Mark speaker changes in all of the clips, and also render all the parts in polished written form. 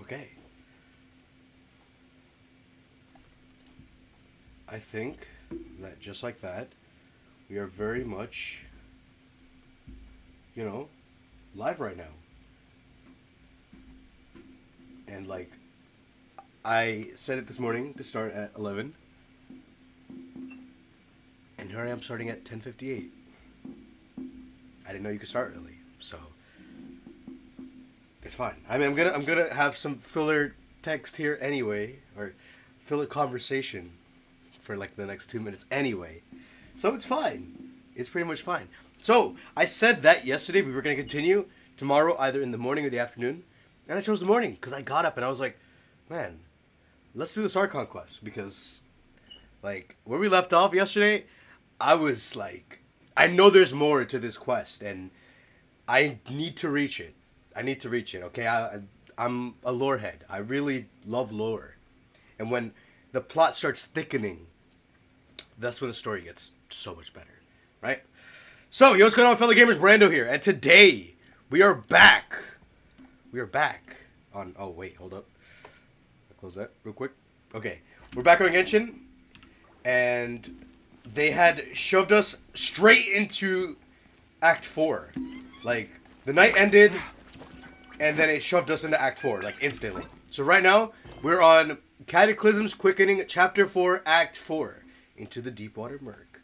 Speaker 1: Okay. I think that just like that, we are very much, live right now. And like, I said it this morning to start at 11. And here I am starting at 10:58. I didn't know you could start early, so it's fine. I mean, I'm gonna have some filler text here anyway, or filler conversation for like the next 2 minutes anyway, so it's fine. It's pretty much fine. So I said that yesterday we were gonna continue tomorrow, either in the morning or the afternoon, and I chose the morning because I got up and I was like, man, let's do this Archon quest, because like where we left off yesterday, I was like, I know there's more to this quest, and I need to reach it. Okay? I'm a lore head. I really love lore. And when the plot starts thickening, that's when the story gets so much better. Right? So, yo, what's going on, fellow gamers? Brando here. And today, we are back. We are back on... Oh, wait, hold up. I'll close that real quick. Okay. We're back on Genshin. And they had shoved us straight into Act 4. Like, the night ended, and then it shoved us into Act 4, like, instantly. So right now, we're on Cataclysm's Quickening, Chapter 4, Act 4, Into the Deepwater Murk.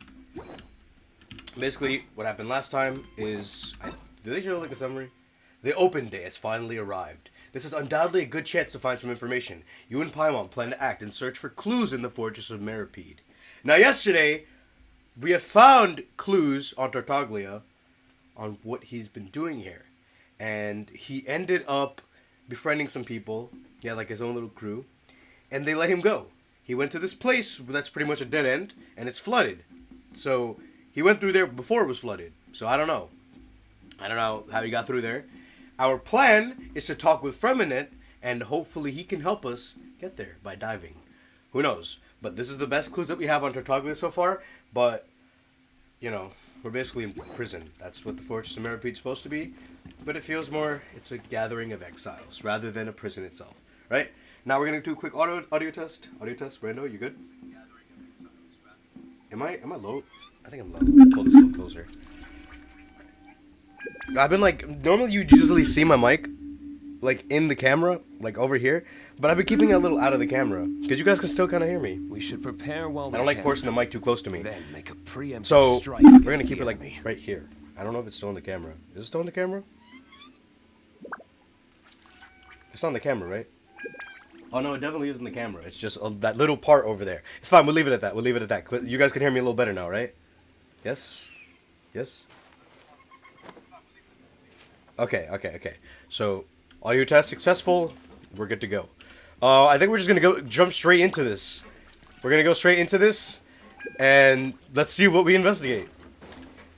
Speaker 1: Basically, what happened last time is... did they show, like, a summary? The open day has finally arrived. This is undoubtedly a good chance to find some information. You and Paimon plan to act and search for clues in the Fortress of Meripede. Now, yesterday, we have found clues on Tartaglia on what he's been doing here. And he ended up befriending some people. He had like his own little crew. And they let him go. He went to this place that's pretty much a dead end, and it's flooded. So he went through there before it was flooded. So I don't know. I don't know how he got through there. Our plan is to talk with Freminent, and hopefully he can help us get there by diving. Who knows? But this is the best clues that we have on Tartaglia so far. But, we're basically in prison. That's what the Fortress of Meripede is supposed to be. But it feels more, it's a gathering of exiles rather than a prison itself. Right? Now we're going to do a quick audio test. Audio test. Brando, you good? Am I low? I think I'm low. Hold this a little closer. I've been like, normally you usually see my mic like in the camera, like over here, but I've been keeping it a little out of the camera because you guys can still kind of hear me.
Speaker 2: We should prepare while we
Speaker 1: I don't like forcing the mic too close to me.
Speaker 2: Then make a preemptive
Speaker 1: So
Speaker 2: strike
Speaker 1: we're gonna keep it like
Speaker 2: enemy.
Speaker 1: right here. I don't know if it's still on the camera. Is it still on the camera? It's on the camera, right? Oh no, it definitely is in the camera. It's just that little part over there. It's fine. We'll leave it at that. We'll leave it at that. You guys can hear me a little better now, right? Yes. Yes. Okay. So, audio test successful. We're good to go. I think we're just gonna jump straight into this. We're gonna go straight into this, and let's see what we investigate.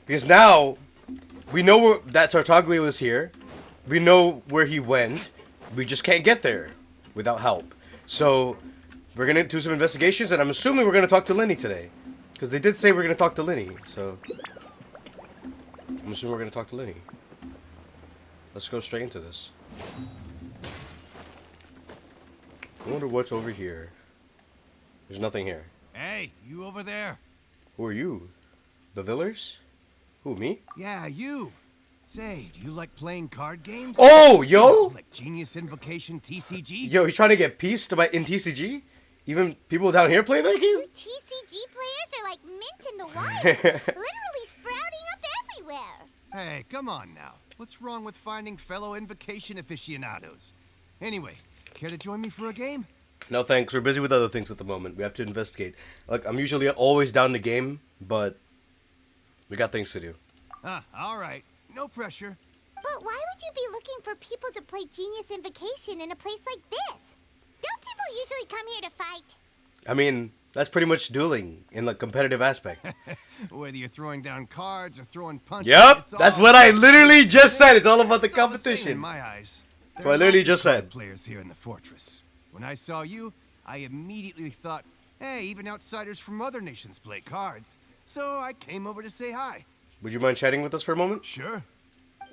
Speaker 1: Because now, we know that Tartaglia was here. We know where he went. We just can't get there without help. So, we're gonna do some investigations, and I'm assuming we're gonna talk to Lenny today. Because they did say we're gonna talk to Lenny, so... I'm assuming we're gonna talk to Lenny. Let's go straight into this. I wonder what's over here. There's nothing here.
Speaker 3: Hey, you over there?
Speaker 1: Who are you? The Villers? Who, me?
Speaker 3: Yeah, you. Say, do you like playing card games?
Speaker 1: Oh, yo!
Speaker 3: Like Genius Invocation TCG?
Speaker 1: Yo, he's trying to get peace in TCG? Even people down here play that game?
Speaker 4: TCG players are like mint in the wild, literally sprouting up everywhere.
Speaker 3: Hey, come on now. What's wrong with finding fellow invocation aficionados? Anyway, care to join me for a game?
Speaker 1: No thanks, we're busy with other things at the moment. We have to investigate. Like, I'm usually always down to game, but we got things to do.
Speaker 3: Alright. No pressure.
Speaker 4: But why would you be looking for people to play Genius Invocation in a place like this? Don't people usually come here to fight?
Speaker 1: I mean, that's pretty much dueling in the competitive aspect.
Speaker 3: Whether you're throwing down cards or throwing punches.
Speaker 1: Yep,
Speaker 3: it's
Speaker 1: that's
Speaker 3: all
Speaker 1: what I literally just said. It's all about the
Speaker 3: it's all the same
Speaker 1: competition.
Speaker 3: in my eyes.
Speaker 1: So I literally just said.
Speaker 3: Players here in the fortress. When I saw you, I immediately thought, hey, even outsiders from other nations play cards. So I came over to say hi.
Speaker 1: Would you mind chatting with us for a moment?
Speaker 3: Sure.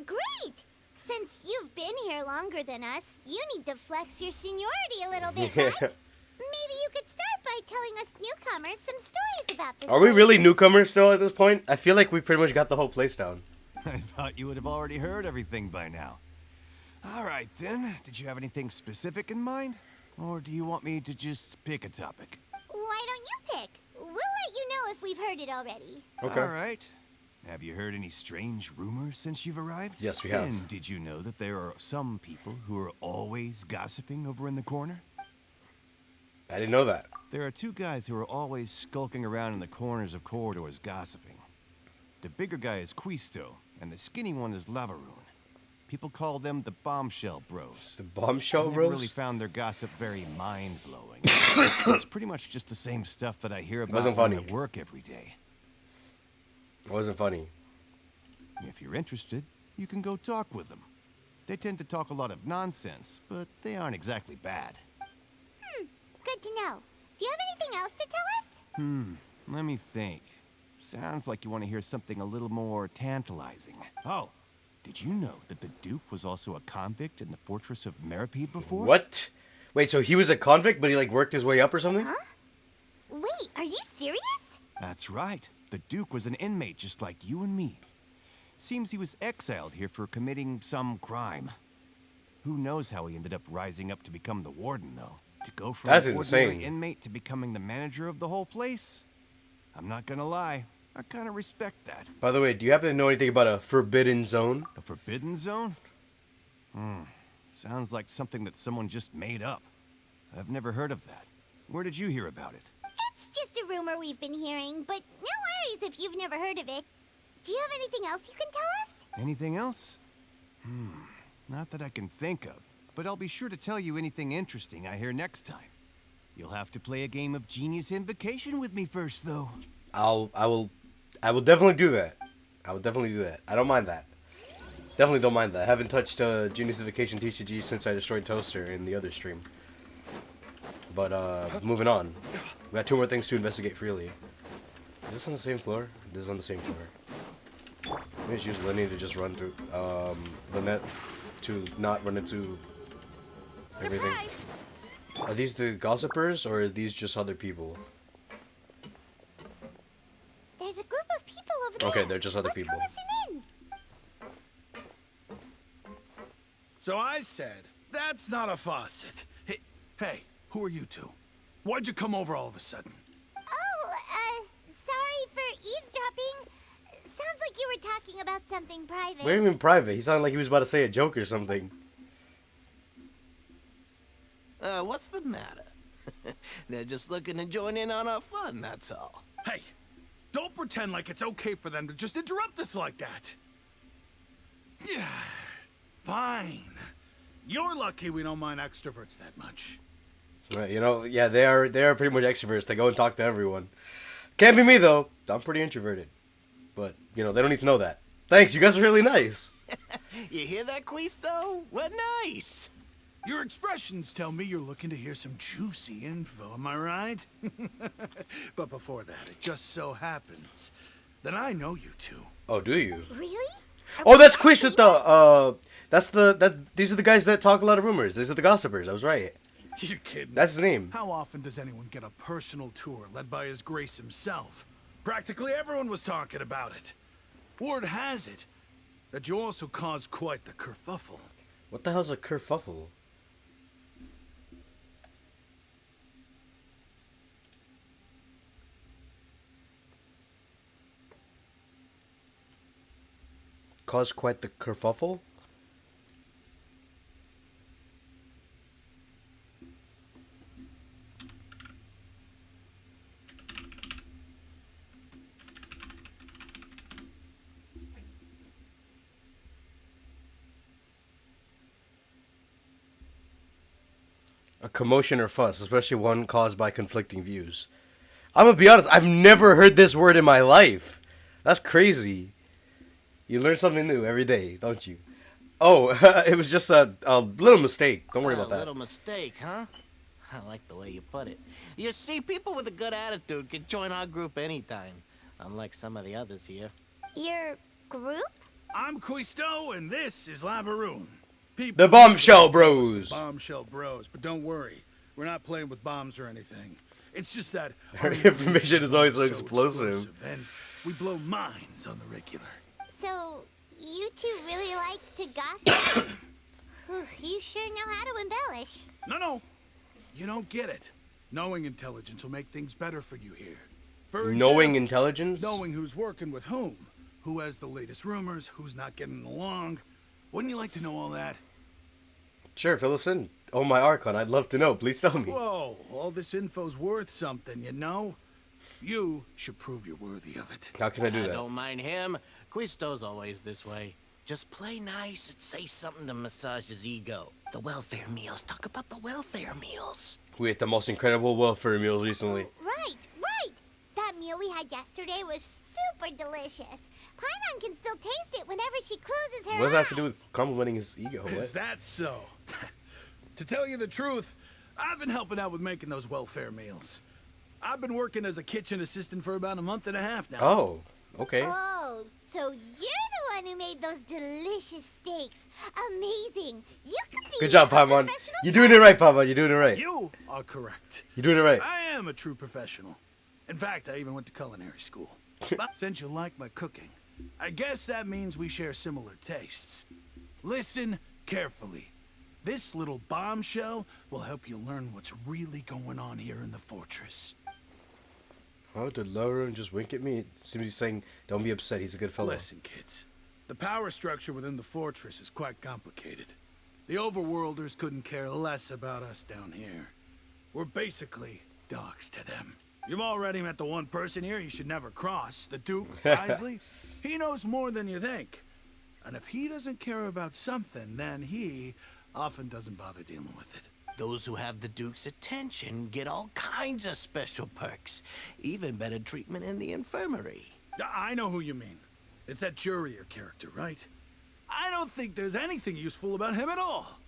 Speaker 4: Great! Since you've been here longer than us, you need to flex your seniority a little bit, right? Maybe you could start by telling us newcomers some stories about this
Speaker 1: Are we
Speaker 4: place.
Speaker 1: really newcomers still at this point? I feel like we've pretty much got the whole place down.
Speaker 3: I thought you would have already heard everything by now. All right, then. Did you have anything specific in mind? Or do you want me to just pick a topic?
Speaker 4: Why don't you pick? We'll let you know if we've heard it already.
Speaker 1: Okay.
Speaker 3: All right. Have you heard any strange rumors since you've arrived?
Speaker 1: Yes, we have.
Speaker 3: And did you know that there are some people who are always gossiping over in the corner?
Speaker 1: I didn't know that.
Speaker 3: There are two guys who are always skulking around in the corners of corridors gossiping. The bigger guy is Quisto, and the skinny one is Lavaroon. People call them the Bombshell Bros.
Speaker 1: The Bombshell
Speaker 3: I've
Speaker 1: Bros?
Speaker 3: never really found their gossip very mind-blowing. It's pretty much just the same stuff that I hear about
Speaker 1: Wasn't
Speaker 3: when
Speaker 1: funny.
Speaker 3: I work every day.
Speaker 1: It wasn't funny.
Speaker 3: If you're interested, you can go talk with them. They tend to talk a lot of nonsense, but they aren't exactly bad.
Speaker 4: Good to know. Do you have anything else to tell us?
Speaker 3: Let me think. Sounds like you want to hear something a little more tantalizing. Oh, did you know that the Duke was also a convict in the Fortress of Meripede before?
Speaker 1: What? Wait, so he was a convict, but he like worked his way up or something?
Speaker 4: Huh? Wait, are you serious?
Speaker 3: That's right. The Duke was an inmate just like you and me. Seems he was exiled here for committing some crime. Who knows how he ended up rising up to become the warden, though? To go from
Speaker 1: That's
Speaker 3: an ordinary
Speaker 1: insane.
Speaker 3: inmate to becoming the manager of the whole place? I'm not gonna lie, I kind of respect that.
Speaker 1: By the way, do you happen to know anything about a forbidden zone?
Speaker 3: A forbidden zone? Sounds like something that someone just made up. I've never heard of that. Where did you hear about it?
Speaker 4: It's just a rumor we've been hearing, but no worries if you've never heard of it. Do you have anything else you can tell us?
Speaker 3: Anything else? Not that I can think of, but I'll be sure to tell you anything interesting I hear next time. You'll have to play a game of Genius Invocation with me first, though.
Speaker 1: I will definitely do that. I will definitely do that. I don't mind that. Definitely don't mind that. I haven't touched Geniusification TCG since I destroyed Toaster in the other stream. But moving on. We got 2 more things to investigate freely. Is this on the same floor? This is on the same floor. Let me just use Lenny to just run through the net to not run into everything.
Speaker 4: Surprise!
Speaker 1: Are these the gossipers or are these just other people?
Speaker 4: There's a group of people over there.
Speaker 1: Okay, they're just other
Speaker 4: Let's
Speaker 1: people.
Speaker 4: Go listen in.
Speaker 5: So I said, that's not a faucet. Hey, who are you two? Why'd you come over all of a sudden?
Speaker 4: Oh, sorry for eavesdropping. Sounds like you were talking about something private.
Speaker 1: What do you mean private? He sounded like he was about to say a joke or something.
Speaker 6: What's the matter? They're just looking to join in on our fun, that's all.
Speaker 5: Hey, don't pretend like it's okay for them to just interrupt us like that. Yeah, fine. You're lucky we don't mind extroverts that much.
Speaker 1: Right, you know, yeah, they are pretty much extroverts. They go and talk to everyone. Can't be me though. I'm pretty introverted. But, you know, they don't need to know that. Thanks, you guys are really nice.
Speaker 6: You hear that, Quisto? We're nice.
Speaker 5: Your expressions tell me you're looking to hear some juicy info, am I right? But before that, it just so happens that I know you two.
Speaker 1: Oh, do you?
Speaker 4: Really?
Speaker 1: Oh, that's Quishita. These are the guys that talk a lot of rumors. These are the gossipers. I was right.
Speaker 5: You're kidding.
Speaker 1: That's his name.
Speaker 5: How often does anyone get a personal tour led by His Grace himself? Practically everyone was talking about it. Word has it that you also caused quite the kerfuffle.
Speaker 1: What the hell's a kerfuffle? Caused quite the kerfuffle? A commotion or fuss, especially one caused by conflicting views. I'm gonna be honest, I've never heard this word in my life. That's crazy. You learn something new every day, don't you? Oh, it was just a little mistake. Don't worry about
Speaker 6: A
Speaker 1: that.
Speaker 6: little mistake, huh? I like the way you put it. You see, people with a good attitude can join our group anytime, unlike some of the others here.
Speaker 4: Your group?
Speaker 5: I'm Quisto, and this is Lavaroon.
Speaker 1: The Bombshell Bros.
Speaker 5: The Bombshell Bros. But don't worry, we're not playing with bombs or anything. It's just that
Speaker 1: Our information is always so explosive.
Speaker 5: and we blow minds on the regular.
Speaker 4: So, you two really like to gossip? Whew, you sure know how to embellish.
Speaker 5: No, you don't get it. Knowing intelligence will make things better for you here. For
Speaker 1: Knowing
Speaker 5: example,
Speaker 1: intelligence?
Speaker 5: knowing who's working with whom, who has the latest rumors, who's not getting along. Wouldn't you like to know all that?
Speaker 1: Sure, fill us in. Oh, my Archon, I'd love to know. Please tell me.
Speaker 5: Whoa, all this info's worth something, you know? You should prove you're worthy of it.
Speaker 1: How can I do
Speaker 6: I
Speaker 1: that?
Speaker 6: don't mind him. Quisto's always this way. Just play nice and say something to massage his ego. The welfare meals. Talk about the welfare meals.
Speaker 1: We ate the most incredible welfare meals recently.
Speaker 4: Right. That meal we had yesterday was super delicious. Paimon can still taste it whenever she closes her
Speaker 1: What does that have to
Speaker 4: eyes.
Speaker 1: do with complimenting his ego?
Speaker 5: Is
Speaker 1: What?
Speaker 5: that so? To tell you the truth, I've been helping out with making those welfare meals. I've been working as a kitchen assistant for about a month and a half now.
Speaker 1: Oh, okay.
Speaker 4: Oh, so you're the one who made those delicious steaks. Amazing. You could be
Speaker 1: Good job,
Speaker 4: a
Speaker 1: Paimon.
Speaker 4: professional
Speaker 1: You're doing it right, Paimon. You're doing it right.
Speaker 5: You are correct.
Speaker 1: You're doing it right.
Speaker 5: I am a true professional. In fact, I even went to culinary school. But since you like my cooking, I guess that means we share similar tastes. Listen carefully. This little bombshell will help you learn what's really going on here in the fortress.
Speaker 1: Oh, did Lauren just wink at me? It seems he's saying, don't be upset. He's a good fellow.
Speaker 5: Listen, kids. The power structure within the fortress is quite complicated. The overworlders couldn't care less about us down here. We're basically dogs to them. You've already met the one person here you should never cross, the Duke Isley. He knows more than you think. And if he doesn't care about something, then he often doesn't bother dealing with it.
Speaker 6: Those who have the Duke's attention get all kinds of special perks. Even better treatment in the infirmary.
Speaker 5: I know who you mean. It's that Jurier character, right? I don't think there's anything useful about him at all.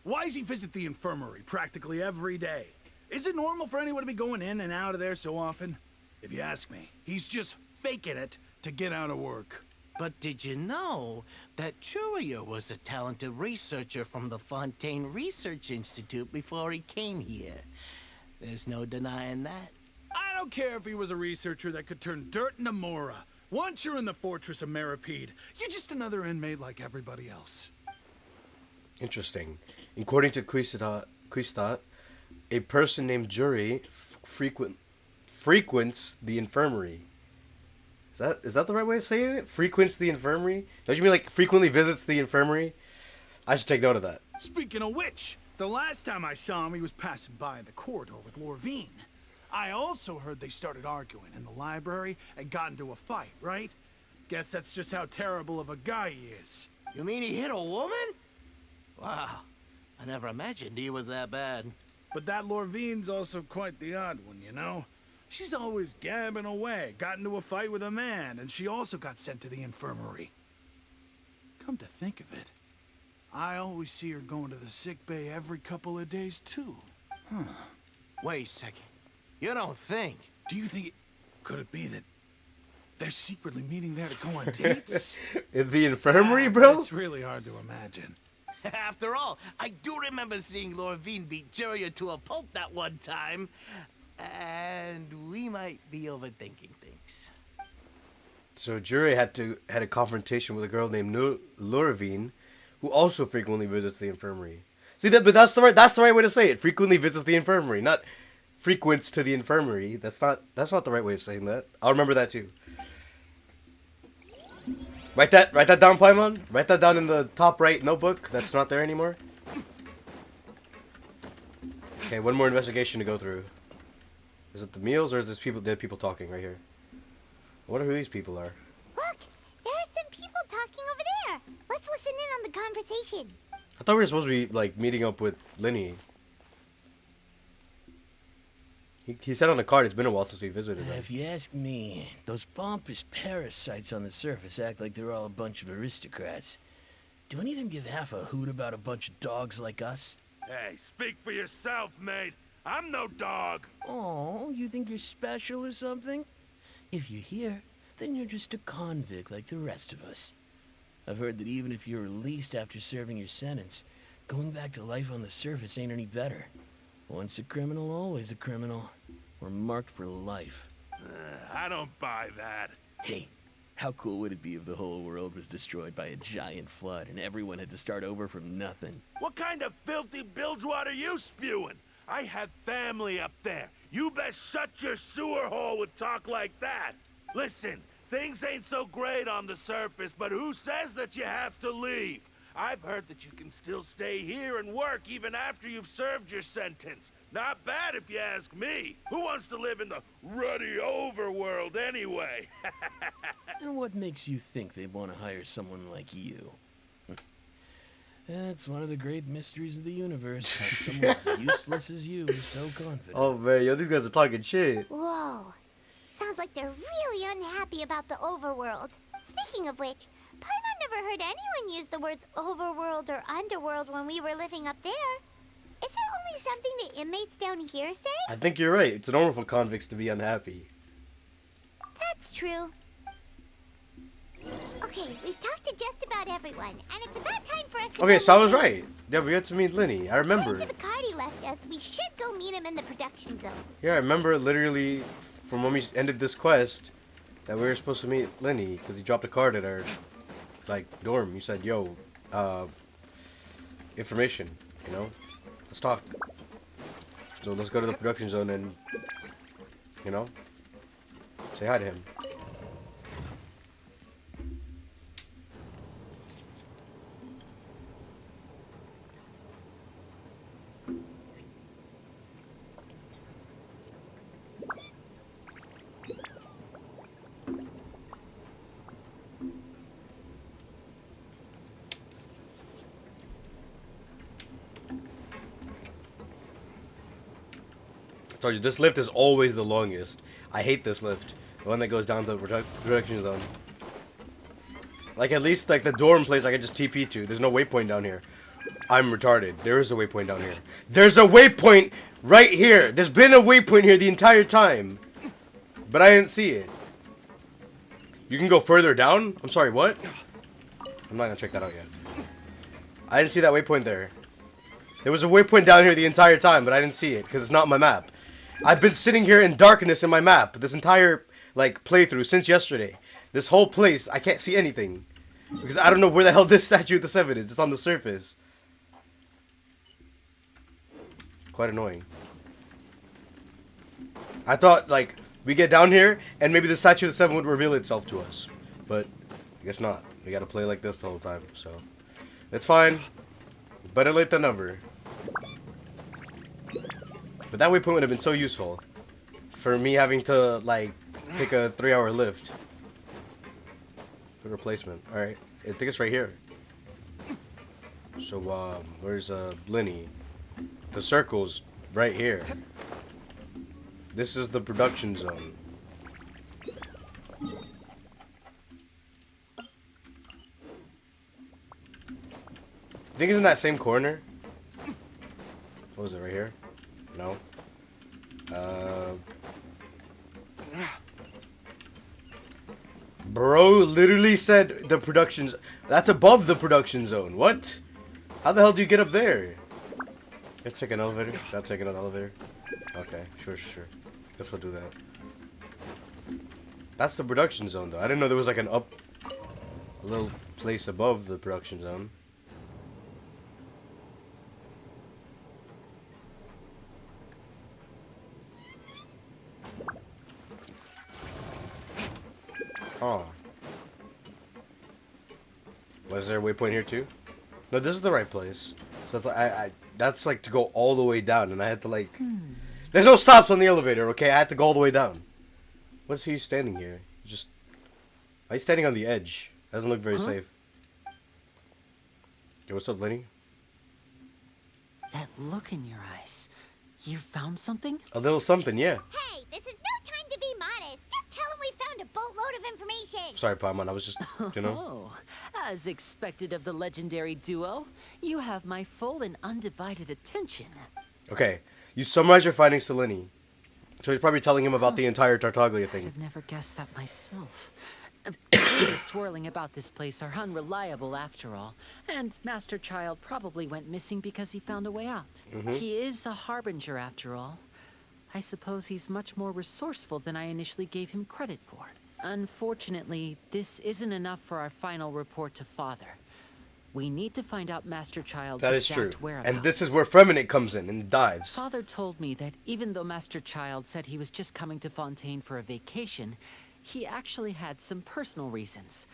Speaker 5: Why does he visit the infirmary practically every day? Is it normal for anyone to be going in and out of there so often? If you ask me, he's just faking it to get out of work.
Speaker 6: But did you know that Jurier was a talented researcher from the Fontaine Research Institute before he came here? There's no denying that.
Speaker 5: I don't care if he was a researcher that could turn dirt into Mora. Once you're in the fortress of Meripede, you're just another inmate like everybody else.
Speaker 1: Interesting. According to Quistat, a person named Jury frequents the infirmary. Is that the right way of saying it? Frequents the infirmary? Don't you mean like frequently visits the infirmary? I should take note of that.
Speaker 5: Speaking of which, the last time I saw him, he was passing by in the corridor with Lorvine. I also heard they started arguing in the library and got into a fight, right? Guess that's just how terrible of a guy he is.
Speaker 6: You mean he hit a woman? Wow, I never imagined he was that bad.
Speaker 5: But that Lorvine's also quite the odd one, you know? She's always gabbing away, got into a fight with a man, and she also got sent to the infirmary. Come to think of it, I always see her going to the sick bay every couple of days, too.
Speaker 6: Wait a second. You don't think?
Speaker 5: Do you think could it be that they're secretly meeting there to go on dates?
Speaker 1: In the infirmary, bro?
Speaker 5: It's really hard to imagine.
Speaker 6: After all, I do remember seeing Lorvine beat Jurier to a pulp that one time. And we might be overthinking things.
Speaker 1: So Jury had a confrontation with a girl named Lorvine, who also frequently visits the infirmary. See that, but that's the right way to say it. Frequently visits the infirmary, not frequents to the infirmary. That's not the right way of saying that. I'll remember that too. Write that down, Paimon. Write that down in the top right notebook. That's not there anymore. Okay, one more investigation to go through. Is it the meals or is this dead people talking right here? I wonder who these people are.
Speaker 4: Look, there are some people talking over there. Let's listen in on the conversation.
Speaker 1: I thought we were supposed to be like meeting up with Linny. He said on the card it's been a while since we visited him.
Speaker 7: If you ask me, those pompous parasites on the surface act like they're all a bunch of aristocrats. Do any of them give half a hoot about a bunch of dogs like us?
Speaker 8: Hey, speak for yourself, mate. I'm no dog.
Speaker 7: Oh, you think you're special or something? If you're here, then you're just a convict like the rest of us. I've heard that even if you're released after serving your sentence, going back to life on the surface ain't any better. Once a criminal, always a criminal. We're marked for life.
Speaker 8: I don't buy that.
Speaker 7: Hey, how cool would it be if the whole world was destroyed by a giant flood and everyone had to start over from nothing?
Speaker 8: What kind of filthy bilgewater are you spewing? I have family up there. You best shut your sewer hole with talk like that. Listen, things ain't so great on the surface, but who says that you have to leave? I've heard that you can still stay here and work even after you've served your sentence. Not bad if you ask me. Who wants to live in the ruddy overworld anyway?
Speaker 7: And what makes you think they want to hire someone like you? That's one of the great mysteries of the universe. How someone as useless as you is so confident.
Speaker 1: Oh man, yo, these guys are talking shit.
Speaker 4: Whoa. Sounds like they're really unhappy about the overworld. Speaking of which, Paimon never heard anyone use the words overworld or underworld when we were living up there. Is it only something the inmates down here say?
Speaker 1: I think you're right. It's normal for convicts to be unhappy.
Speaker 4: That's true. Okay, we've talked to just about everyone, and it's about time for us to
Speaker 1: Okay,
Speaker 4: go
Speaker 1: so I was
Speaker 4: meet-
Speaker 1: right. Yeah, we had to meet Lenny. I remember.
Speaker 4: According to the card he left us, we should go meet him in the production zone.
Speaker 1: Yeah, I remember literally from when we ended this quest that we were supposed to meet Lenny because he dropped a card at our dorm. He said, "Yo, information. You know, let's talk. So let's go to the production zone and say hi to him." I told you, this lift is always the longest. I hate this lift. The one that goes down to the production zone. Like, at least, like, the dorm place I can just TP to. There's no waypoint down here. I'm retarded. There is a waypoint down here. There's a waypoint right here. There's been a waypoint here the entire time. But I didn't see it. You can go further down? I'm sorry, what? I'm not gonna check that out yet. I didn't see that waypoint there. There was a waypoint down here the entire time, but I didn't see it because it's not my map. I've been sitting here in darkness in my map this entire, like, playthrough since yesterday. This whole place, I can't see anything. Because I don't know where the hell this statue of the 7 is. It's on the surface. Quite annoying. I thought, like, we get down here, and maybe the statue of the 7 would reveal itself to us. But, I guess not. We gotta play like this the whole time, so. It's fine. Better late than never. But that waypoint would have been so useful. For me having to, like, take a 3-hour lift. Good replacement. Alright. I think it's right here. So, where's, Lenny? The circle's right here. This is the production zone. I think it's in that same corner. What was it, right here? No. Bro literally said the production's... That's above the production zone. What? How the hell do you get up there? Let's take an elevator. Should I take another elevator? Okay, sure. Guess we'll do that. That's the production zone, though. I didn't know there was like a little place above the production zone. Oh. Was there a waypoint here too? No, this is the right place. So that's like that's like to go all the way down, and I had to like. There's no stops on the elevator, okay? I had to go all the way down. What's he standing here? Just. Why are you standing on the edge? Doesn't look very safe. Yo, what's up, Lenny?
Speaker 9: That look in your eyes. You found something?
Speaker 1: A little something, yeah.
Speaker 4: Hey, this is no time to be modest. Just tell him we found a boatload of information.
Speaker 1: Sorry, Paimon. I was just, you know.
Speaker 9: Oh, as expected of the legendary duo, you have my full and undivided attention.
Speaker 1: Okay, you summarize your findings to Lenny. So he's probably telling him about the entire Tartaglia
Speaker 9: I'd
Speaker 1: thing.
Speaker 9: have never guessed that myself. Rumors swirling about this place are unreliable after all, and Master Childe probably went missing because he found a way out. He is a harbinger after all. I suppose he's much more resourceful than I initially gave him credit for. Unfortunately, this isn't enough for our final report to Father. We need to find out Master Childe's
Speaker 1: That is true.
Speaker 9: exact whereabouts.
Speaker 1: And this is where Freminate comes in and dives.
Speaker 9: Father told me that even though Master Childe said he was just coming to Fontaine for a vacation, he actually had some personal reasons.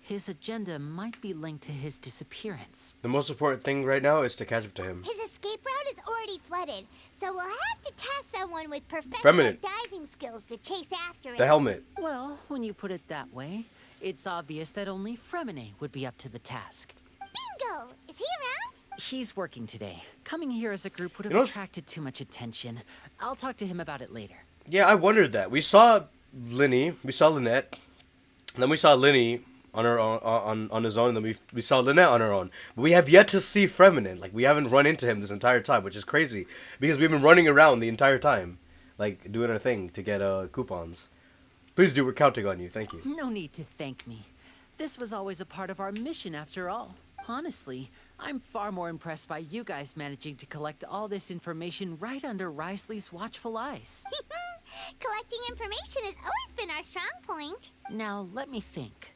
Speaker 9: His agenda might be linked to his disappearance.
Speaker 1: The most important thing right now is to catch up to him.
Speaker 4: His escape route is already flooded, so we'll have to task someone with professional
Speaker 1: Feminine.
Speaker 4: diving skills to chase after him.
Speaker 1: The helmet.
Speaker 9: Well, when you put it that way, it's obvious that only Fremine would be up to the task.
Speaker 4: Bingo! Is he around?
Speaker 9: He's working today. Coming here as a group would have
Speaker 1: You know-
Speaker 9: attracted too much attention. I'll talk to him about it later.
Speaker 1: Yeah, I wondered that. We saw Linny, we saw Lynette, and then we saw Linny on her own, on his own, and then we saw Lynette on her own. But we have yet to see Freminate. Like, we haven't run into him this entire time, which is crazy, because we've been running around the entire time, like, doing our thing to get coupons. Please do, we're counting on you, thank you.
Speaker 9: No need to thank me. This was always a part of our mission after all. Honestly, I'm far more impressed by you guys managing to collect all this information right under Risley's watchful eyes.
Speaker 4: Collecting information has always been our strong point.
Speaker 9: Now, let me think.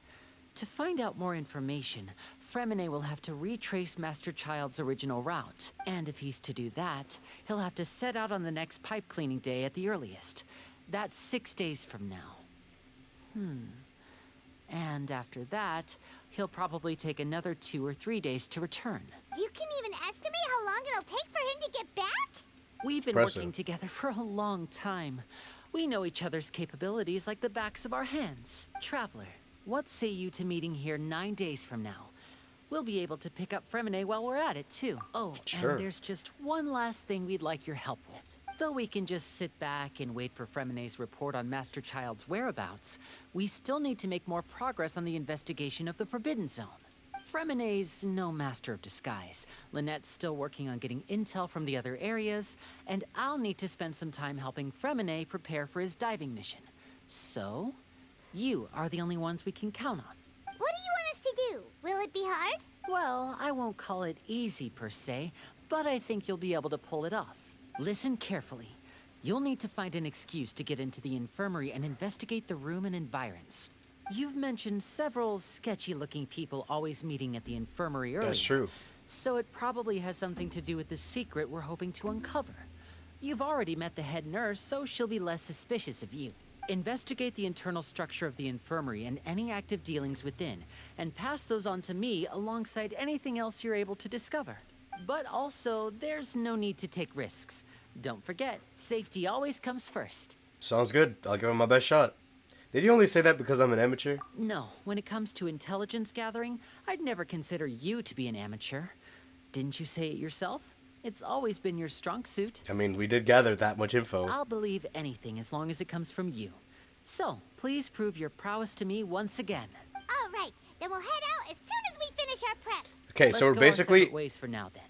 Speaker 9: To find out more information, Fremine will have to retrace Master Childe's original route. And if he's to do that, he'll have to set out on the next pipe cleaning day at the earliest. That's 6 days from now. And after that, he'll probably take another 2 or 3 days to return.
Speaker 4: You can even estimate how long it'll take for him to get back?
Speaker 9: We've been
Speaker 1: Impressive.
Speaker 9: working together for a long time. We know each other's capabilities like the backs of our hands. Traveler, what say you to meeting here 9 days from now? We'll be able to pick up Fremine while we're at it, too. Oh,
Speaker 1: Sure.
Speaker 9: and there's just one last thing we'd like your help with. Though we can just sit back and wait for Fremine's report on Master Childe's whereabouts, we still need to make more progress on the investigation of the Forbidden Zone. Fremine's no master of disguise. Lynette's still working on getting intel from the other areas, and I'll need to spend some time helping Fremine prepare for his diving mission. So, you are the only ones we can count on.
Speaker 4: What do you want us to do? Will it be hard?
Speaker 9: Well, I won't call it easy per se, but I think you'll be able to pull it off. Listen carefully. You'll need to find an excuse to get into the infirmary and investigate the room and environs. You've mentioned several sketchy-looking people always meeting at the infirmary earlier.
Speaker 1: That's true.
Speaker 9: So it probably has something to do with the secret we're hoping to uncover. You've already met the head nurse, so she'll be less suspicious of you. Investigate the internal structure of the infirmary and any active dealings within, and pass those on to me alongside anything else you're able to discover. But also, there's no need to take risks. Don't forget, safety always comes first.
Speaker 1: Sounds good. I'll give him my best shot. Did you only say that because I'm an amateur?
Speaker 9: No, when it comes to intelligence gathering, I'd never consider you to be an amateur. Didn't you say it yourself? It's always been your strong suit.
Speaker 1: I mean, we did gather that much info.
Speaker 9: I'll believe anything as long as it comes from you. So, please prove your prowess to me once again.
Speaker 4: All right, then we'll head out as soon as we finish our prep.
Speaker 1: Okay,
Speaker 9: Let's
Speaker 1: so we're
Speaker 9: go our
Speaker 1: basically
Speaker 9: separate ways for now then.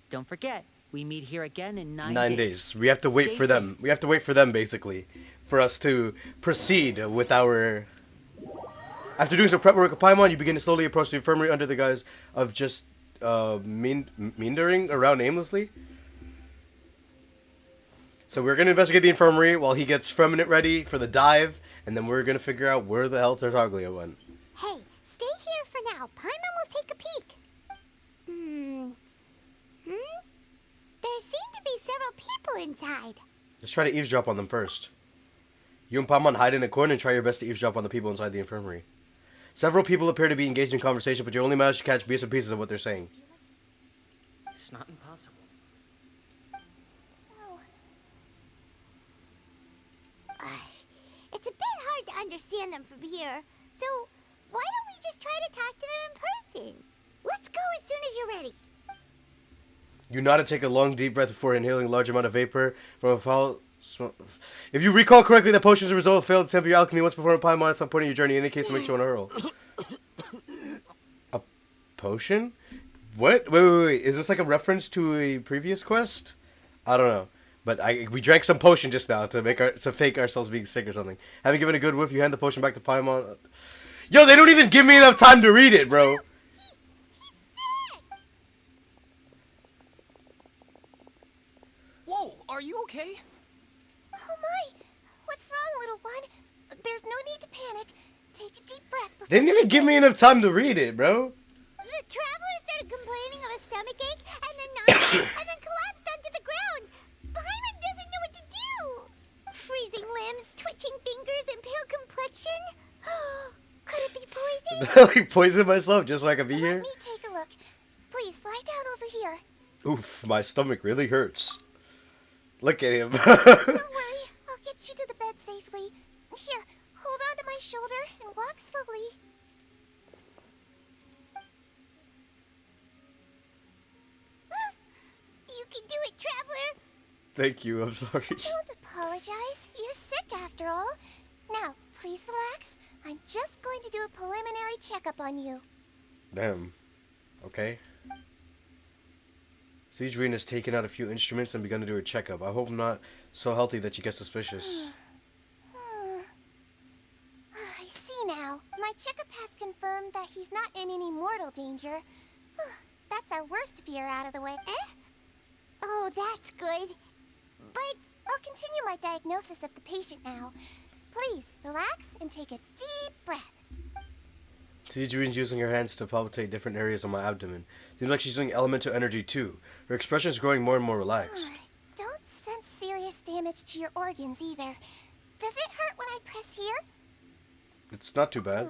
Speaker 9: Don't forget, we meet here again in 9
Speaker 1: 9 days. We have to wait
Speaker 9: Stay
Speaker 1: for them.
Speaker 9: safe.
Speaker 1: We have to wait for them, basically, for us to proceed with our... After doing some prep work at Paimon, you begin to slowly approach the infirmary under the guise of just meandering around aimlessly. So we're going to investigate the infirmary while he gets Freminate ready for the dive, and then we're going to figure out where the hell Tartaglia went.
Speaker 4: Hey, stay here for now. Paimon will take a peek. There seem to be several people inside.
Speaker 1: Let's try to eavesdrop on them first. You and Paimon hide in a corner and try your best to eavesdrop on the people inside the infirmary. Several people appear to be engaged in conversation, but you only manage to catch bits and pieces of what they're saying.
Speaker 6: It's not impossible.
Speaker 4: Oh. It's a bit hard to understand them from here. So, why don't we just try to talk to them in person? Let's go as soon as you're ready.
Speaker 1: You nod and take a long deep breath before inhaling a large amount of vapor from a foul smoke. If you recall correctly, the potion is a result of failed attempt of your alchemy once before in Paimon at some point in your journey, indicates it makes you want to hurl. A potion? What? Wait. Is this like a reference to a previous quest? I don't know. But we drank some potion just now to fake ourselves being sick or something. Having given a good whiff, you hand the potion back to Paimon. Yo, they don't even give me enough time to read it, bro.
Speaker 9: Whoa, are you okay?
Speaker 4: Oh my! What's wrong, little one? There's no need to panic. Take a deep breath before...
Speaker 1: They didn't even give me enough time to read it, bro.
Speaker 4: The traveler started complaining of a stomachache and then nausea and then collapsed onto the ground. Paimon doesn't know what to do. Freezing limbs, twitching fingers, and pale complexion. Could it be poison?
Speaker 1: I poisoned myself just so I could be here?
Speaker 4: Let me take a look. Please, lie down over here.
Speaker 1: Oof, my stomach really hurts. Look at him.
Speaker 4: Don't worry, I'll get you to the bed safely. Here, hold on to my shoulder and walk slowly. You can do it, traveler.
Speaker 1: Thank you, I'm sorry.
Speaker 4: Don't apologize. You're sick after all. Now, please relax. I'm just going to do a preliminary checkup on you.
Speaker 1: Damn. Okay. Siegeween has taken out a few instruments and begun to do a checkup. I hope not so healthy that you get suspicious.
Speaker 4: I see now. My checkup has confirmed that he's not in any mortal danger. That's our worst fear out of the way. Oh, that's good. But I'll continue my diagnosis of the patient now. Please, relax and take a deep breath.
Speaker 1: Siegeween's using her hands to palpitate different areas on my abdomen. Seems like she's using elemental energy too. Her expression is growing more and more relaxed.
Speaker 4: Don't sense serious damage to your organs either. Does it hurt when I press here?
Speaker 1: It's not too bad.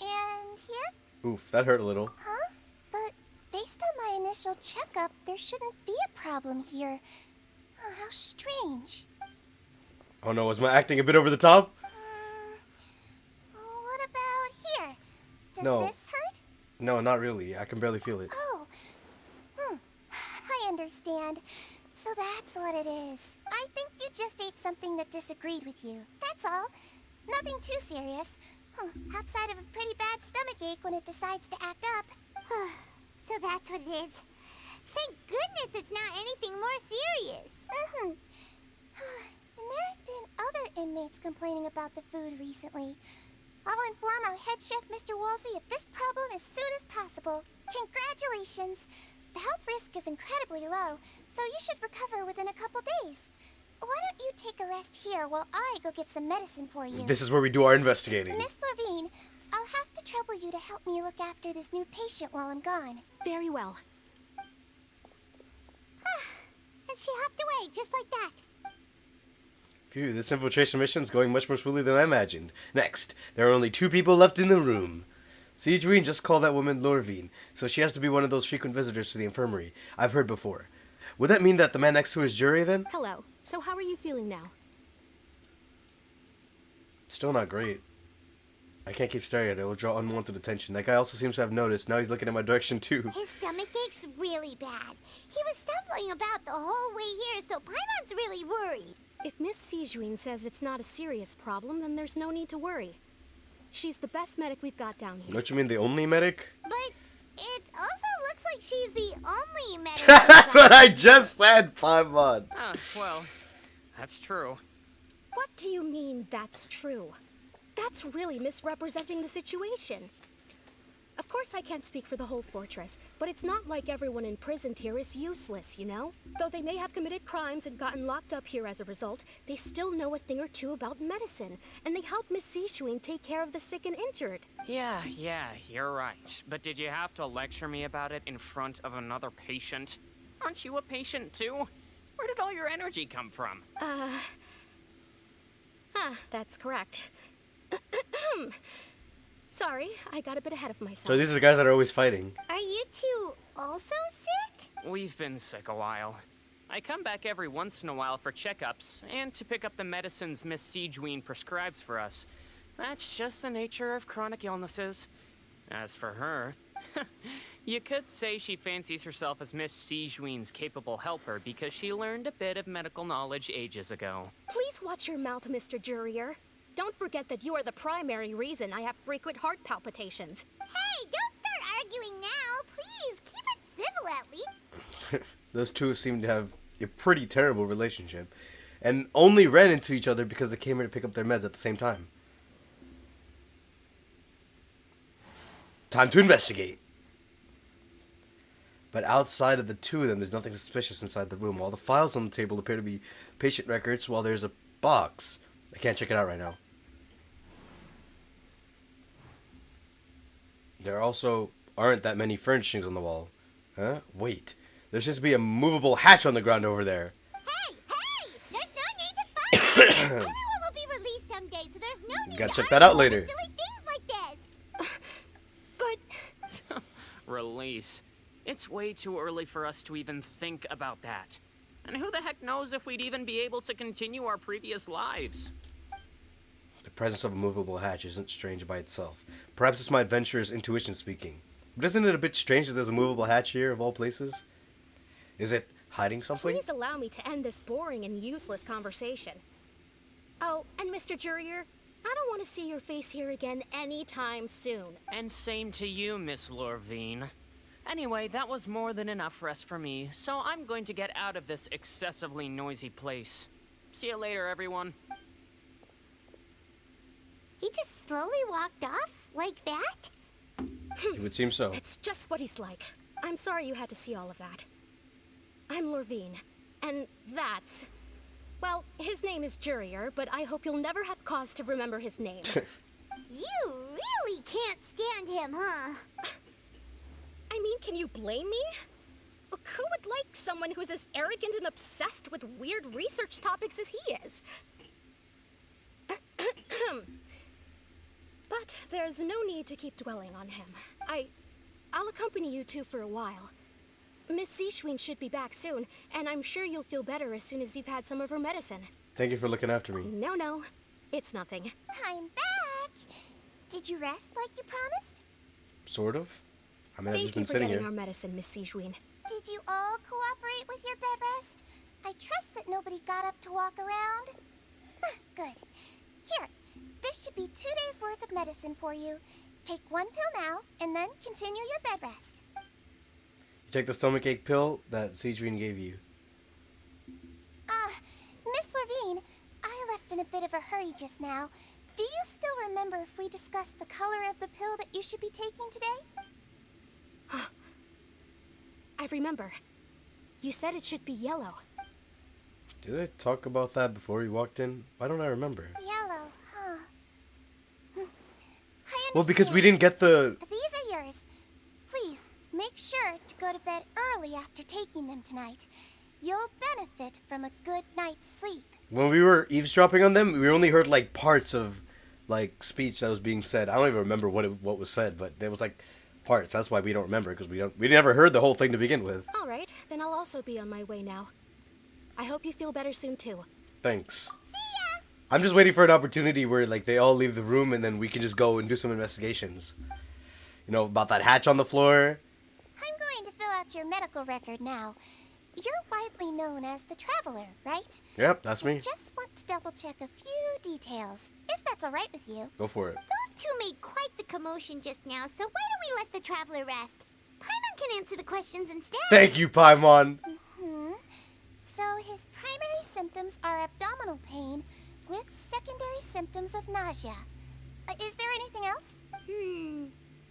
Speaker 4: And here?
Speaker 1: Oof, that hurt a little.
Speaker 4: Huh? But based on my initial checkup, there shouldn't be a problem here. Oh, how strange.
Speaker 1: Oh no, was my acting a bit over the top?
Speaker 4: What about here? Does
Speaker 1: No.
Speaker 4: this hurt?
Speaker 1: No, not really. I can barely feel it.
Speaker 4: Oh. I understand. So that's what it is. I think you just ate something that disagreed with you. That's all. Nothing too serious. Outside of a pretty bad stomachache when it decides to act up. So that's what it is. Thank goodness it's not anything more serious. And there have been other inmates complaining about the food recently. I'll inform our head chef, Mr. Wolsey, of this problem as soon as possible. Congratulations! The health risk is incredibly low, so you should recover within a couple days. Why don't you take a rest here while I go get some medicine for you?
Speaker 1: This is where we do our investigating.
Speaker 4: Miss Levine, I'll have to trouble you to help me look after this new patient while I'm gone.
Speaker 10: Very well.
Speaker 4: And she hopped away, just like that.
Speaker 1: Phew, this infiltration mission is going much more smoothly than I imagined. Next, there are only 2 people left in the room. Siegeween just called that woman Lorvine, so she has to be one of those frequent visitors to the infirmary I've heard before. Would that mean that the man next to her is Jury then?
Speaker 10: Hello. So how are you feeling now?
Speaker 1: Still not great. I can't keep staring at it. It will draw unwanted attention. That guy also seems to have noticed. Now he's looking in my direction too.
Speaker 4: His stomachache's really bad. He was stumbling about the whole way here, so Paimon's really worried.
Speaker 10: If Miss Siegeween says it's not a serious problem, then there's no need to worry. She's the best medic we've got down here.
Speaker 1: Don't you mean the only medic?
Speaker 4: But it also looks like she's the only medic.
Speaker 1: That's what I just said, Paimon.
Speaker 9: Ah, well, that's true.
Speaker 10: What do you mean, that's true? That's really misrepresenting the situation. Of course I can't speak for the whole fortress, but it's not like everyone imprisoned here is useless, you know? Though they may have committed crimes and gotten locked up here as a result, they still know a thing or two about medicine, and they help Miss Siegeween take care of the sick and injured.
Speaker 11: Yeah, you're right. But did you have to lecture me about it in front of another patient? Aren't you a patient too? Where did all your energy come from?
Speaker 10: That's correct. Sorry, I got a bit ahead of myself.
Speaker 1: So these are the guys that are always fighting.
Speaker 4: Are you two also sick?
Speaker 11: We've been sick a while. I come back every once in a while for checkups, and to pick up the medicines Miss Siegeween prescribes for us. That's just the nature of chronic illnesses. As for her, you could say she fancies herself as Miss Siegeween's capable helper because she learned a bit of medical knowledge ages ago.
Speaker 10: Please watch your mouth, Mr. Jurier. Don't forget that you are the primary reason I have frequent heart palpitations.
Speaker 4: Hey, don't start arguing now. Please, keep it civil at least.
Speaker 1: Those two seem to have a pretty terrible relationship, and only ran into each other because they came here to pick up their meds at the same time. Time to investigate. But outside of the two of them, there's nothing suspicious inside the room. All the files on the table appear to be patient records, while there's a box. I can't check it out right now. There also aren't that many furnishings on the wall. Huh? Wait. There seems to be a movable hatch on the ground over there.
Speaker 4: Hey! There's no need to fight! Everyone will be released someday, so there's no need
Speaker 1: Gotta
Speaker 4: to
Speaker 1: check that out later.
Speaker 4: silly things like this!
Speaker 10: But
Speaker 11: Release. It's way too early for us to even think about that. And who the heck knows if we'd even be able to continue our previous lives?
Speaker 1: The presence of a movable hatch isn't strange by itself. Perhaps it's my adventurer's intuition speaking. But isn't it a bit strange that there's a movable hatch here, of all places? Is it hiding something?
Speaker 10: please allow me to end this boring and useless conversation. Oh, and Mr. Jurier, I don't want to see your face here again anytime soon.
Speaker 11: And same to you, Miss Lorvine. Anyway, that was more than enough rest for me, so I'm going to get out of this excessively noisy place. See you later, everyone.
Speaker 4: He just slowly walked off like that?
Speaker 1: It would seem so.
Speaker 10: It's just what he's like. I'm sorry you had to see all of that. I'm Lorvine, and that's... Well, his name is Jurier, but I hope you'll never have cause to remember his name.
Speaker 4: You really can't stand him, huh?
Speaker 10: I mean, can you blame me? Look, who would like someone who's as arrogant and obsessed with weird research topics as he is? But there's no need to keep dwelling on him. I'll accompany you two for a while. Miss Seashween should be back soon, and I'm sure you'll feel better as soon as you've had some of her medicine.
Speaker 1: Thank you for looking after me.
Speaker 10: No, it's nothing.
Speaker 4: I'm back! Did you rest like you promised?
Speaker 1: Sort of. I mean, I've
Speaker 10: Thank
Speaker 1: just been
Speaker 10: you for
Speaker 1: sitting
Speaker 10: getting
Speaker 1: here.
Speaker 10: our medicine, Miss Seashween.
Speaker 4: Did you all cooperate with your bed rest? I trust that nobody got up to walk around. Good. Here, this should be 2 days' worth of medicine for you. Take one pill now, and then continue your bed rest.
Speaker 1: You take the stomachache pill that Seedrine gave you.
Speaker 4: Miss Lorvine, I left in a bit of a hurry just now. Do you still remember if we discussed the color of the pill that you should be taking today?
Speaker 10: I remember. You said it should be yellow.
Speaker 1: Did I talk about that before you walked in? Why don't I remember?
Speaker 4: Yellow, huh?
Speaker 1: Well, because we didn't get the...
Speaker 4: These are yours. Please, make sure to go to bed early after taking them tonight. You'll benefit from a good night's sleep.
Speaker 1: When we were eavesdropping on them, we only heard, like, parts of, like, speech that was being said. I don't even remember what was said, but there was, like, parts. That's why we don't remember, because we never heard the whole thing to begin with.
Speaker 10: All right, then I'll also be on my way now. I hope you feel better soon, too.
Speaker 1: Thanks.
Speaker 4: See ya!
Speaker 1: I'm just waiting for an opportunity where, like, they all leave the room and then we can just go and do some investigations. You know, about that hatch on the floor.
Speaker 4: I'm going to fill out your medical record now. You're widely known as the Traveler, right?
Speaker 1: Yep, that's me.
Speaker 4: Just want to double-check a few details, if that's all right with you.
Speaker 1: Go for it.
Speaker 4: Those two made quite the commotion just now, so why don't we let the Traveler rest? Paimon can answer the questions instead.
Speaker 1: Thank you, Paimon.
Speaker 4: So his primary symptoms are abdominal pain with secondary symptoms of nausea. Is there anything else?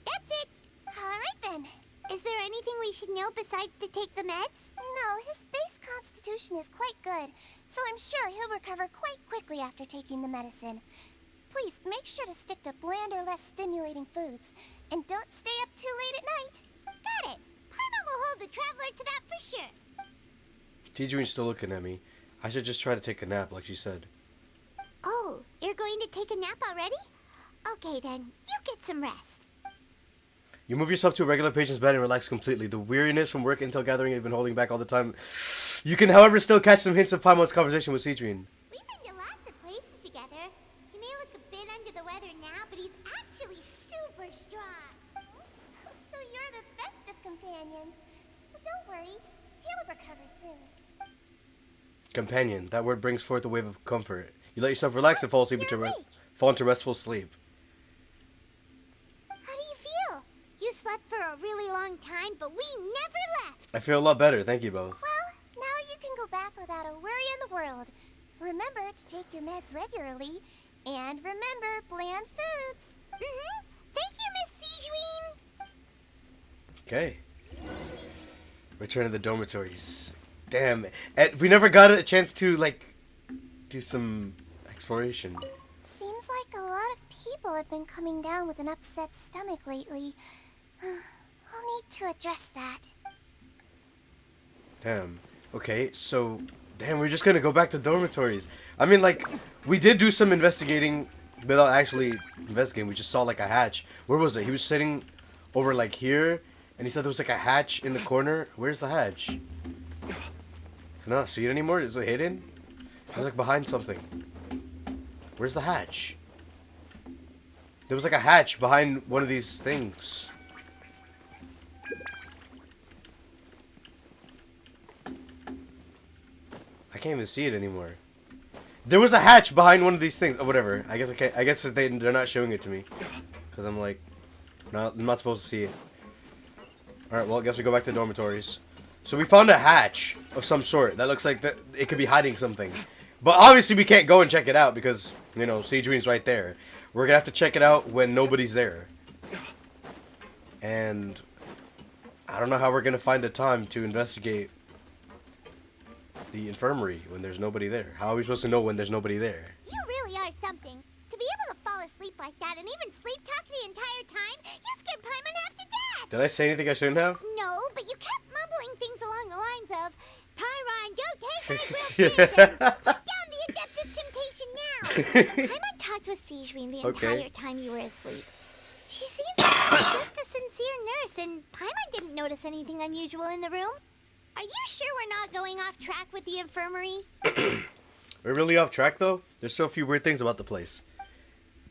Speaker 4: That's it. All right then. Is there anything we should know besides to take the meds? No, his base constitution is quite good, so I'm sure he'll recover quite quickly after taking the medicine. Please make sure to stick to bland or less stimulating foods, and don't stay up too late at night. Got it. Paimon will hold the Traveler to that for sure.
Speaker 1: Tidrine's still looking at me. I should just try to take a nap, like she said.
Speaker 4: Oh, you're going to take a nap already? Okay then, you get some rest.
Speaker 1: You move yourself to a regular patient's bed and relax completely. The weariness from work intel gathering you've been holding back all the time. You can, however, still catch some hints of Paimon's conversation with Citrine.
Speaker 4: We've been to lots of places together. He may look a bit under the weather now, but he's actually super strong. So you're the best of companions. But don't worry, he'll recover soon.
Speaker 1: Companion. That word brings forth a wave of comfort. You let yourself relax and fall asleep fall into restful sleep.
Speaker 4: How do you feel? You slept for a really long time, but we never left.
Speaker 1: I feel a lot better. Thank you both.
Speaker 4: Well, now you can go back without a worry in the world. Remember to take your meds regularly, and remember bland foods. Thank you, Miss Siegeween.
Speaker 1: Okay. Return to the dormitories. Damn. And we never got a chance to, like, do some exploration.
Speaker 4: Seems like a lot of people have been coming down with an upset stomach lately. I'll need to address that.
Speaker 1: Damn. Okay, so... Damn, we're just gonna go back to dormitories. I mean, like, we did do some investigating without actually investigating. We just saw, like, a hatch. Where was it? He was sitting over, like, here, and he said there was, like, a hatch in the corner. Where's the hatch? Can I not see it anymore? Is it hidden? It was, like, behind something. Where's the hatch? There was, like, a hatch behind one of these things. I can't even see it anymore. There was a hatch behind one of these things. Oh, whatever. I guess I can't. I guess they're not showing it to me, because I'm like, I'm not supposed to see it. All right. Well, I guess we go back to dormitories. So we found a hatch of some sort that looks like it could be hiding something, but obviously we can't go and check it out because you know Siegeween's right there. We're gonna have to check it out when nobody's there, and I don't know how we're gonna find the time to investigate the infirmary when there's nobody there. How are we supposed to know when there's nobody there?
Speaker 4: You really are something. To be able to fall asleep like that and even sleep talk the entire time, you scared Paimon half to death.
Speaker 1: Did I say anything I shouldn't have?
Speaker 4: No, but you kept mumbling things along the lines of, Pyron, don't take my grilled fish and put down the Adeptus temptation now. Paimon talked with Siegeween the entire time you were asleep. She seems like she's just a sincere nurse, and Paimon didn't notice anything unusual in the room. Are you sure we're not going off track with the infirmary?
Speaker 1: We're really off track, though. There's still a few weird things about the place.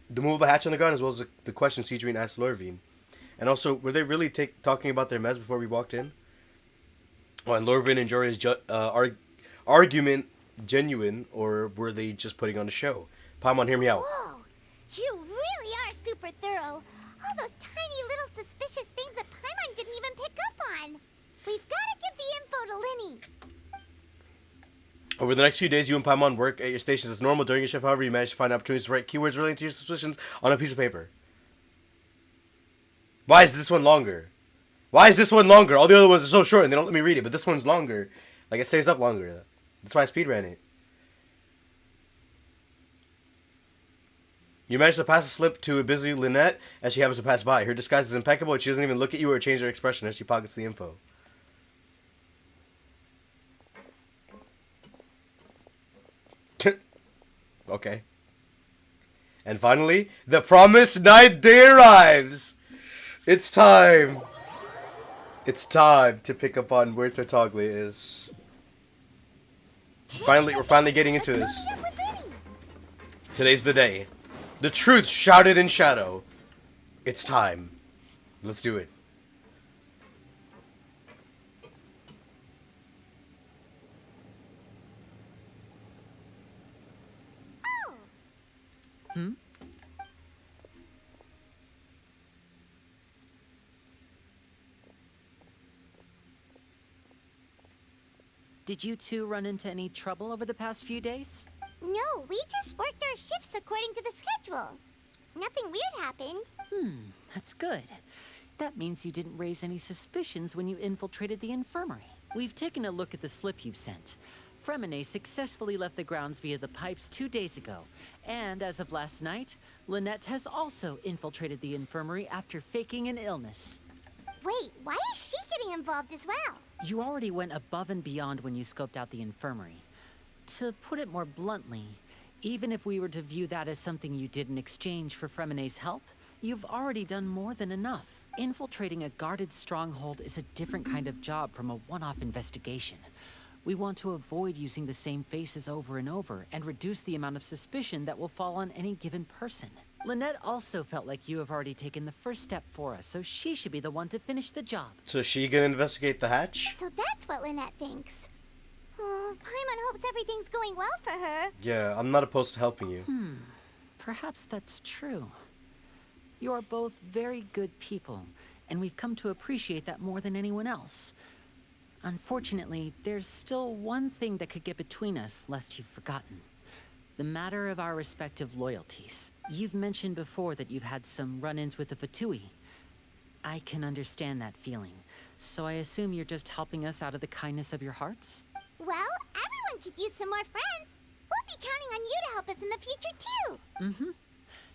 Speaker 1: The movable hatch on the ground, as well as the question Siegeween asked Lorvine. And also, were they really talking about their meds before we walked in? Oh, and Lorvine and Jorah's argument genuine, or were they just putting on a show? Paimon, hear me out.
Speaker 4: Whoa, you really are super thorough. All those tiny little suspicious things that Paimon didn't even pick up on. We've got to give the info to Linny.
Speaker 1: Over the next few days, you and Paimon work at your stations as normal. During your shift, however, you manage to find opportunities to write keywords relating to your suspicions on a piece of paper. Why is this one longer? Why is this one longer? All the other ones are so short and they don't let me read it, but this one's longer. Like, it stays up longer. That's why I speedran it. You manage to pass a slip to a busy Lynette as she happens to pass by. Her disguise is impeccable and she doesn't even look at you or change her expression as she pockets the info. Okay. And finally, the promised night day arrives. It's time. It's time to pick up on where Tartaglia is. We're finally getting into this. Today's the day. The truth shouted in shadow. It's time. Let's do it.
Speaker 9: Did you two run into any trouble over the past few days?
Speaker 4: No, we just worked our shifts according to the schedule. Nothing weird happened.
Speaker 9: That's good. That means you didn't raise any suspicions when you infiltrated the infirmary. We've taken a look at the slip you've sent. Fremine successfully left the grounds via the pipes 2 days ago. And as of last night, Lynette has also infiltrated the infirmary after faking an illness.
Speaker 4: Wait, why is she getting involved as well?
Speaker 9: You already went above and beyond when you scoped out the infirmary. To put it more bluntly, even if we were to view that as something you did in exchange for Fremine's help, you've already done more than enough. Infiltrating a guarded stronghold is a different kind of job from a one-off investigation. We want to avoid using the same faces over and over and reduce the amount of suspicion that will fall on any given person. Lynette also felt like you have already taken the first step for us, so she should be the one to finish the job.
Speaker 1: So is she gonna investigate the hatch?
Speaker 4: So that's what Lynette thinks. Oh, Paimon hopes everything's going well for her.
Speaker 1: Yeah, I'm not opposed to helping you.
Speaker 9: Perhaps that's true. You are both very good people, and we've come to appreciate that more than anyone else. Unfortunately, there's still one thing that could get between us, lest you've forgotten. The matter of our respective loyalties. You've mentioned before that you've had some run-ins with the Fatui. I can understand that feeling, so I assume you're just helping us out of the kindness of your hearts?
Speaker 4: Well, everyone could use some more friends. We'll be counting on you to help us in the future, too.
Speaker 9: Mm-hmm.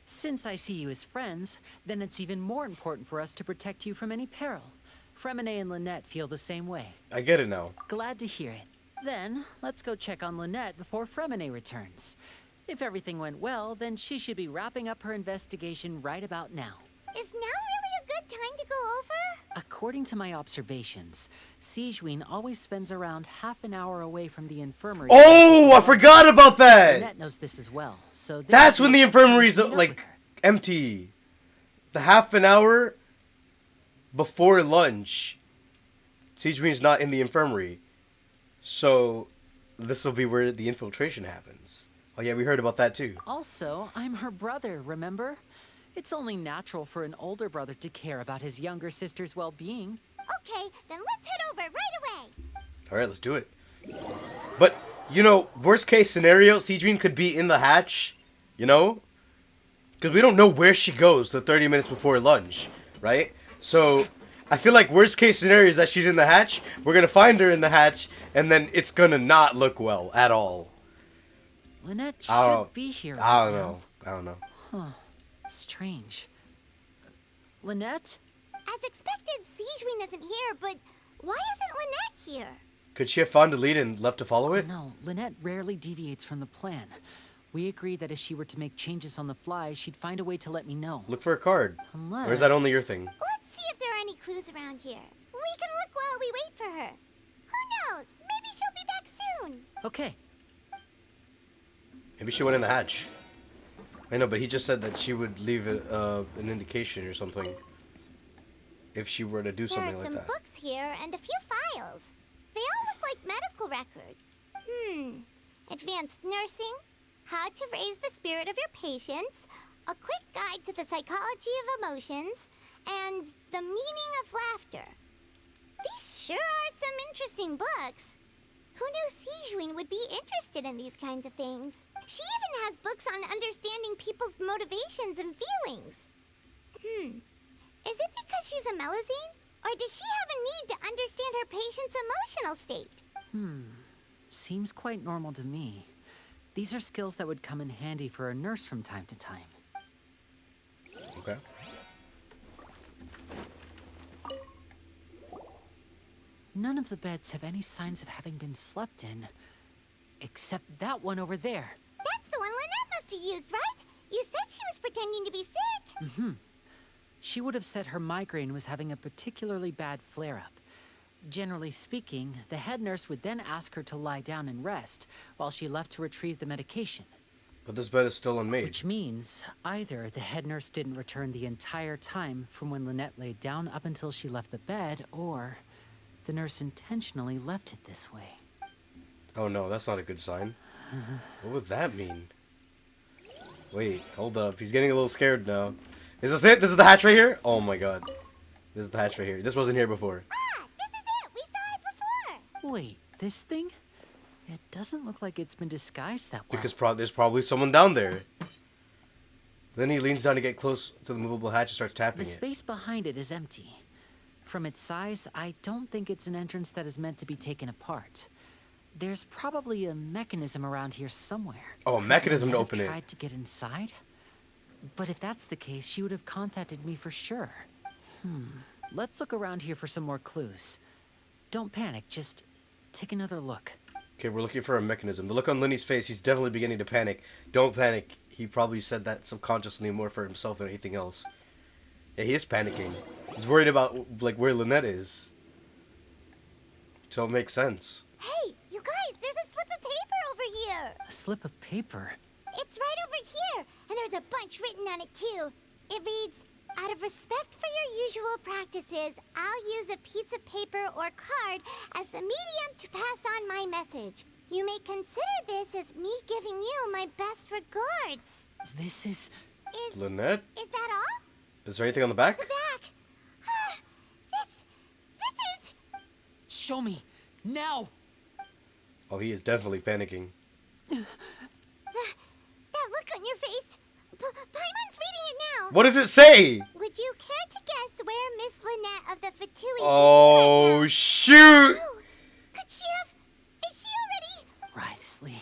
Speaker 9: Since I see you as friends, then it's even more important for us to protect you from any peril. Fremine and Lynette feel the same way.
Speaker 1: I get it now.
Speaker 9: Glad to hear it. Then, let's go check on Lynette before Fremine returns. If everything went well, then she should be wrapping up her investigation right about now.
Speaker 4: Is now really a good time to go over?
Speaker 9: According to my observations, Sigewinne always spends around half an hour away from the infirmary.
Speaker 1: Oh, I forgot about that!
Speaker 9: Lynette knows this as well, so...
Speaker 1: That's when the infirmary's, like, empty. The half an hour before lunch, Sigewinne's not in the infirmary. So, this will be where the infiltration happens. Oh yeah, we heard about that too.
Speaker 9: Also, I'm her brother, remember? It's only natural for an older brother to care about his younger sister's well-being.
Speaker 4: Okay, then let's head over right away.
Speaker 1: Alright, let's do it. But, you know, worst case scenario, Sigewinne could be in the hatch, you know? Because we don't know where she goes the 30 minutes before lunch, right? So, I feel like worst case scenario is that she's in the hatch, we're gonna find her in the hatch, and then it's gonna not look well at all.
Speaker 9: Lynette should be here right
Speaker 1: I don't
Speaker 9: now.
Speaker 1: know. I don't know.
Speaker 9: Huh. Strange. Lynette?
Speaker 4: As expected, Sigewinne isn't here, but why isn't Lynette here?
Speaker 1: Could she have found a lead and left to follow it?
Speaker 9: No, Lynette rarely deviates from the plan. We agreed that if she were to make changes on the fly, she'd find a way to let me know.
Speaker 1: Look for a card.
Speaker 9: Unless...
Speaker 1: Or is that only your thing?
Speaker 4: Let's see if there are any clues around here. We can look while we wait for her. Who knows? Maybe she'll be back soon.
Speaker 9: Okay.
Speaker 1: Maybe she went in the hatch. I know, but he just said that she would leave an indication or something. If she were to do something like that.
Speaker 4: There are some books here and a few files. They all look like medical records. Advanced nursing, how to raise the spirit of your patients, a quick guide to the psychology of emotions, and the meaning of laughter. These sure are some interesting books. Who knew Sigewinne would be interested in these kinds of things? She even has books on understanding people's motivations and feelings. Is it because she's a Melusine? Or does she have a need to understand her patient's emotional state?
Speaker 9: Seems quite normal to me. These are skills that would come in handy for a nurse from time to time.
Speaker 1: Okay.
Speaker 9: None of the beds have any signs of having been slept in. Except that one over there.
Speaker 4: That's the one Lynette must have used, right? You said she was pretending to be sick.
Speaker 9: She would have said her migraine was having a particularly bad flare-up. Generally speaking, the head nurse would then ask her to lie down and rest, while she left to retrieve the medication.
Speaker 1: But this bed is still unmade.
Speaker 9: Which means, either the head nurse didn't return the entire time from when Lynette laid down up until she left the bed, or the nurse intentionally left it this way.
Speaker 1: Oh no, that's not a good sign. What would that mean? Wait, hold up. He's getting a little scared now. Is this it? This is the hatch right here? Oh my god. This is the hatch right here. This wasn't here before.
Speaker 4: This is it! We saw it before!
Speaker 9: Wait, this thing? It doesn't look like it's been disguised that well.
Speaker 1: Because there's probably someone down there. Then he leans down to get close to the movable hatch and starts tapping
Speaker 9: The space behind it is empty. From its size, I don't think it's an entrance that is meant to be taken apart. There's probably a mechanism around here somewhere.
Speaker 1: Oh, a mechanism to open it.
Speaker 9: Tried to get inside? But if that's the case, she would have contacted me for sure. Let's look around here for some more clues. Don't panic, just take another look.
Speaker 1: Okay, we're looking for a mechanism. The look on Lenny's face, he's definitely beginning to panic. Don't panic. He probably said that subconsciously more for himself than anything else. Yeah, he is panicking. He's worried about, like, where Lynette is. So it makes sense.
Speaker 4: Hey, you guys, there's a slip of paper over here.
Speaker 9: A slip of paper?
Speaker 4: It's right over here, and there's a bunch written on it too. It reads, out of respect for your usual practices, I'll use a piece of paper or card as the medium to pass on my message. You may consider this as me giving you my best regards.
Speaker 9: This is...
Speaker 1: Lynette?
Speaker 4: Is that all?
Speaker 1: Is there anything on the back?
Speaker 4: The back. This is...
Speaker 9: Show me. Now!
Speaker 1: Oh, he is definitely panicking.
Speaker 4: That look on your face. Paimon's reading it now.
Speaker 1: What does it say?
Speaker 4: Would you care to guess where Miss Lynette of the Fatui
Speaker 1: Oh,
Speaker 4: is right now?
Speaker 1: shoot!
Speaker 4: Oh, could she have? Is she already?
Speaker 9: Wriothesley.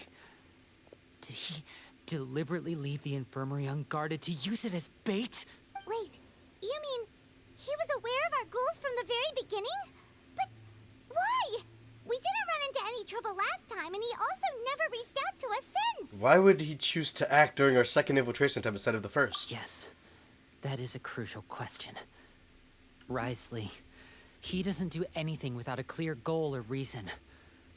Speaker 9: Did he deliberately leave the infirmary unguarded to use it as bait?
Speaker 4: Wait, you mean he was aware of our goals from the very beginning? But why? We didn't run into any trouble last time, and he also never reached out to us since.
Speaker 1: Why would he choose to act during our second infiltration attempt instead of the first?
Speaker 9: Yes, that is a crucial question. Wriothesley, he doesn't do anything without a clear goal or reason.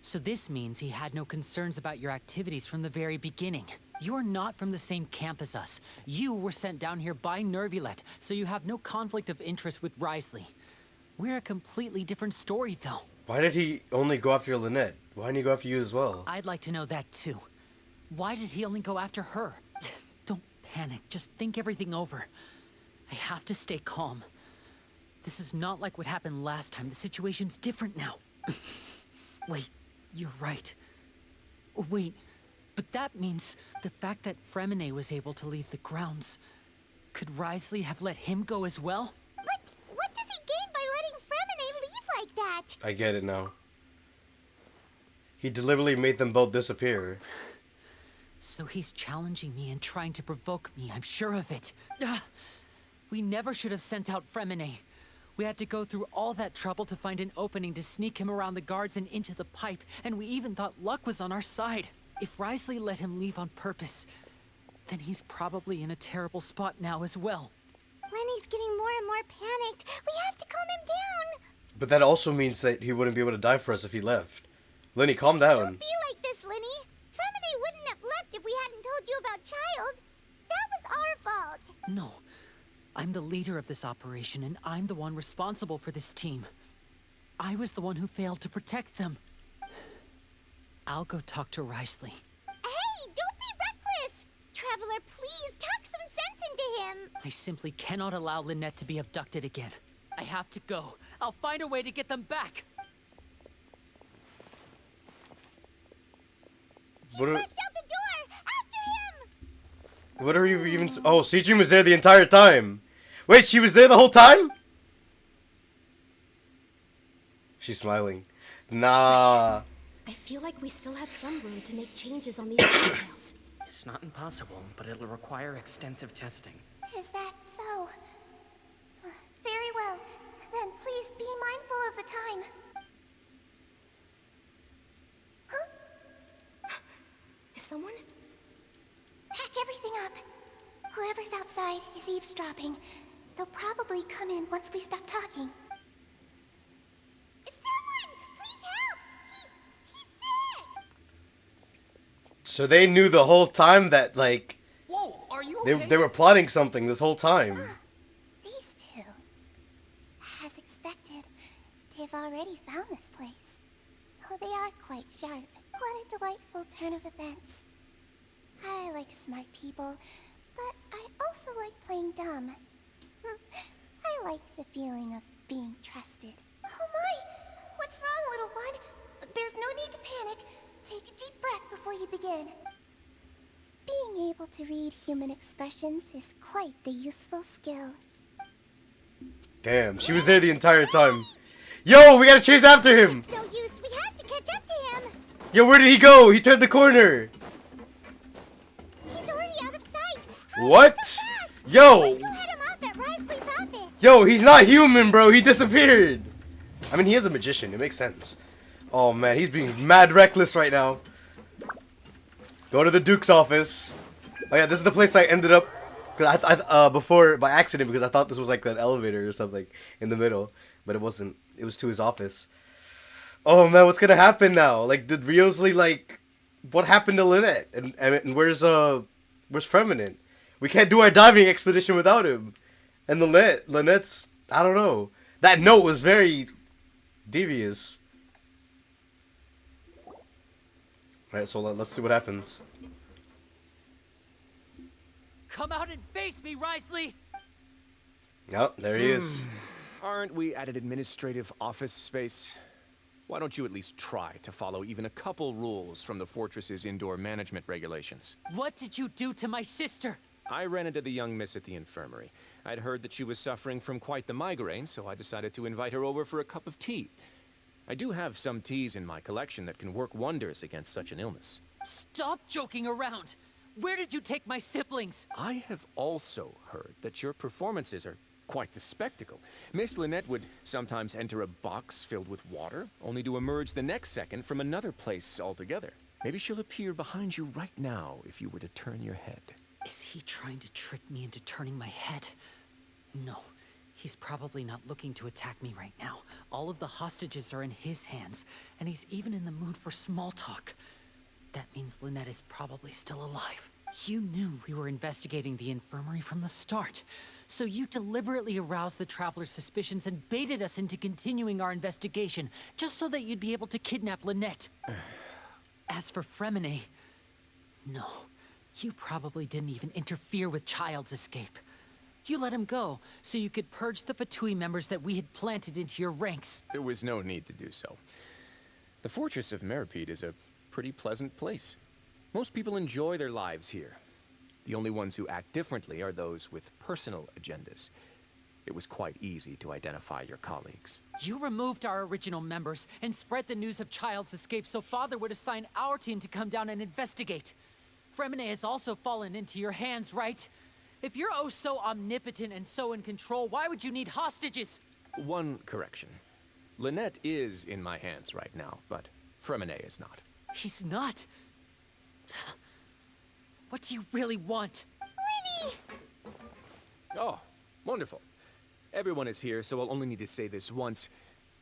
Speaker 9: So this means he had no concerns about your activities from the very beginning. You're not from the same camp as us. You were sent down here by Nervulet, so you have no conflict of interest with Wriothesley. We're a completely different story, though.
Speaker 1: Why did he only go after Lynette? Why didn't he go after you as well?
Speaker 9: I'd like to know that, too. Why did he only go after her? Don't panic. Just think everything over. I have to stay calm. This is not like what happened last time. The situation's different now. Wait, you're right. Wait, but that means the fact that Fremine was able to leave the grounds. Could Wriothesley have let him go as well?
Speaker 4: But what does he gain by letting Fremine leave like that?
Speaker 1: I get it now. He deliberately made them both disappear.
Speaker 9: So he's challenging me and trying to provoke me, I'm sure of it. We never should have sent out Fremine. We had to go through all that trouble to find an opening to sneak him around the guards and into the pipe, and we even thought luck was on our side. If Wriothesley let him leave on purpose, then he's probably in a terrible spot now as well.
Speaker 4: Lenny's getting more and more panicked. We have to calm him down.
Speaker 1: But that also means that he wouldn't be able to die for us if he left. Lenny, calm down.
Speaker 4: Don't be like this, Lenny. Fremine wouldn't have left if we hadn't told you about Childe. That was our fault.
Speaker 9: No. I'm the leader of this operation, and I'm the one responsible for this team. I was the one who failed to protect them. I'll go talk to Wriothesley.
Speaker 4: Hey, don't be reckless! Traveler, please, talk some sense into him!
Speaker 9: I simply cannot allow Lynette to be abducted again. I have to go. I'll find a way to get them back!
Speaker 4: He's rushed out the door! After him!
Speaker 1: What are you even... Oh, Seijun was there the entire time. Wait, she was there the whole time? She's smiling. Nah.
Speaker 10: I feel like we still have some room to make changes on these details.
Speaker 11: It's not impossible, but it'll require extensive testing.
Speaker 4: Is that so? Very well. Then please be mindful of the time. Huh?
Speaker 10: Is someone?
Speaker 4: Pack everything up. Whoever's outside is eavesdropping. They'll probably come in once we stop talking. Someone! Please help! He's sick!
Speaker 1: So they knew the whole time that, like...
Speaker 11: Whoa, are you okay?
Speaker 1: They were plotting something this whole time.
Speaker 4: These two. As expected, they've already found this place. Oh, they are quite sharp. What a delightful turn of events. I like smart people, but I also like playing dumb. I like the feeling of being trusted. Oh my! What's wrong, little one? There's no need to panic. Take a deep breath before you begin. Being able to read human expressions is quite the useful skill.
Speaker 1: Damn, she was there the entire time. Yo, we gotta chase after him!
Speaker 4: It's no use. We have to catch up to him.
Speaker 1: Yo, where did he go? He turned the corner.
Speaker 4: He's already out of sight.
Speaker 1: What? Yo!
Speaker 4: Let's go head him off at Wriothesley's office.
Speaker 1: Yo, he's not human, bro. He disappeared. I mean, he is a magician. It makes sense. Oh, man. He's being mad reckless right now. Go to the Duke's office. Oh, yeah. This is the place I ended up... before, by accident, because I thought this was like an elevator or something in the middle. But it wasn't. It was to his office. Oh, man. What's gonna happen now? Like, did Wriothesley, like... What happened to Lynette? And where's Fremine? We can't do our diving expedition without him. And Lynette's, I don't know. That note was very devious. Alright, so let's see what happens.
Speaker 9: Come out and face me, Wriothesley!
Speaker 1: Oh, there he is.
Speaker 2: Aren't we at an administrative office space? Why don't you at least try to follow even a couple rules from the fortress's indoor management regulations?
Speaker 9: What did you do to my sister?
Speaker 2: I ran into the young miss at the infirmary. I'd heard that she was suffering from quite the migraine, so I decided to invite her over for a cup of tea. I do have some teas in my collection that can work wonders against such an illness.
Speaker 9: Stop joking around! Where did you take my siblings?
Speaker 2: I have also heard that your performances are quite the spectacle. Miss Lynette would sometimes enter a box filled with water, only to emerge the next second from another place altogether. Maybe she'll appear behind you right now if you were to turn your head.
Speaker 9: Is he trying to trick me into turning my head? No, he's probably not looking to attack me right now. All of the hostages are in his hands, and he's even in the mood for small talk. That means Lynette is probably still alive. You knew we were investigating the infirmary from the start, so you deliberately aroused the Traveler's suspicions and baited us into continuing our investigation, just so that you'd be able to kidnap Lynette. As for Fremine, no, you probably didn't even interfere with Childe's escape. You let him go, so you could purge the Fatui members that we had planted into your ranks.
Speaker 2: There was no need to do so. The Fortress of Meripede is a pretty pleasant place. Most people enjoy their lives here. The only ones who act differently are those with personal agendas. It was quite easy to identify your colleagues.
Speaker 9: You removed our original members and spread the news of Childe's escape so Father would assign our team to come down and investigate. Fremine has also fallen into your hands, right? If you're oh so omnipotent and so in control, why would you need hostages?
Speaker 2: One correction. Lynette is in my hands right now, but Fremine is not.
Speaker 9: He's not. What do you really want?
Speaker 4: Lenny!
Speaker 2: Oh, wonderful. Everyone is here, so I'll only need to say this once.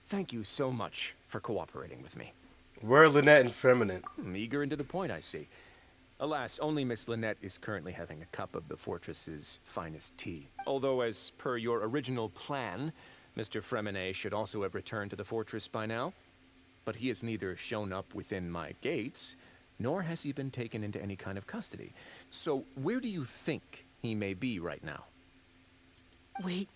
Speaker 2: Thank you so much for cooperating with me.
Speaker 1: Where are Lynette and Feminine?
Speaker 2: Eager and to the point, I see. Alas, only Miss Lynette is currently having a cup of the fortress's finest tea. Although, as per your original plan, Mr. Fremine should also have returned to the fortress by now. But he has neither shown up within my gates, nor has he been taken into any kind of custody. So, where do you think he may be right now?
Speaker 9: Wait,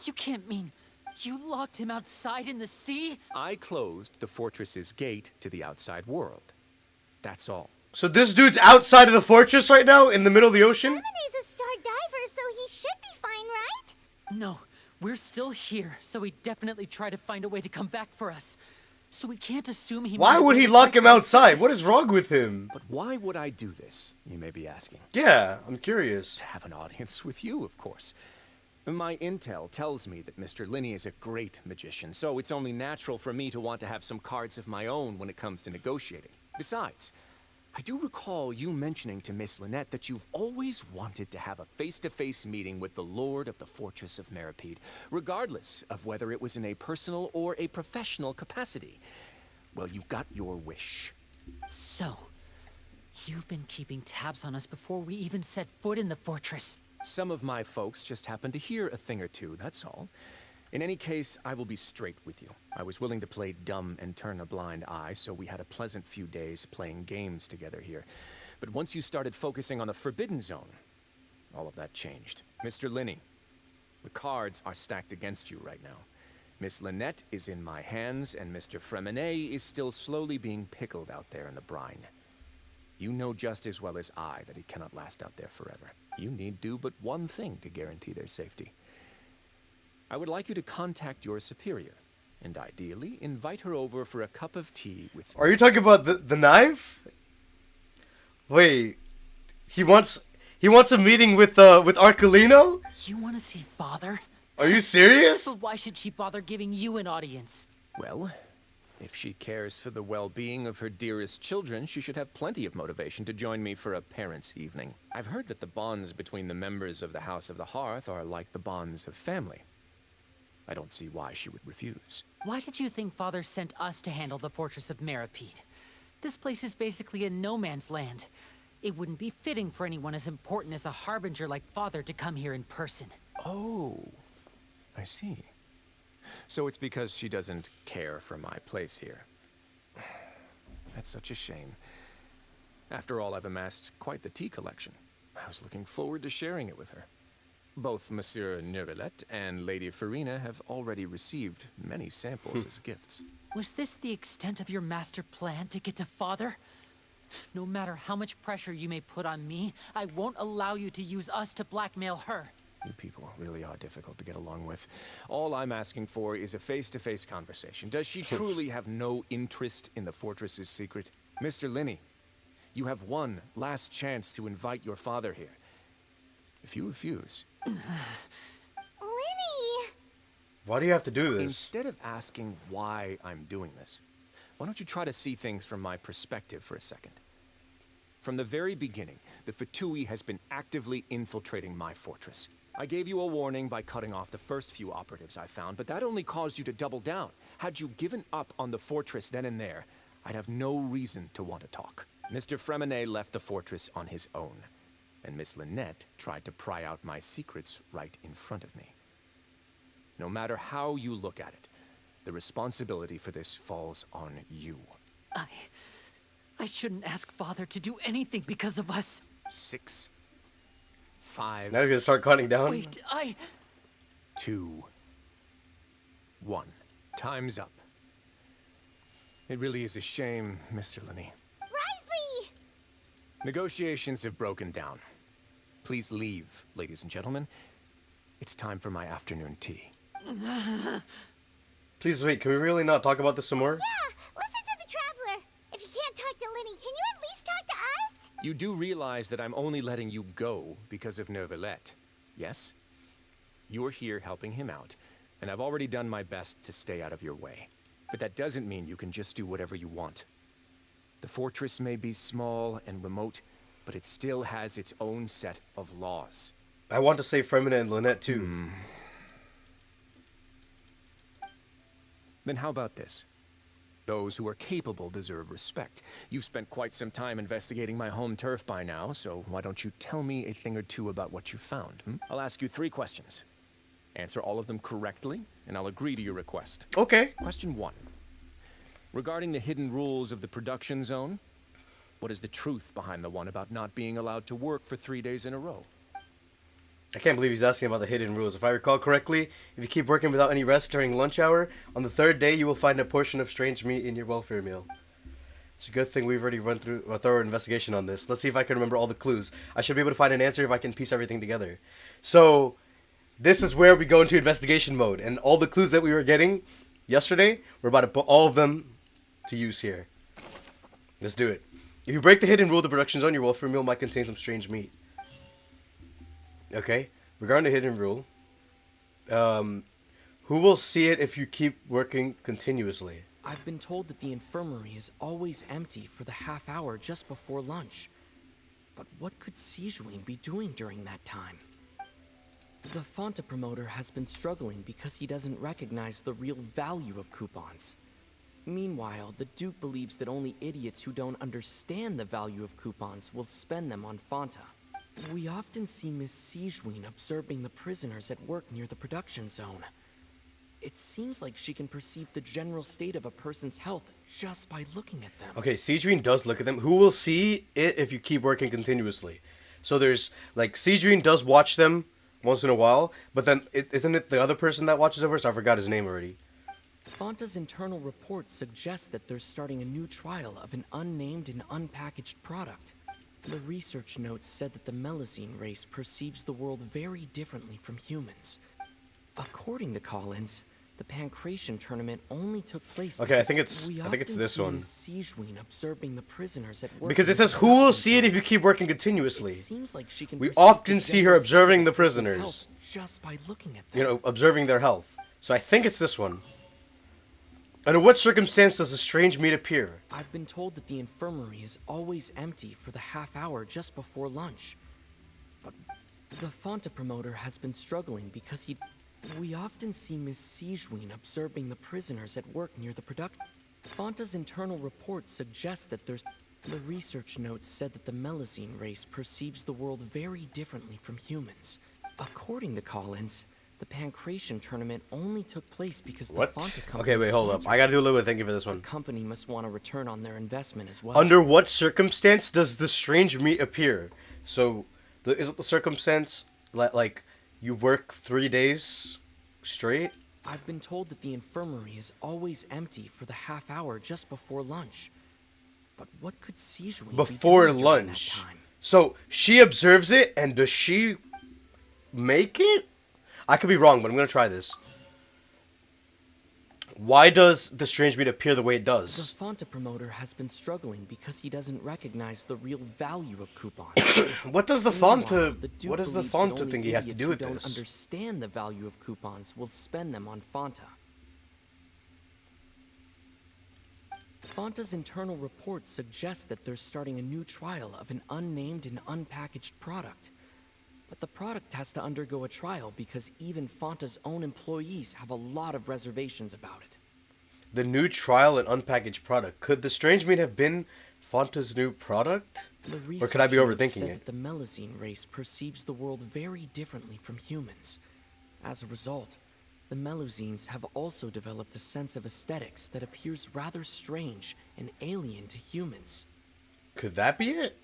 Speaker 9: you can't mean you locked him outside in the sea?
Speaker 2: I closed the fortress's gate to the outside world. That's all.
Speaker 1: So this dude's outside of the fortress right now, in the middle of the ocean?
Speaker 4: Femine's a star diver, so he should be fine, right?
Speaker 9: No, we're still here, so he definitely tried to find a way to come back for us. So we can't assume he.
Speaker 1: Why would he lock him outside? What is wrong with him?
Speaker 2: But why would I do this, you may be asking?
Speaker 1: Yeah, I'm curious.
Speaker 2: To have an audience with you, of course. My intel tells me that Mr. Linney is a great magician, so it's only natural for me to want to have some cards of my own when it comes to negotiating. Besides, I do recall you mentioning to Miss Lynette that you've always wanted to have a face-to-face meeting with the Lord of the Fortress of Meripede, regardless of whether it was in a personal or a professional capacity. Well, you got your wish.
Speaker 9: So, you've been keeping tabs on us before we even set foot in the fortress.
Speaker 2: Some of my folks just happened to hear a thing or two, that's all. In any case, I will be straight with you. I was willing to play dumb and turn a blind eye, so we had a pleasant few days playing games together here. But once you started focusing on the Forbidden Zone, all of that changed. Mr. Linney, the cards are stacked against you right now. Miss Lynette is in my hands, and Mr. Fremine is still slowly being pickled out there in the brine. You know just as well as I that he cannot last out there forever. You need do but one thing to guarantee their safety. I would like you to contact your superior, and ideally invite her over for a cup of tea with...
Speaker 1: Are you talking about the knife? Wait, he wants a meeting with Arcolino?
Speaker 9: You want to see Father?
Speaker 1: Are you serious?
Speaker 9: But why should she bother giving you an audience?
Speaker 2: Well, if she cares for the well-being of her dearest children, she should have plenty of motivation to join me for a parents' evening. I've heard that the bonds between the members of the House of the Hearth are like the bonds of family. I don't see why she would refuse.
Speaker 9: Why did you think Father sent us to handle the Fortress of Meripede? This place is basically a no-man's land. It wouldn't be fitting for anyone as important as a harbinger like Father to come here in person.
Speaker 2: Oh, I see. So it's because she doesn't care for my place here. That's such a shame. After all, I've amassed quite the tea collection. I was looking forward to sharing it with her. Both Monsieur Neuvillette and Lady Farina have already received many samples as gifts.
Speaker 9: Was this the extent of your master plan to get to Father? No matter how much pressure you may put on me, I won't allow you to use us to blackmail her.
Speaker 2: You people really are difficult to get along with. All I'm asking for is a face-to-face conversation. Does she truly have no interest in the fortress's secret? Mr. Linney, you have one last chance to invite your father here. If you refuse...
Speaker 4: Linny!
Speaker 1: Why do you have to do this?
Speaker 2: Instead of asking why I'm doing this, why don't you try to see things from my perspective for a second? From the very beginning, the Fatui has been actively infiltrating my fortress. I gave you a warning by cutting off the first few operatives I found, but that only caused you to double down. Had you given up on the fortress then and there, I'd have no reason to want to talk. Mr. Freminet left the fortress on his own, and Miss Lynette tried to pry out my secrets right in front of me. No matter how you look at it, the responsibility for this falls on you.
Speaker 9: I shouldn't ask Father to do anything because of us.
Speaker 2: 6, 5...
Speaker 1: Now you're gonna start counting down?
Speaker 9: Wait,
Speaker 2: 2, 1. Time's up. It really is a shame, Mr. Linney.
Speaker 4: Risley!
Speaker 2: Negotiations have broken down. Please leave, ladies and gentlemen. It's time for my afternoon tea.
Speaker 1: Please wait, can we really not talk about this some more?
Speaker 4: Yeah, listen to the Traveler. If you can't talk to Linny, can you at least talk to us?
Speaker 2: You do realize that I'm only letting you go because of Neuvillette, yes? You're here helping him out, and I've already done my best to stay out of your way. But that doesn't mean you can just do whatever you want. The fortress may be small and remote, but it still has its own set of laws.
Speaker 1: I want to say Fremina and Lynette too.
Speaker 2: Then how about this? Those who are capable deserve respect. You've spent quite some time investigating my home turf by now, so why don't you tell me a thing or two about what you found? I'll ask you 3 questions. Answer all of them correctly, and I'll agree to your request.
Speaker 1: Okay.
Speaker 2: Question 1. Regarding the hidden rules of the production zone, what is the truth behind the one about not being allowed to work for 3 days in a row?
Speaker 1: I can't believe he's asking about the hidden rules. If I recall correctly, if you keep working without any rest during lunch hour, on the 3rd day you will find a portion of strange meat in your welfare meal. It's a good thing we've already run through a thorough investigation on this. Let's see if I can remember all the clues. I should be able to find an answer if I can piece everything together. So, this is where we go into investigation mode. And all the clues that we were getting yesterday, we're about to put all of them to use here. Let's do it. If you break the hidden rule of the production zone, your welfare meal might contain some strange meat. Okay, regarding the hidden rule, who will see it if you keep working continuously?
Speaker 12: I've been told that the infirmary is always empty for the half hour just before lunch. But what could Sijuin be doing during that time? The Fonta promoter has been struggling because he doesn't recognize the real value of coupons. Meanwhile, the Duke believes that only idiots who don't understand the value of coupons will spend them on Fonta. We often see Miss Sijuin observing the prisoners at work near the production zone. It seems like she can perceive the general state of a person's health just by looking at them.
Speaker 1: Okay, Sijuin does look at them. Who will see it if you keep working continuously? So there's, like, Sijuin does watch them once in a while, but then isn't it the other person that watches over? So I forgot his name already.
Speaker 12: Fonta's internal report suggests that they're starting a new trial of an unnamed and unpackaged product. The research notes said that the Melazine race perceives the world very differently from humans. According to Collins, the Pancration tournament only took place.
Speaker 1: Okay, I think it's this one.
Speaker 12: Sijuin observing the prisoners at work
Speaker 1: because it says who will see it if you keep working continuously.
Speaker 12: It seems like she can
Speaker 1: we often see her observing the prisoners
Speaker 12: just by looking at them.
Speaker 1: You know, observing their health. So I think it's this one. Under what circumstance does the strange meat appear?
Speaker 12: I've been told that the infirmary is always empty for the half hour just before lunch. But the Fonta promoter has been struggling because we often see Miss Sijuin observing the prisoners at work near the production. Fonta's internal report suggests that the research notes said that the Melazine race perceives the world very differently from humans. According to Collins, the Pancration tournament only took place because the Fonta company.
Speaker 1: Okay, wait, hold up. I gotta do a little bit of thinking for this one.
Speaker 12: The company must want a return on their investment as well.
Speaker 1: Under what circumstance does the strange meat appear? So, is it the circumstance like You work 3 days straight?
Speaker 12: I've been told that the infirmary is always empty for the half hour just before lunch. But what could Sijuin be
Speaker 1: Before
Speaker 12: doing during that
Speaker 1: lunch.
Speaker 12: time?
Speaker 1: So she observes it, and does she make it? I could be wrong, but I'm gonna try this. Why does the strange meat appear the way it
Speaker 12: The
Speaker 1: does?
Speaker 12: Fonta promoter has been struggling because he doesn't recognize the real value of coupons.
Speaker 1: What does the
Speaker 12: Meanwhile,
Speaker 1: Fonta?
Speaker 12: the Duke
Speaker 1: What does the
Speaker 12: believes that
Speaker 1: Fonta
Speaker 12: only
Speaker 1: thingy have to
Speaker 12: idiots
Speaker 1: do with
Speaker 12: who don't
Speaker 1: this?
Speaker 12: understand the value of coupons will spend them on Fonta. Fonta's internal report suggests that they're starting a new trial of an unnamed and unpackaged product. But the product has to undergo a trial because even Fonta's own employees have a lot of reservations about it.
Speaker 1: The new trial and unpackaged product. Could the strange meat have been Fonta's new product?
Speaker 12: The
Speaker 1: Or could I be
Speaker 12: research notes
Speaker 1: overthinking
Speaker 12: said
Speaker 1: it?
Speaker 12: that the Melazine race perceives the world very differently from humans. As a result, the Meluzines have also developed a sense of aesthetics that appears rather strange and alien to humans.
Speaker 1: Could that be it?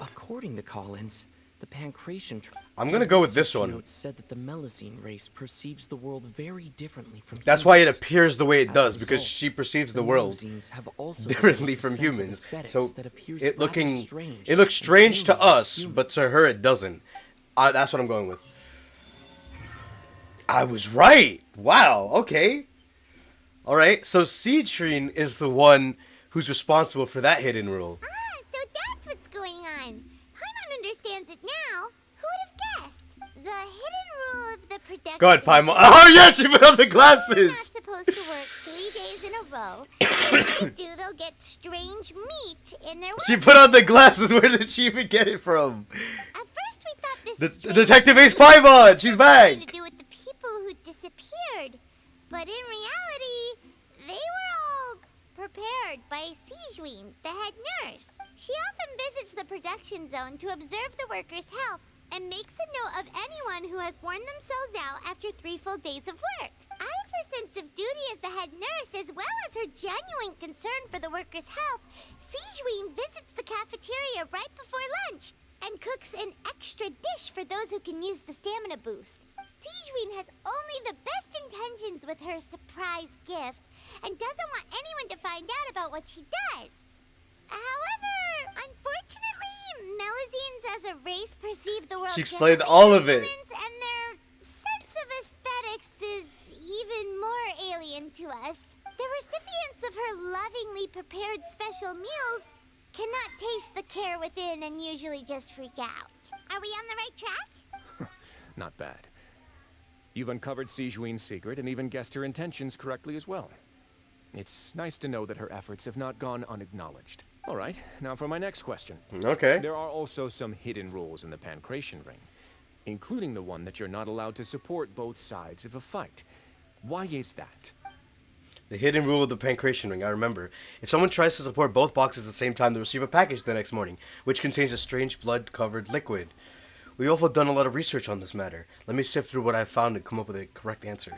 Speaker 12: According to Collins, the Pancration...
Speaker 1: I'm gonna go with this
Speaker 12: research
Speaker 1: one.
Speaker 12: notes said that the Melazine race perceives the world very differently from
Speaker 1: That's
Speaker 12: humans.
Speaker 1: why it appears the way it
Speaker 12: As a
Speaker 1: does, because
Speaker 12: result,
Speaker 1: she perceives the
Speaker 12: the
Speaker 1: world
Speaker 12: Melazines have also
Speaker 1: differently
Speaker 12: developed a
Speaker 1: from
Speaker 12: sense of
Speaker 1: humans.
Speaker 12: aesthetics
Speaker 1: So
Speaker 12: that appears
Speaker 1: it
Speaker 12: rather
Speaker 1: looking,
Speaker 12: strange
Speaker 1: it looks
Speaker 12: and
Speaker 1: strange to
Speaker 12: alien
Speaker 1: us, but to her it doesn't. That's what I'm going with. I was right. Wow. Okay. All right. So Citrine is the one who's responsible for that hidden rule.
Speaker 4: Ah, so that's what's going on. Paimon understands it now. Who would have guessed? The hidden rule of the production...
Speaker 1: Go ahead, Paimon. Oh yes, you put on the glasses.
Speaker 4: You're not supposed to work 3 days in a row. If they do, they'll get strange meat in their
Speaker 1: She
Speaker 4: work.
Speaker 1: put on the glasses. Where did she even get it from?
Speaker 4: At first we thought this
Speaker 1: The
Speaker 4: strange
Speaker 1: Detective Ace Paimon. She's
Speaker 4: had
Speaker 1: back.
Speaker 4: something to do with the people who disappeared. But in reality, they were all prepared by Sijuin, the head nurse. She often visits the production zone to observe the workers' health and makes a note of anyone who has worn themselves out after 3 full days of work. Out of her sense of duty as the head nurse, as well as her genuine concern for the workers' health, Sijuin visits the cafeteria right before lunch and cooks an extra dish for those who can use the stamina boost. Sijuin has only the best intentions with her surprise gift and doesn't want anyone to find out about what she does. However, unfortunately, Melazines as a race perceive the world
Speaker 1: She explained
Speaker 4: differently
Speaker 1: all
Speaker 4: from
Speaker 1: of it.
Speaker 4: humans, and their sense of aesthetics is even more alien to us. The recipients of her lovingly prepared special meals cannot taste the care within and usually just freak out. Are we on the right track?
Speaker 2: Not bad. You've uncovered Sijuin's secret and even guessed her intentions correctly as well. It's nice to know that her efforts have not gone unacknowledged. All right, now for my next question.
Speaker 1: Okay.
Speaker 2: There are also some hidden rules in the Pancration Ring, including the one that you're not allowed to support both sides of a fight. Why is that?
Speaker 1: The hidden rule of the Pancration Ring, I remember. If someone tries to support both boxes at the same time, they'll receive a package the next morning, which contains a strange blood-covered liquid. We've also done a lot of research on this matter. Let me sift through what I've found and come up with a correct answer.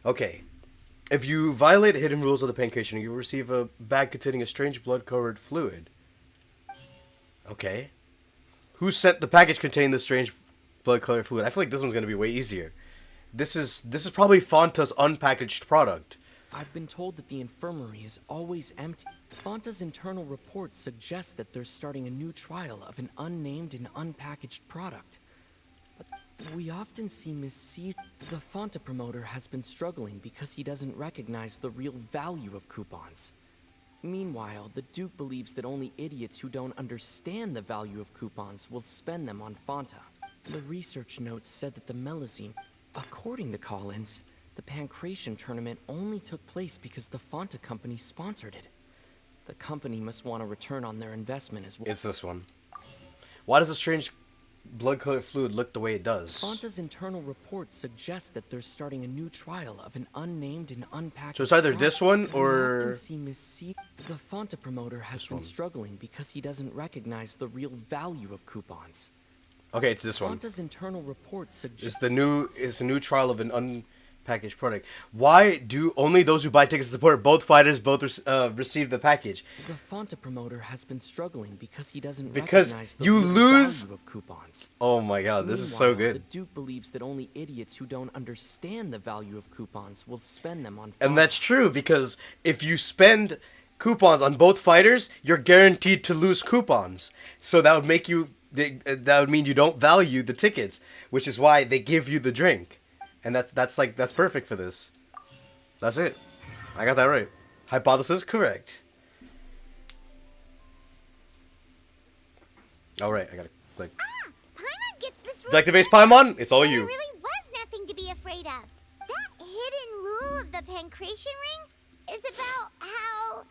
Speaker 1: Okay. If you violate hidden rules of the Pancration Ring, you will receive a bag containing a strange blood-covered fluid. Okay. Who sent the package containing the strange blood-colored fluid? I feel like this one's going to be way easier. This is probably Fonta's unpackaged product.
Speaker 12: I've been told that the infirmary is always empty. Fonta's internal report suggests that they're starting a new trial of an unnamed and unpackaged product. But we often see Miss C. The Fonta promoter has been struggling because he doesn't recognize the real value of coupons. Meanwhile, the Duke believes that only idiots who don't understand the value of coupons will spend them on Fonta. The research notes said that the Melazine... According to Collins, the Pancration tournament only took place because the Fonta company sponsored it. The company must want a return on their investment as well.
Speaker 1: It's this one. Why does the strange blood-colored fluid look the way it does?
Speaker 12: Fonta's internal report suggests that they're starting a new trial of an unnamed and unpackaged
Speaker 1: So it's either
Speaker 12: product.
Speaker 1: this one
Speaker 12: We
Speaker 1: or...
Speaker 12: often see Miss C. The Fonta promoter has
Speaker 1: This
Speaker 12: been
Speaker 1: one.
Speaker 12: struggling because he doesn't recognize the real value of coupons.
Speaker 1: Okay, it's this one.
Speaker 12: Fonta's internal report suggests...
Speaker 1: It's the new trial of an package product. Why do only those who buy tickets to support both fighters receive the package?
Speaker 12: The Fonta promoter has been struggling because he doesn't
Speaker 1: Because
Speaker 12: recognize the
Speaker 1: you
Speaker 12: real
Speaker 1: lose-
Speaker 12: value of coupons.
Speaker 1: Oh my god, this is so
Speaker 12: Meanwhile,
Speaker 1: good.
Speaker 12: The Duke believes that only idiots who don't understand the value of coupons will spend them on
Speaker 1: And
Speaker 12: Fonta.
Speaker 1: that's true, because if you spend coupons on both fighters, you're guaranteed to lose coupons. So that would make you that would mean you don't value the tickets, which is why they give you the drink. And that's perfect for this. That's it. I got that right. Hypothesis correct. All right, I gotta click.
Speaker 4: Paimon gets this rule.
Speaker 1: Like the base Paimon, it's all
Speaker 4: There
Speaker 1: you.
Speaker 4: really was nothing to be afraid of. That hidden rule of the pancration ring is about how,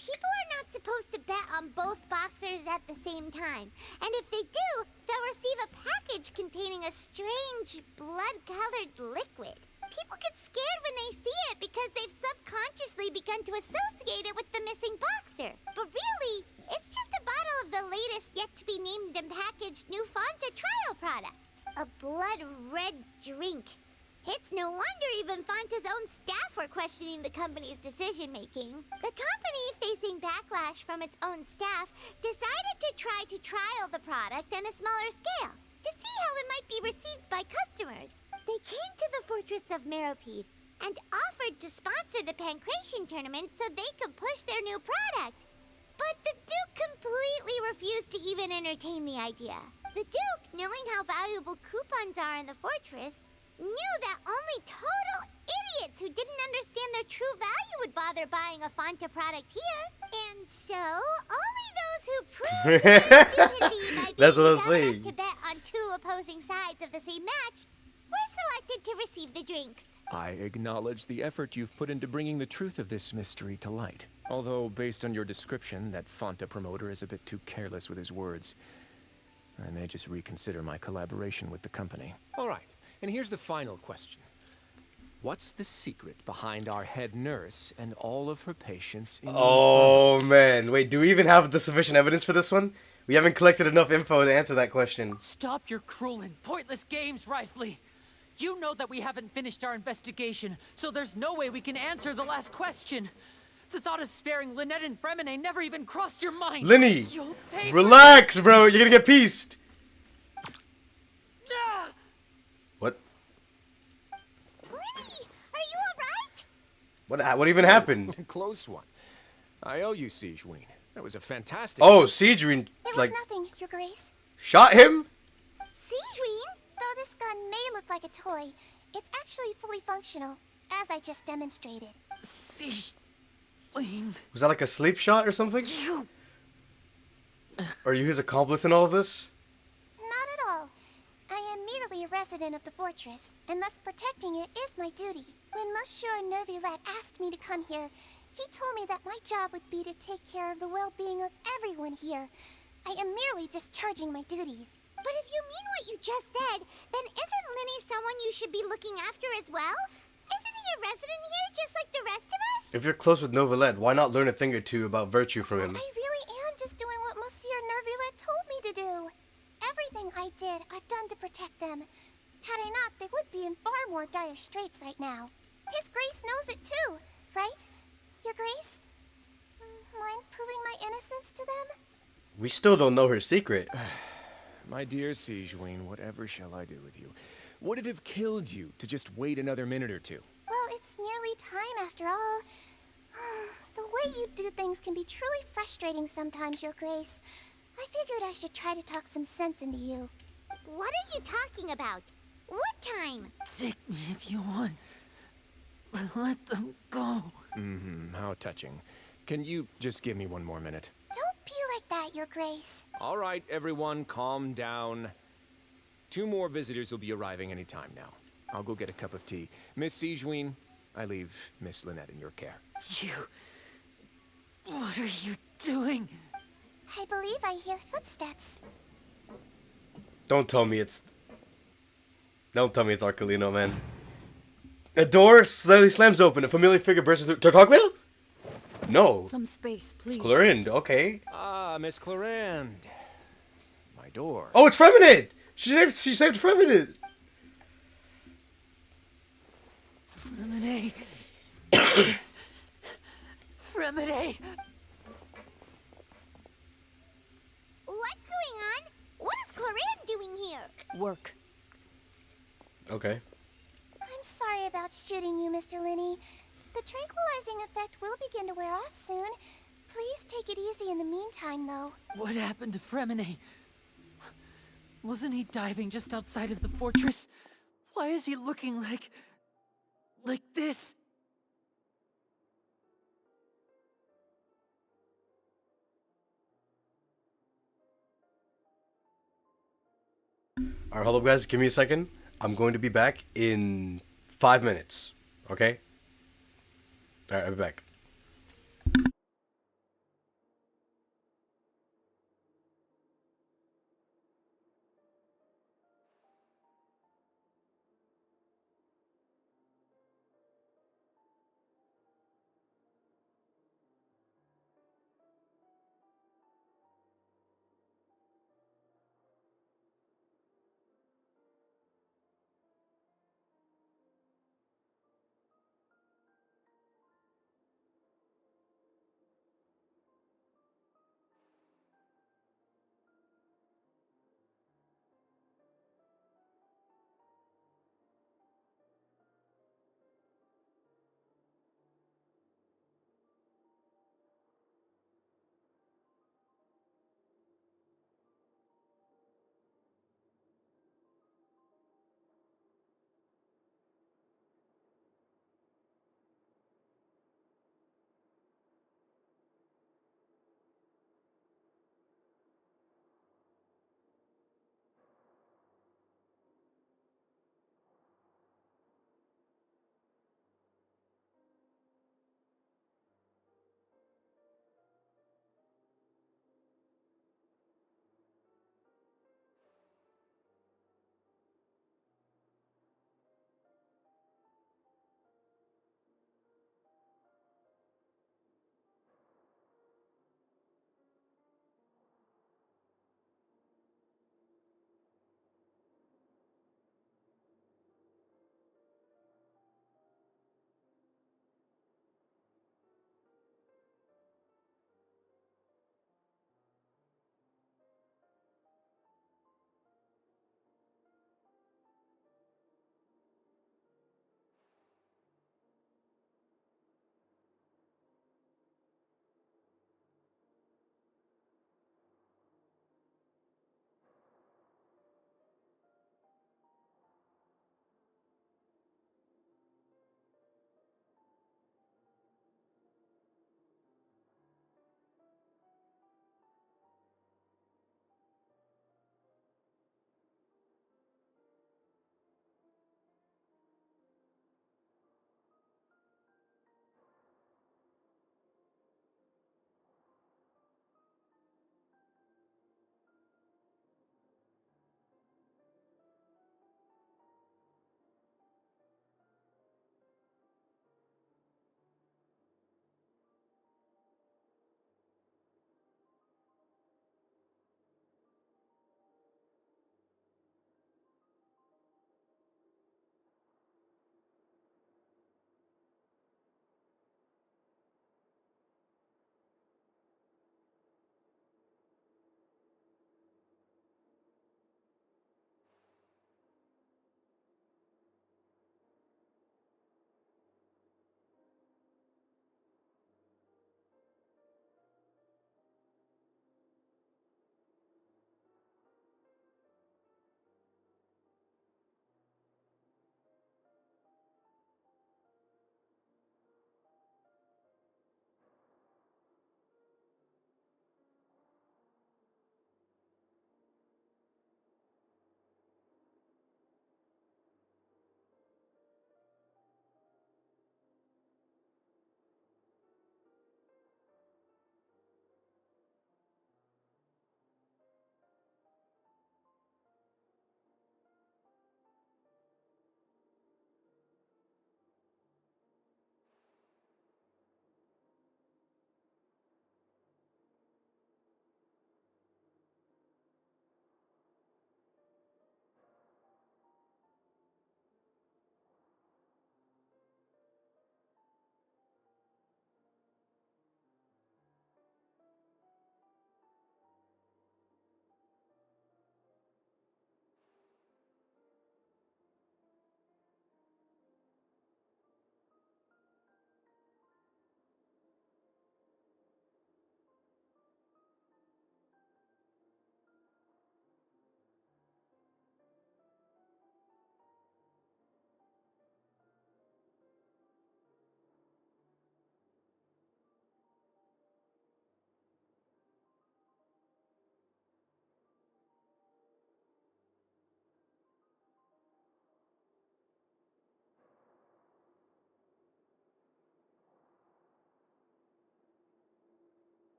Speaker 4: people are not supposed to bet on both boxers at the same time. And if they do, they'll receive a package containing a strange blood-colored liquid. People get scared when they see it because they've subconsciously begun to associate it with the missing boxer. But really, it's just a bottle of the latest yet-to-be-named and packaged new Fonta trial product. A blood-red drink. It's no wonder even Fonta's own staff were questioning the company's decision-making. The company, facing backlash from its own staff, decided to try to trial the product on a smaller scale to see how it might be received by customers. They came to the fortress of Meropide and offered to sponsor the Pancration tournament so they could push their new product. But the Duke completely refused to even entertain the idea. The Duke, knowing how valuable coupons are in the fortress, knew that only total idiots who didn't understand their true value would bother buying a Fonta product here. And so, only those who proved their stupidity by
Speaker 1: That's
Speaker 4: being
Speaker 1: what I'm
Speaker 4: dumb
Speaker 1: saying.
Speaker 4: enough to bet on two opposing sides of the same match were selected to receive the drinks.
Speaker 2: I acknowledge the effort you've put into bringing the truth of this mystery to light. Although, based on your description, that Fonta promoter is a bit too careless with his words. I may just reconsider my collaboration with the company. All right, and here's the final question. What's the secret behind our head nurse and all of her patients in the
Speaker 1: Oh man, wait, do we even have the sufficient evidence for this one? We haven't collected enough info to answer that question.
Speaker 9: Stop your cruel and pointless games, Risley. You know that we haven't finished our investigation, so there's no way we can answer the last question. The thought of sparing Lynette and Fremine never even crossed your mind.
Speaker 1: Lenny,
Speaker 9: You'll pay for
Speaker 1: relax, bro. You're gonna get pieced.
Speaker 9: Ah!
Speaker 1: What?
Speaker 4: Lenny, are you alright?
Speaker 1: What even happened?
Speaker 2: Close one. I owe you, Siegeween. That was a fantastic...
Speaker 1: Oh, Siege Ring,
Speaker 4: It
Speaker 1: like,
Speaker 4: was nothing, Your Grace.
Speaker 1: shot him?
Speaker 4: Siegeween? Though this gun may look like a toy, it's actually fully functional, as I just demonstrated.
Speaker 9: Siegeween,
Speaker 1: Was that like a sleep shot or something?
Speaker 9: you...
Speaker 1: Are you his accomplice in all of this?
Speaker 4: Not at all. I am merely a resident of the fortress, and thus protecting it is my duty. When Monsieur Nervulette asked me to come here, he told me that my job would be to take care of the well-being of everyone here. I am merely discharging my duties. But if you mean what you just said, then isn't Linny someone you should be looking after as well? Isn't he a resident here just like the rest of us?
Speaker 1: If you're close with Novelette, why not learn a thing or two about virtue from him?
Speaker 4: I really am just doing what Monsieur Nervulette told me to do. Everything I did, I've done to protect them. Had I not, they would be in far more dire straits right now. His Grace knows it too, right? Your Grace? Mind proving my innocence to them?
Speaker 1: We still don't know her secret.
Speaker 2: My dear Siegeween, whatever shall I do with you? Would it have killed you to just wait another minute or two?
Speaker 4: Well, it's nearly time after all. The way you do things can be truly frustrating sometimes, Your Grace. I figured I should try to talk some sense into you. What are you talking about? What time?
Speaker 9: Take me if you want, but let them go.
Speaker 2: How touching. Can you just give me one more minute?
Speaker 4: Don't be like that, Your Grace.
Speaker 2: All right, everyone, calm down. 2 more visitors will be arriving any time now. I'll go get a cup of tea. Miss Siegeween, I leave Miss Lynette in your care.
Speaker 9: You... What are you doing?
Speaker 4: I believe I hear footsteps.
Speaker 1: Don't tell me it's Arcolino, man. A door slightly slams open. A familiar figure bursts through. Tartaglia? No.
Speaker 13: Some space, please.
Speaker 1: Clorind, okay.
Speaker 2: Ah, Miss Clorind. My door.
Speaker 1: Oh, it's Feminine! She saved Feminine!
Speaker 9: Fremine. Fremine.
Speaker 4: What's going on? What is Cloran doing here?
Speaker 9: Work.
Speaker 1: Okay.
Speaker 4: I'm sorry about shooting you, Mr. Linney. The tranquilizing effect will begin to wear off soon. Please take it easy in the meantime, though.
Speaker 9: What happened to Fremine? Wasn't he diving just outside of the fortress? Why is he looking like this?
Speaker 1: Alright, hold up, guys. Give me a second. I'm going to be back in 5 minutes. Okay? Alright, I'll be back.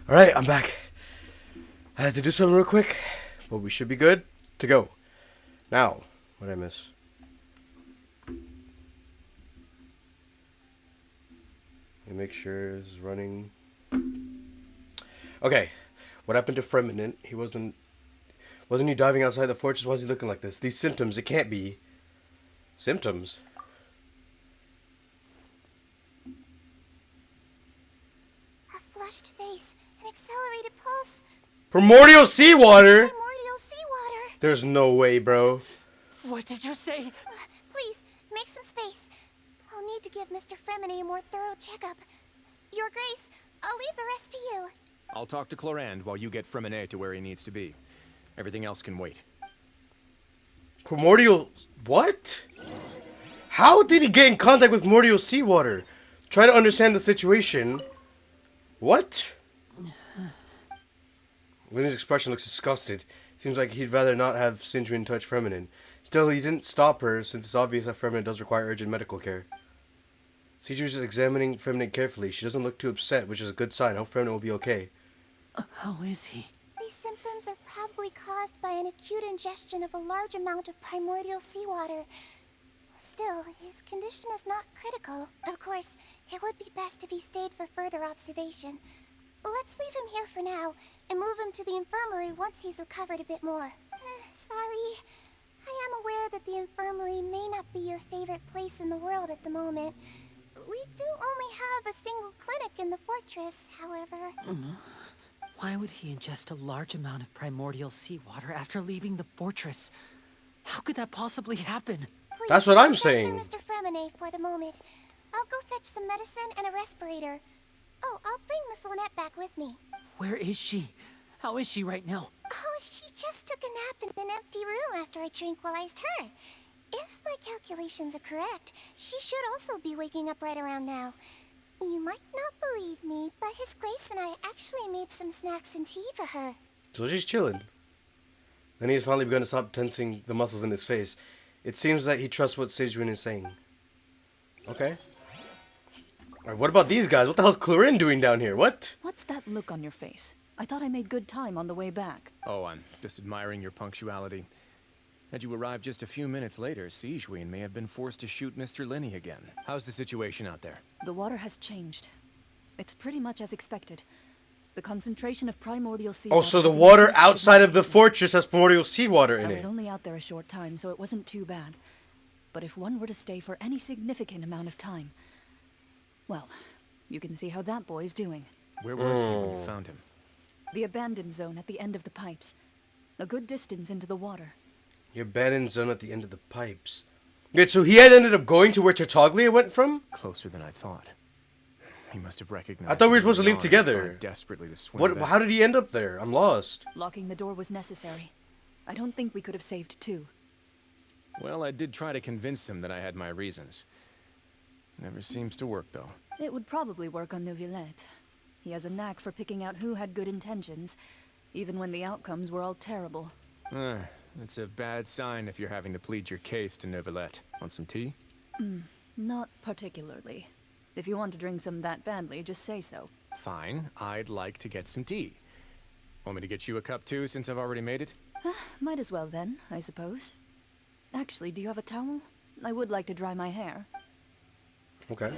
Speaker 1: Alright, I'm back. I had to do something real quick, but we should be good to go. Now, what did I miss? Let me make sure this is running. Okay, what happened to Freminent? He wasn't he diving outside the fortress? Why is he looking like this? These symptoms, it can't be symptoms.
Speaker 4: A flushed face, an accelerated pulse.
Speaker 1: Primordial seawater?
Speaker 4: Primordial seawater.
Speaker 1: There's no way, bro.
Speaker 9: What did you say?
Speaker 4: Please, make some space. I'll need to give Mr. Fremine a more thorough checkup. Your Grace, I'll leave the rest to you.
Speaker 2: I'll talk to Clorand while you get Fremine to where he needs to be. Everything else can wait.
Speaker 1: Primordial... What? How did he get in contact with primordial seawater? Try to understand the situation. What? Winnie's expression looks disgusted. Seems like he'd rather not have Sinjin touch Feminin. Still, he didn't stop her, since it's obvious that Feminin does require urgent medical care. Sinjin is examining Feminin carefully. She doesn't look too upset, which is a good sign. I hope Feminin will be okay.
Speaker 9: How is he?
Speaker 4: These symptoms are probably caused by an acute ingestion of a large amount of primordial seawater. Still, his condition is not critical. Of course, it would be best if he stayed for further observation. Let's leave him here for now, and move him to the infirmary once he's recovered a bit more. Sorry. I am aware that the infirmary may not be your favorite place in the world at the moment. We do only have a single clinic in the fortress, however.
Speaker 9: Why would he ingest a large amount of primordial seawater after leaving the fortress? How could that possibly happen?
Speaker 4: Please,
Speaker 1: that's what I'm
Speaker 4: look after
Speaker 1: saying.
Speaker 4: Mr. Fremine for the moment. I'll go fetch some medicine and a respirator. Oh, I'll bring Miss Lynette back with me.
Speaker 9: Where is she? How is she right now?
Speaker 4: Oh, she just took a nap in an empty room after I tranquilized her. If my calculations are correct, she should also be waking up right around now. You might not believe me, but His Grace and I actually made some snacks and tea for her.
Speaker 1: So she's chilling. Then he's finally begun to stop tensing the muscles in his face. It seems that he trusts what Sejun is saying. Okay. Alright, what about these guys? What the hell's Clorin doing down here? What?
Speaker 13: What's that look on your face? I thought I made good time on the way back.
Speaker 2: Oh, I'm just admiring your punctuality. Had you arrived just a few minutes later, Sejun may have been forced to shoot Mr. Lenny again. How's the situation out there?
Speaker 13: The water has changed. It's pretty much as expected. The concentration of primordial seawater...
Speaker 1: Oh, so the
Speaker 13: has
Speaker 1: water
Speaker 13: increased
Speaker 1: outside of the
Speaker 13: significantly.
Speaker 1: fortress has primordial seawater in
Speaker 13: I
Speaker 1: it.
Speaker 13: was only out there a short time, so it wasn't too bad. But if one were to stay for any significant amount of time... Well, you can see how that boy's doing.
Speaker 2: Where was he when you found him?
Speaker 13: The abandoned zone at the end of the pipes. A good distance into the water.
Speaker 1: The abandoned zone at the end of the pipes. Good, so he had ended up going to where Tartaglia went from?
Speaker 2: Closer than I thought. He must have recognized.
Speaker 1: I thought we were supposed to
Speaker 2: me
Speaker 1: leave
Speaker 2: and
Speaker 1: together.
Speaker 2: tried desperately to swim
Speaker 1: What?
Speaker 2: back.
Speaker 1: How did he end up there? I'm lost.
Speaker 13: Locking the door was necessary. I don't think we could have saved two.
Speaker 2: Well, I did try to convince him that I had my reasons. Never seems to work, though.
Speaker 13: It would probably work on Neuvillette. He has a knack for picking out who had good intentions, even when the outcomes were all terrible.
Speaker 2: It's a bad sign if you're having to plead your case to Neuvillette. Want some tea?
Speaker 13: Not particularly. If you want to drink some that badly, just say so.
Speaker 2: Fine, I'd like to get some tea. Want me to get you a cup too, since I've already made it?
Speaker 13: Might as well then, I suppose. Actually, do you have a towel? I would like to dry my hair.
Speaker 1: Okay.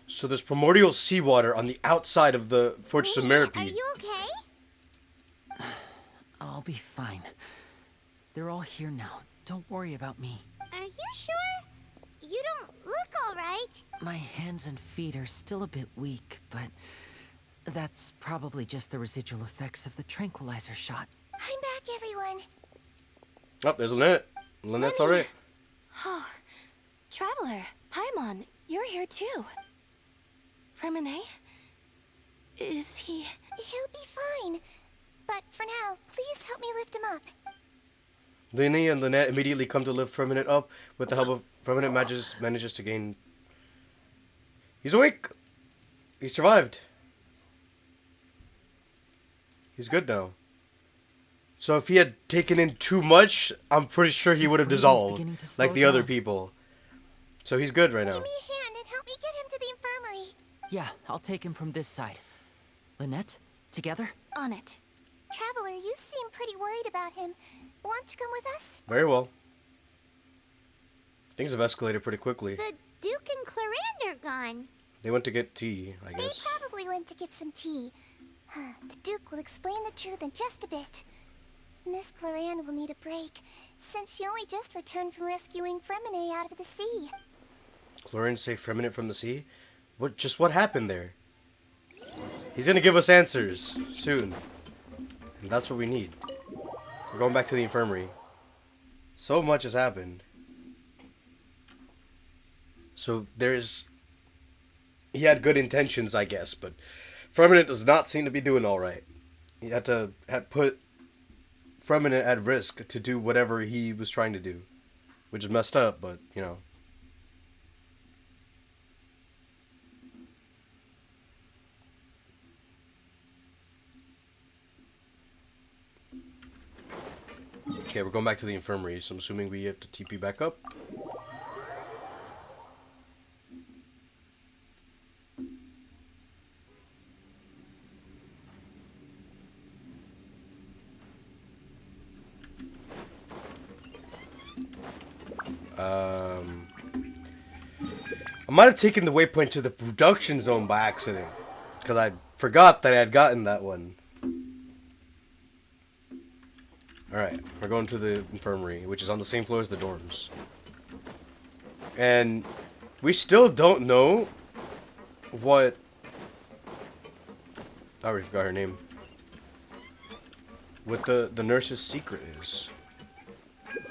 Speaker 1: So there's primordial seawater on the outside of the Fortress of
Speaker 4: Are
Speaker 1: Meripede.
Speaker 4: you okay?
Speaker 9: I'll be fine. They're all here now. Don't worry about me.
Speaker 4: Are you sure? You don't look all right.
Speaker 9: My hands and feet are still a bit weak, but that's probably just the residual effects of the tranquilizer shot.
Speaker 4: I'm back, everyone.
Speaker 1: Oh, there's Lynette. Lynette's alright.
Speaker 10: Oh, Traveler, Paimon, you're here too. Fremine? Is he...
Speaker 4: He'll be fine. But for now, please help me lift him up.
Speaker 1: Lenny and Lynette immediately come to lift Firminate up. With the help of Firminate manages to gain... He's awake! He survived. He's good now. So if he had taken in too much, I'm pretty sure he
Speaker 9: His
Speaker 1: would have
Speaker 9: breathing's
Speaker 1: dissolved.
Speaker 9: beginning to
Speaker 1: Like
Speaker 9: slow
Speaker 1: the other
Speaker 9: down.
Speaker 1: people. So he's good right now.
Speaker 4: Give me a hand and help me get him to the infirmary.
Speaker 9: Yeah, I'll take him from this side. Lynette, together?
Speaker 4: On it. Traveler, you seem pretty worried about him. Want to come with us?
Speaker 1: Very well. Things have escalated pretty quickly.
Speaker 4: The Duke and Clarande are gone.
Speaker 1: They went to get tea, I
Speaker 4: They
Speaker 1: guess.
Speaker 4: probably went to get some tea. The Duke will explain the truth in just a bit. Miss Clarande will need a break, since she only just returned from rescuing Fremine out of the sea.
Speaker 1: Chlorine saved Fremine from the sea? What happened there? He's gonna give us answers soon. And that's what we need. We're going back to the infirmary. So much has happened. So he had good intentions, I guess, but Fremine does not seem to be doing alright. He had put Fremine at risk to do whatever he was trying to do. Which is messed up, but, you know. Okay, we're going back to the infirmary, so I'm assuming we have to TP back up. I might have taken the waypoint to the production zone by accident, because I forgot that I had gotten that one. Alright, we're going to the infirmary, which is on the same floor as the dorms. And we still don't know what... I already forgot her name. What the nurse's secret is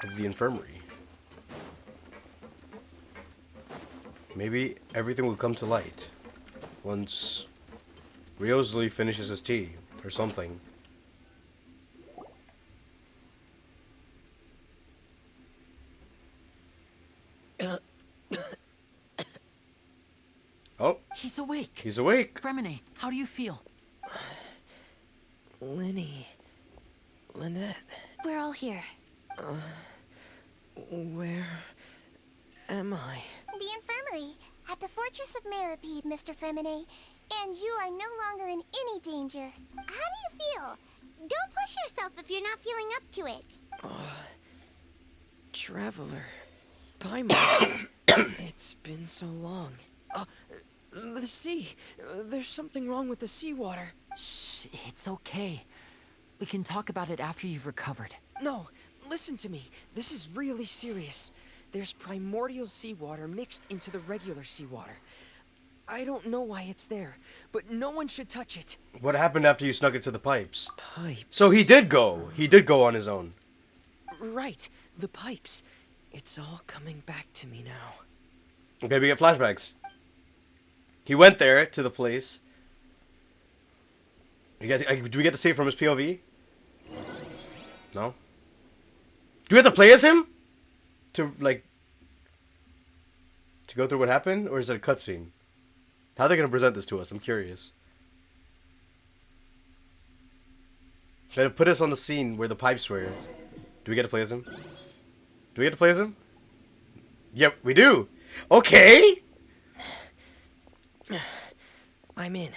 Speaker 1: of the infirmary. Maybe everything will come to light once Riosley finishes his tea or something. Oh.
Speaker 9: He's awake.
Speaker 1: He's awake.
Speaker 9: Fremine, how do you feel?
Speaker 12: Lynette.
Speaker 4: We're all here.
Speaker 12: Where am I?
Speaker 4: The infirmary, at the Fortress of Meripede, Mr. Fremine. And you are no longer in any danger. How do you feel? Don't push yourself if you're not feeling up to it.
Speaker 12: Traveler. Paimon. It's been so long. The sea. There's something wrong with the seawater.
Speaker 9: Shh, it's okay. We can talk about it after you've recovered.
Speaker 12: No, listen to me. This is really serious. There's primordial seawater mixed into the regular seawater. I don't know why it's there, but no one should touch it.
Speaker 1: What happened after you snuck into the pipes?
Speaker 12: Pipes?
Speaker 1: So he did go. He did go on his own.
Speaker 12: Right, the pipes. It's all coming back to me now.
Speaker 1: Okay, we get flashbacks. He went there to the place. Do we get to see it from his POV? No? Do we have to play as him? To go through what happened? Or is it a cutscene? How are they going to present this to us? I'm curious. Try to put us on the scene where the pipes were. Do we get to play as him? Do we get to play as him? Yep, we do. Okay.
Speaker 12: I'm in.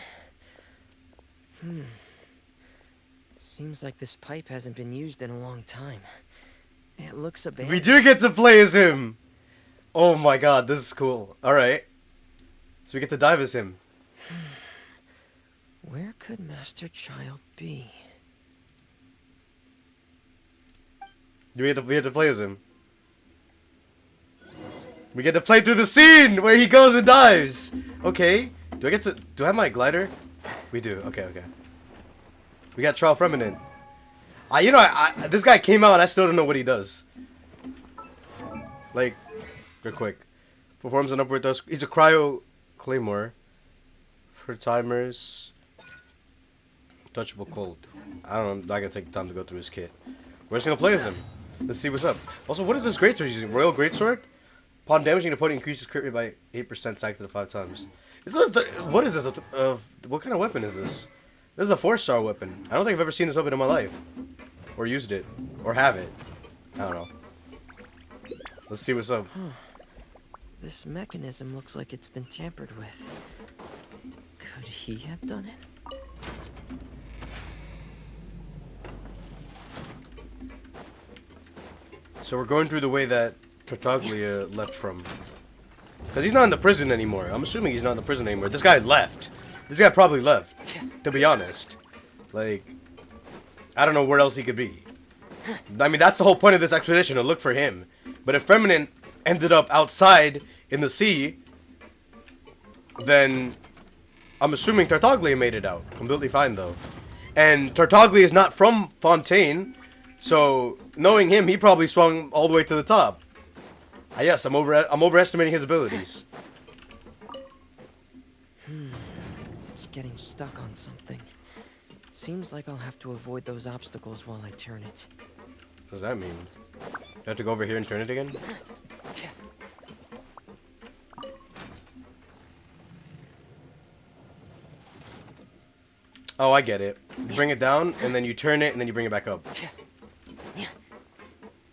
Speaker 12: Seems like this pipe hasn't been used in a long time. It looks abandoned.
Speaker 1: We do get to play as him. Oh my god, this is cool. Alright. So we get to dive as him.
Speaker 12: Where could Master Childe be?
Speaker 1: Do we get to play as him? We get to play through the scene where he goes and dives. Okay. Do I have my glider? We do. Okay. We got Trial Fremine. This guy came out and I still don't know what he does. Like, real quick. Performs an upward thrust. He's a cryo claymore. For timers. Touchable cold. I don't know. I'm not gonna take the time to go through his kit. We're just gonna play as him. Let's see what's up. Also, what is this greatsword he's using? Royal Greatsword? Upon damaging an opponent, increases crit rate by 8% stacked to the 5 times. What is this? What kind of weapon is this? This is a 4-star weapon. I don't think I've ever seen this weapon in my life. Or used it. Or have it. I don't know. Let's see what's up.
Speaker 12: This mechanism looks like it's been tampered with. Could he have done it?
Speaker 1: So we're going through the way that Tartaglia left from. Because he's not in the prison anymore. I'm assuming he's not in the prison anymore. This guy left. This guy probably left, to be honest. Like, I don't know where else he could be. I mean, that's the whole point of this expedition, to look for him. But if Feminine ended up outside in the sea, then I'm assuming Tartaglia made it out. Completely fine, though. And Tartaglia is not from Fontaine, so knowing him, he probably swung all the way to the top. Yes, I'm overestimating his abilities.
Speaker 12: It's getting stuck on something. Seems like I'll have to avoid those obstacles while I turn it.
Speaker 1: What does that mean? Do I have to go over here and turn it again? Oh, I get it. You bring it down, and then you turn it, and then you bring it back up.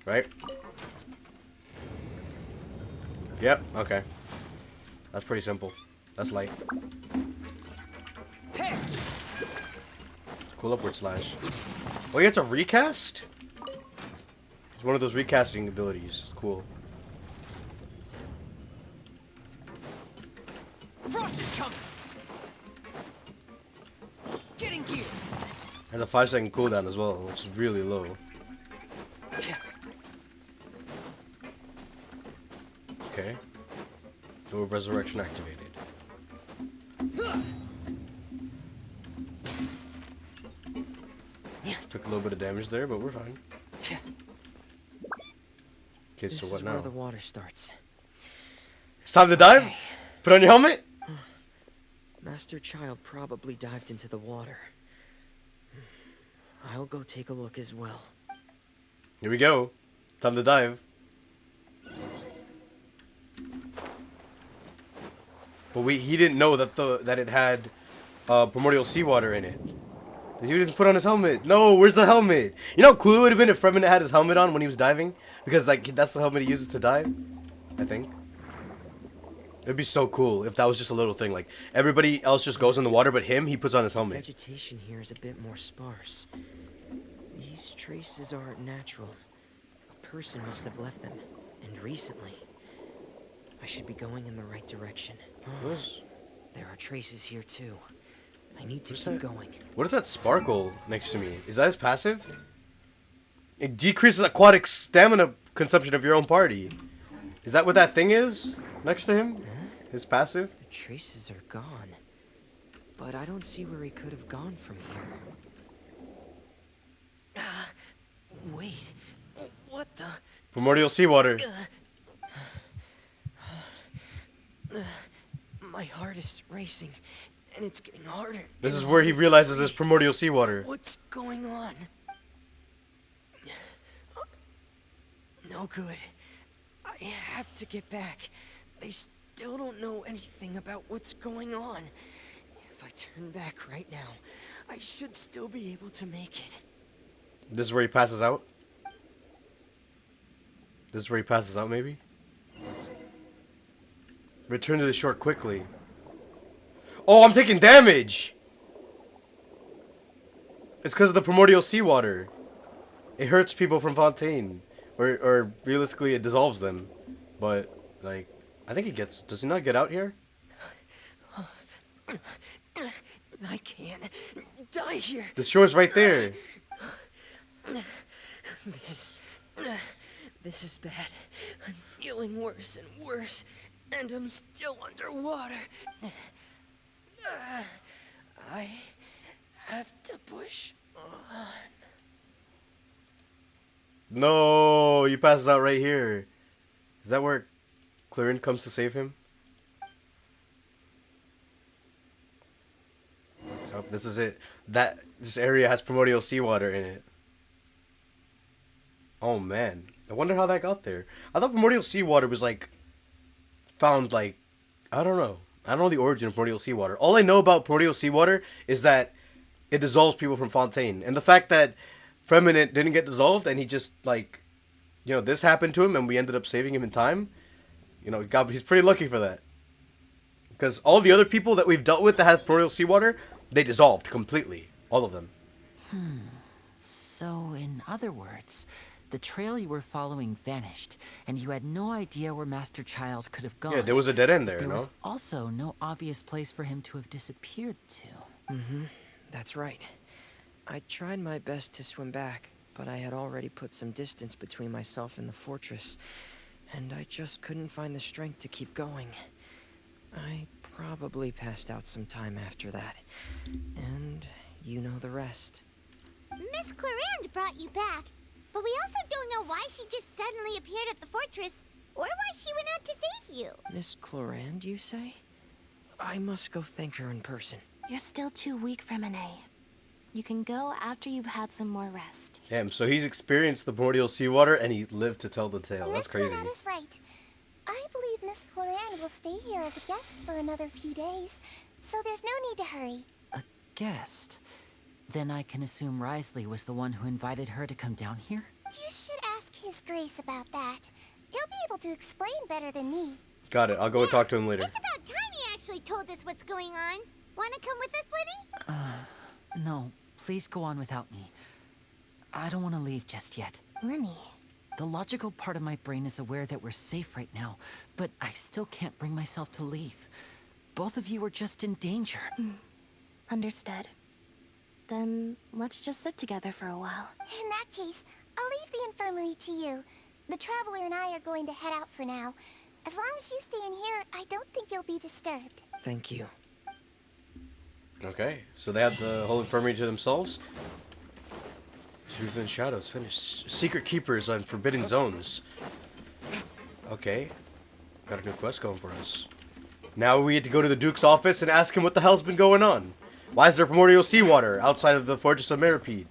Speaker 1: Right? Yep, okay. That's pretty simple. That's light. Cool upward slash. Oh, yeah, it's a recast? It's one of those recasting abilities. It's cool.
Speaker 12: Frost is coming. Getting gear.
Speaker 1: Has a 5-second cooldown as well, which is really low. Okay. Door of Resurrection activated. Took a little bit of damage there, but we're fine. Okay, so what now?
Speaker 12: This is where the water starts.
Speaker 1: It's time to dive? Put on your helmet?
Speaker 12: Master Childe probably dived into the water. I'll go take a look as well.
Speaker 1: Here we go. Time to dive. But he didn't know that it had primordial seawater in it. He didn't put on his helmet. No, where's the helmet? You know how cool it would have been if Fremen had his helmet on when he was diving? Because like that's the helmet he uses to dive, I think. It'd be so cool if that was just a little thing. Like everybody else just goes in the water, but he puts on his helmet.
Speaker 12: Vegetation here is a bit more sparse. These traces aren't natural. A person must have left them, and recently. I should be going in the right direction. There are traces here too. I need to keep going.
Speaker 1: What is that sparkle next to me? Is that his passive? It decreases aquatic stamina consumption of your own party. Is that what that thing is next to him? His passive?
Speaker 12: The traces are gone. But I don't see where he could have gone from here. Wait. What the?
Speaker 1: Primordial seawater.
Speaker 12: My heart is racing, and it's getting harder.
Speaker 1: This is where he realizes there's primordial seawater.
Speaker 12: What's going on? No good. I have to get back. They still don't know anything about what's going on. If I turn back right now, I should still be able to make it.
Speaker 1: This is where he passes out? This is where he passes out, maybe? Return to the shore quickly. Oh, I'm taking damage! It's because of the primordial seawater. It hurts people from Fontaine. Or realistically, it dissolves them. But, like, I think he gets... Does he not get out here?
Speaker 12: I can't die here.
Speaker 1: The shore's right there.
Speaker 12: This is bad. I'm feeling worse and worse. And I'm still underwater. I have to push on.
Speaker 1: No, he passes out right here. Is that where Clarin comes to save him? Oh, this is it. This area has primordial seawater in it. Oh man, I wonder how that got there. I thought primordial seawater was like found like I don't know the origin of primordial seawater. All I know about primordial seawater is that it dissolves people from Fontaine, and the fact that Fremen didn't get dissolved and he just like, you know, this happened to him and we ended up saving him in time. You know, he's pretty lucky for that. Because all the other people that we've dealt with that had primordial seawater, they dissolved completely, all of them.
Speaker 9: So, in other words, The trail you were following vanished, and you had no idea where Master Childe could have gone.
Speaker 1: Yeah, there was a dead end there,
Speaker 9: There
Speaker 1: no?
Speaker 9: was also no obvious place for him to have disappeared to.
Speaker 14: That's right. I tried my best to swim back, but I had already put some distance between myself and the fortress, and I just couldn't find the strength to keep going. I probably passed out some time after that, and you know the rest.
Speaker 4: Miss Clarande brought you back, but we also don't know why she just suddenly appeared at the fortress, or why she went out to save you.
Speaker 14: Miss Clarande, you say? I must go thank her in person.
Speaker 15: You're still too weak, Fremine. You can go after you've had some more rest.
Speaker 1: Damn, so he's experienced the primordial seawater and he lived to tell the tale. That's crazy.
Speaker 15: Miss Clarande is right. I believe Miss Clarande will stay here as a guest for another few days, so there's no need to hurry.
Speaker 9: A guest? Then I can assume Risley was the one who invited her to come down here?
Speaker 15: You should ask His Grace about that. He'll be able to explain better than me.
Speaker 1: Got it. I'll go talk to him later.
Speaker 4: It's about time he actually told us what's going on. Wanna come with us, Lenny?
Speaker 9: No, please go on without me. I don't want to leave just yet.
Speaker 15: Lenny.
Speaker 9: The logical part of my brain is aware that we're safe right now, but I still can't bring myself to leave. Both of you are just in danger.
Speaker 15: Understood. Then let's just sit together for a while. In that case, I'll leave the infirmary to you. The Traveler and I are going to head out for now. As long as you stay in here, I don't think you'll be disturbed.
Speaker 14: Thank you.
Speaker 1: Okay, so they have the whole infirmary to themselves. Driven Shadows finished. Secret Keepers on Forbidden Zones. Okay, got a new quest going for us. Now we get to go to the Duke's office and ask him what the hell's been going on. Why is there primordial seawater outside of the Fortress of Meripede?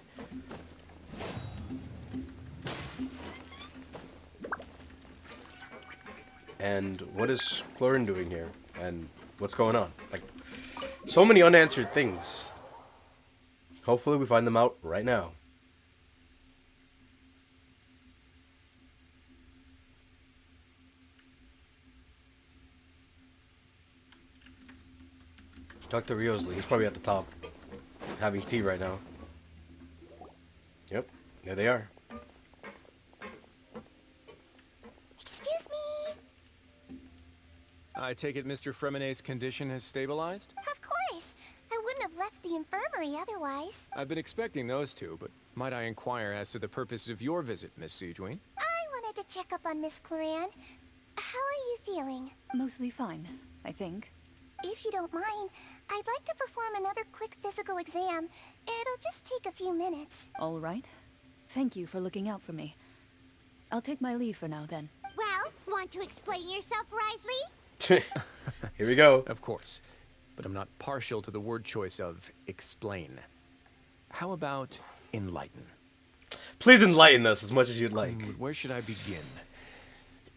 Speaker 1: And what is Chlorine doing here? And what's going on? Like, so many unanswered things. Hopefully we find them out right now. Dr. Riosley, he's probably at the top, having tea right now. Yep, there they are.
Speaker 15: Excuse me?
Speaker 2: I take it Mr. Fremine's condition has stabilized?
Speaker 15: Of course. I wouldn't have left the infirmary otherwise.
Speaker 2: I've been expecting those two, but might I inquire as to the purpose of your visit, Miss Siegewien?
Speaker 15: I wanted to check up on Miss Clarande. How are you feeling?
Speaker 13: Mostly fine, I think.
Speaker 15: If you don't mind, I'd like to perform another quick physical exam. It'll just take a few minutes.
Speaker 13: All right. Thank you for looking out for me. I'll take my leave for now, then.
Speaker 4: Well, want to explain yourself, Risley?
Speaker 1: Here we go.
Speaker 2: Of course, but I'm not partial to the word choice of explain. How about enlighten?
Speaker 1: Please enlighten us as much as you'd like.
Speaker 2: Where should I begin?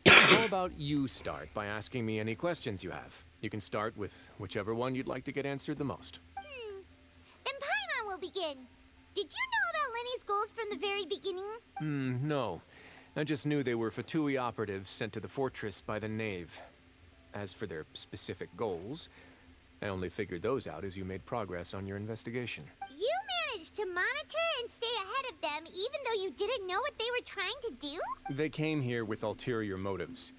Speaker 2: How about you start by asking me any questions you have? You can start with whichever one you'd like to get answered the most.
Speaker 4: Then Paimon will begin. Did you know about Lenny's goals from the very beginning?
Speaker 2: No. I just knew they were Fatui operatives sent to the fortress by the Knave. As for their specific goals, I only figured those out as you made progress on your investigation.
Speaker 4: You managed to monitor and stay ahead of them even though you didn't know what they were trying to do?
Speaker 2: They came here with ulterior motives.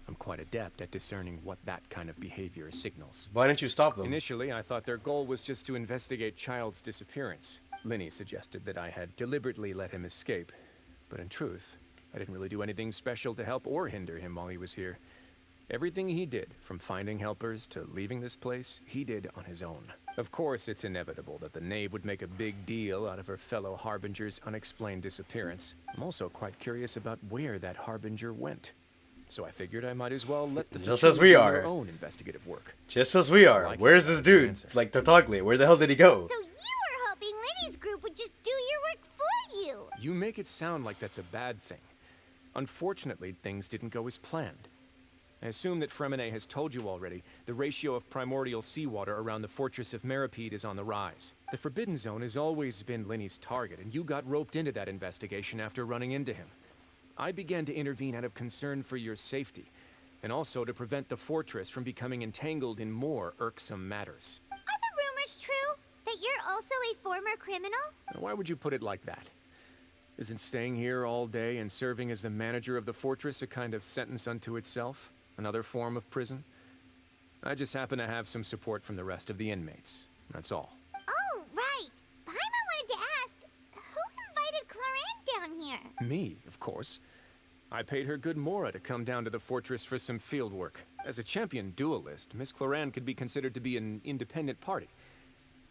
Speaker 2: I'm quite adept at discerning what that kind of behavior signals.
Speaker 1: Why didn't you stop them?
Speaker 2: Initially, I thought their goal was just to investigate Childe's disappearance. Linny suggested that I had deliberately let him escape, but in truth, I didn't really do anything special to help or hinder him while he was here. Everything he did, from finding helpers to leaving this place, he did on his own. Of course, it's inevitable that the Knave would make a big deal out of her fellow Harbinger's unexplained disappearance. I'm also quite curious about where that Harbinger went. So I figured I might as well let the
Speaker 1: Just as we are.
Speaker 2: their own investigative work.
Speaker 1: Just as we are.
Speaker 2: Like
Speaker 1: Where's this dude?
Speaker 2: answer.
Speaker 1: Like Tartaglia. Where the hell did he go?
Speaker 4: So you were hoping Lenny's group would just do your work for you.
Speaker 2: You make it sound like that's a bad thing. Unfortunately, things didn't go as planned. I assume that Fremine has told you already, the ratio of primordial seawater around the Fortress of Meripede is on the rise. The Forbidden Zone has always been Linny's target, and you got roped into that investigation after running into him. I began to intervene out of concern for your safety, and also to prevent the fortress from becoming entangled in more irksome matters.
Speaker 4: Are the rumors true? That you're also a former criminal?
Speaker 2: Now, why would you put it like that? Isn't staying here all day and serving as the manager of the fortress a kind of sentence unto itself? Another form of prison? I just happen to have some support from the rest of the inmates. That's all.
Speaker 4: Oh, right. Paimon wanted to ask, who invited Cloran down here?
Speaker 2: Me, of course. I paid her good mora to come down to the fortress for some field work. As a champion duelist, Miss Cloran could be considered to be an independent party.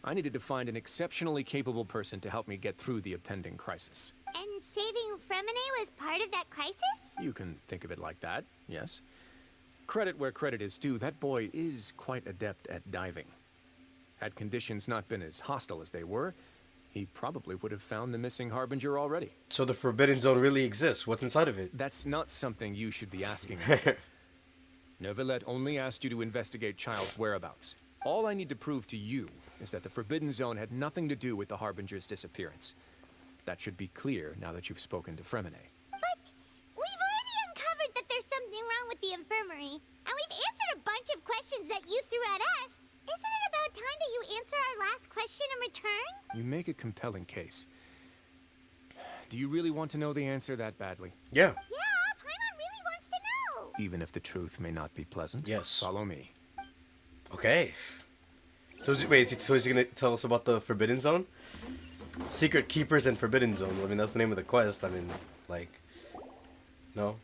Speaker 2: I needed to find an exceptionally capable person to help me get through the impending crisis.
Speaker 4: And saving Fremine was part of that crisis?
Speaker 2: You can think of it like that, yes. Credit where credit is due, that boy is quite adept at diving. Had conditions not been as hostile as they were, he probably would have found the missing Harbinger already.
Speaker 1: So the Forbidden Zone really exists. What's inside of it?
Speaker 2: That's not something you should be asking. Neuvillette only asked you to investigate Childe's whereabouts. All I need to prove to you is that the Forbidden Zone had nothing to do with the Harbinger's disappearance. That should be clear now that you've spoken to Fremine.
Speaker 4: But we've already uncovered that there's something wrong with the infirmary, and we've answered a bunch of questions that you threw at us. Isn't it about time that you answer our last question in return?
Speaker 2: You make a compelling case. Do you really want to know the answer that badly?
Speaker 1: Yeah.
Speaker 4: Yeah, Paimon really wants to know.
Speaker 2: Even if the truth may not be pleasant?
Speaker 1: Yes.
Speaker 2: Follow me.
Speaker 1: Okay. So is he gonna tell us about the Forbidden Zone? Secret Keepers and Forbidden Zone. I mean, that's the name of the quest. I mean, like... No?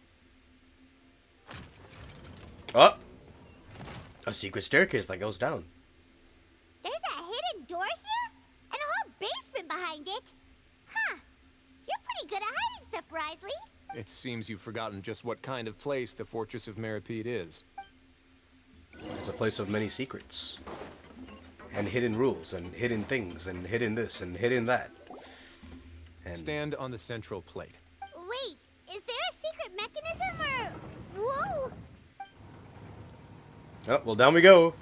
Speaker 1: Oh! A secret staircase that goes down.
Speaker 4: There's a hidden door here? And a whole basement behind it? Huh. You're pretty good at hiding stuff, Risley.
Speaker 2: It seems you've forgotten just what kind of place the Fortress of Meripede is.
Speaker 1: It's a place of many secrets. And hidden rules, and hidden things, and hidden this, and hidden that. And
Speaker 2: stand on the central plate.
Speaker 4: Wait, is there a secret mechanism or... Whoa!
Speaker 1: Oh, well, down we go.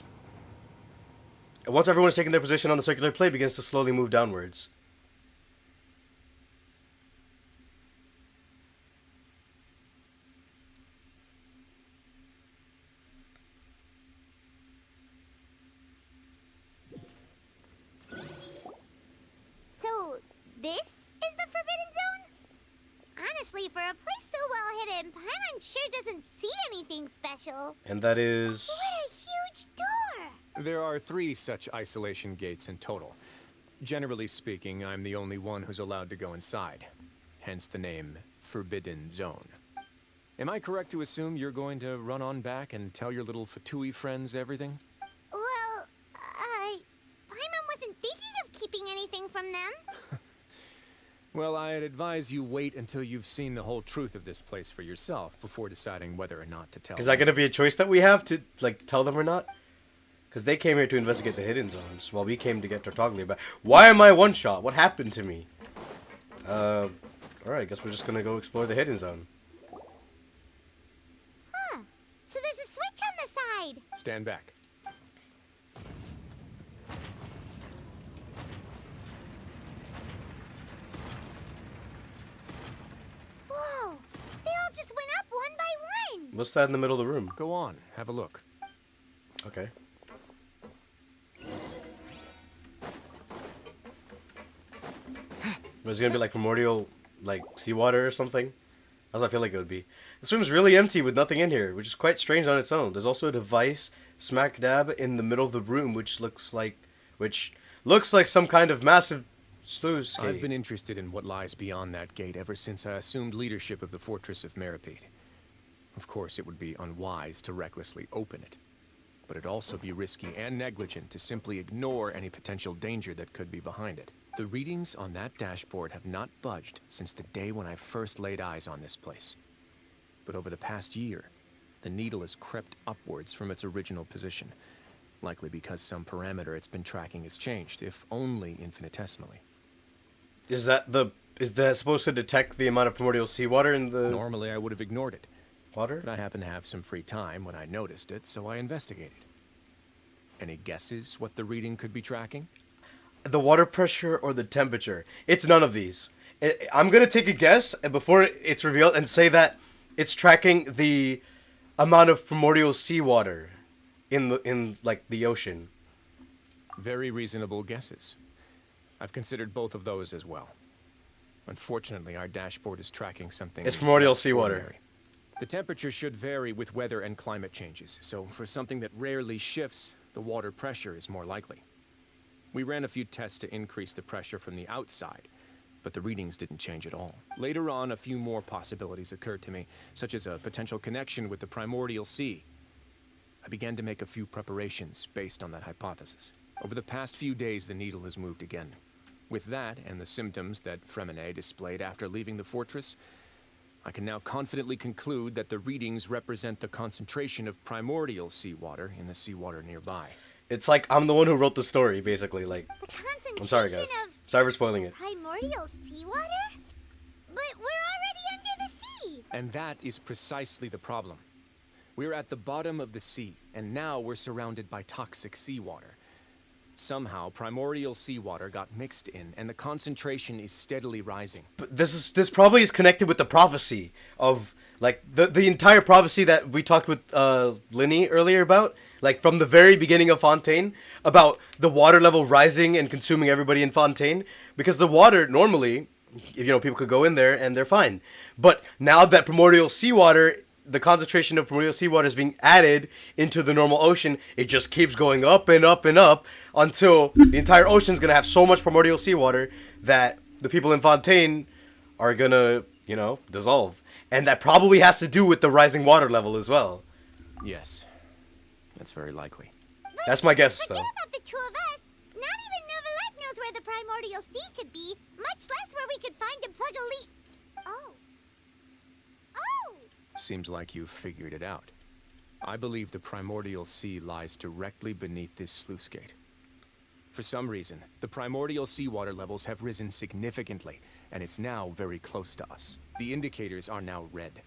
Speaker 1: And once everyone's taken their position on the circular plate, begins to slowly move downwards.
Speaker 4: So, this is the Forbidden Zone? Honestly, for a place so well hidden, Paimon sure doesn't see anything special.
Speaker 1: And that is...
Speaker 4: What a huge door!
Speaker 2: There are 3 such isolation gates in total. Generally speaking, I'm the only one who's allowed to go inside. Hence the name Forbidden Zone. Am I correct to assume you're going to run on back and tell your little Fatui friends everything?
Speaker 4: Well, Paimon wasn't thinking of keeping anything from them.
Speaker 2: Well, I'd advise you wait until you've seen the whole truth of this place for yourself before deciding whether or not to tell
Speaker 1: Is that going to be a choice that we have to, like, tell them or not? Because they came here to investigate the hidden zones, while we came to get Tartaglia back. Why am I one-shot? What happened to me? Alright, I guess we're just going to go explore the hidden zone.
Speaker 4: Huh. So there's a switch on the side.
Speaker 2: Stand back.
Speaker 4: Whoa! They all just went up one by one.
Speaker 1: What's that in the middle of the room?
Speaker 2: Go on, have a look.
Speaker 1: Okay. Was it gonna be like primordial, like seawater or something? That's what I feel like it would be. This room's really empty with nothing in here, which is quite strange on its own. There's also a device smack dab in the middle of the room, which looks like some kind of massive sluice gate.
Speaker 2: I've been interested in what lies beyond that gate ever since I assumed leadership of the Fortress of Meripede. Of course, it would be unwise to recklessly open it, but it'd also be risky and negligent to simply ignore any potential danger that could be behind it. The readings on that dashboard have not budged since the day when I first laid eyes on this place. But over the past year, the needle has crept upwards from its original position, likely because some parameter it's been tracking has changed, if only infinitesimally.
Speaker 1: Is that supposed to detect the amount of primordial seawater in the...
Speaker 2: Normally I would have ignored it.
Speaker 1: Water?
Speaker 2: But I happened to have some free time when I noticed it, so I investigated. Any guesses what the reading could be tracking?
Speaker 1: The water pressure or the temperature? It's none of these. I'm gonna take a guess before it's revealed and say that it's tracking the amount of primordial seawater in like the ocean.
Speaker 2: Very reasonable guesses. I've considered both of those as well. Unfortunately, our dashboard is tracking something.
Speaker 1: It's primordial
Speaker 2: less
Speaker 1: seawater.
Speaker 2: ordinary. The temperature should vary with weather and climate changes, so for something that rarely shifts, the water pressure is more likely. We ran a few tests to increase the pressure from the outside, but the readings didn't change at all. Later on, a few more possibilities occurred to me, such as a potential connection with the primordial sea. I began to make a few preparations based on that hypothesis. Over the past few days, the needle has moved again. With that, and the symptoms that Fremine displayed after leaving the fortress, I can now confidently conclude that the readings represent the concentration of primordial seawater in the seawater nearby.
Speaker 1: It's like I'm the one who wrote the story, basically. Like,
Speaker 4: The concentration
Speaker 1: I'm sorry, guys.
Speaker 4: of
Speaker 1: Sorry for spoiling it.
Speaker 4: primordial seawater? But we're already under the sea!
Speaker 2: And that is precisely the problem. We're at the bottom of the sea, and now we're surrounded by toxic seawater. Somehow, primordial seawater got mixed in, and the concentration is steadily rising.
Speaker 1: But this probably is connected with the prophecy of, like, the entire prophecy that we talked with Linny earlier about, like, from the very beginning of Fontaine, about the water level rising and consuming everybody in Fontaine. Because the water, normally, people could go in there and they're fine. But now that primordial seawater, the concentration of primordial seawater is being added into the normal ocean, it just keeps going up and up and up until the entire ocean is going to have so much primordial seawater that the people in Fontaine are going to, dissolve. And that probably has to do with the rising water level as well.
Speaker 2: Yes, that's very likely.
Speaker 1: That's my guess,
Speaker 4: Forget
Speaker 1: though.
Speaker 4: about the two of us. Not even Novelette knows where the primordial sea could be, much less where we could find and plug a leak. Oh.
Speaker 2: Seems like you've figured it out. I believe the primordial sea lies directly beneath this sluice gate. For some reason, the primordial seawater levels have risen significantly, and it's now very close to us. The indicators are now red.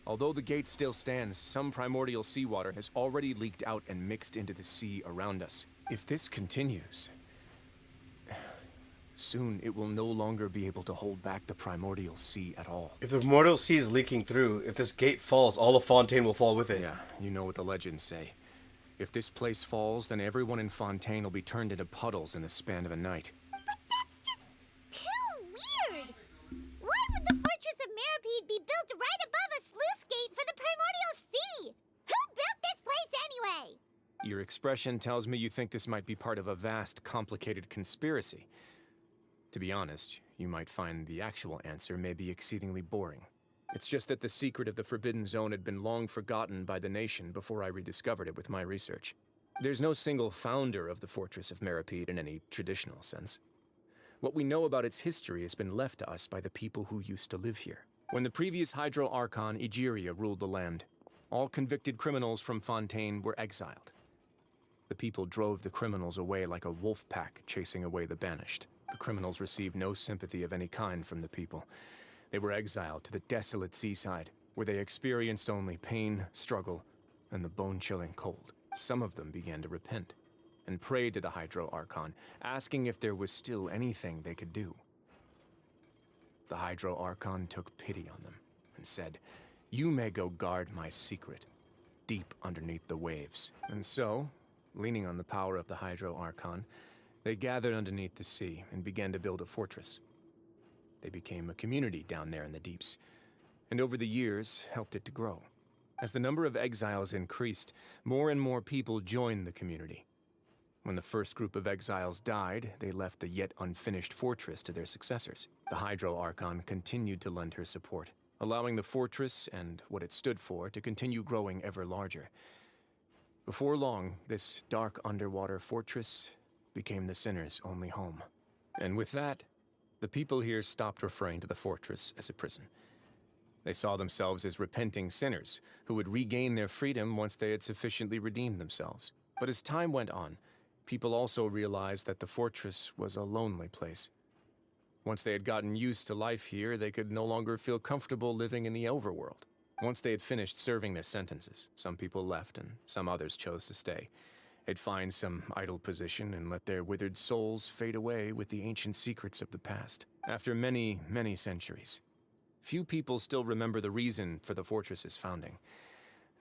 Speaker 2: Although the gate still stands, some primordial seawater has already leaked out and mixed into the sea around us. If this continues, soon it will no longer be able to hold back the primordial sea at all.
Speaker 1: If the primordial sea is leaking through, if this gate falls, all of Fontaine will fall with it.
Speaker 2: Yeah, you know what the legends say. If this place falls, then everyone in Fontaine will be turned into puddles in the span of a night.
Speaker 4: But that's just too weird! Why would the Fortress of Meripede be built right above a sluice gate for the primordial sea? Who built this place anyway?
Speaker 2: Your expression tells me you think this might be part of a vast, complicated conspiracy. To be honest, you might find the actual answer may be exceedingly boring. It's just that the secret of the Forbidden Zone had been long forgotten by the nation before I rediscovered it with my research. There's no single founder of the Fortress of Meripede in any traditional sense. What we know about its history has been left to us by the people who used to live here. When the previous Hydro Archon, Egeria, ruled the land, all convicted criminals from Fontaine were exiled. The people drove the criminals away like a wolf pack chasing away the banished. The criminals received no sympathy of any kind from the people. They were exiled to the desolate seaside, where they experienced only pain, struggle, and the bone-chilling cold. Some of them began to repent, and prayed to the Hydro Archon, asking if there was still anything they could do. The Hydro Archon took pity on them, and said, "You may go guard my secret, deep underneath the waves." And so, leaning on the power of the Hydro Archon, they gathered underneath the sea and began to build a fortress. They became a community down there in the deeps, and over the years helped it to grow. As the number of exiles increased, more and more people joined the community. When the first group of exiles died, they left the yet unfinished fortress to their successors. The Hydro Archon continued to lend her support, allowing the fortress and what it stood for to continue growing ever larger. Before long, this dark underwater fortress became the sinner's only home. And with that, the people here stopped referring to the fortress as a prison. They saw themselves as repenting sinners who would regain their freedom once they had sufficiently redeemed themselves. But as time went on, people also realized that the fortress was a lonely place. Once they had gotten used to life here, they could no longer feel comfortable living in the overworld. Once they had finished serving their sentences, some people left and some others chose to stay. They'd find some idle position and let their withered souls fade away with the ancient secrets of the past. After many, many centuries, few people still remember the reason for the fortress's founding.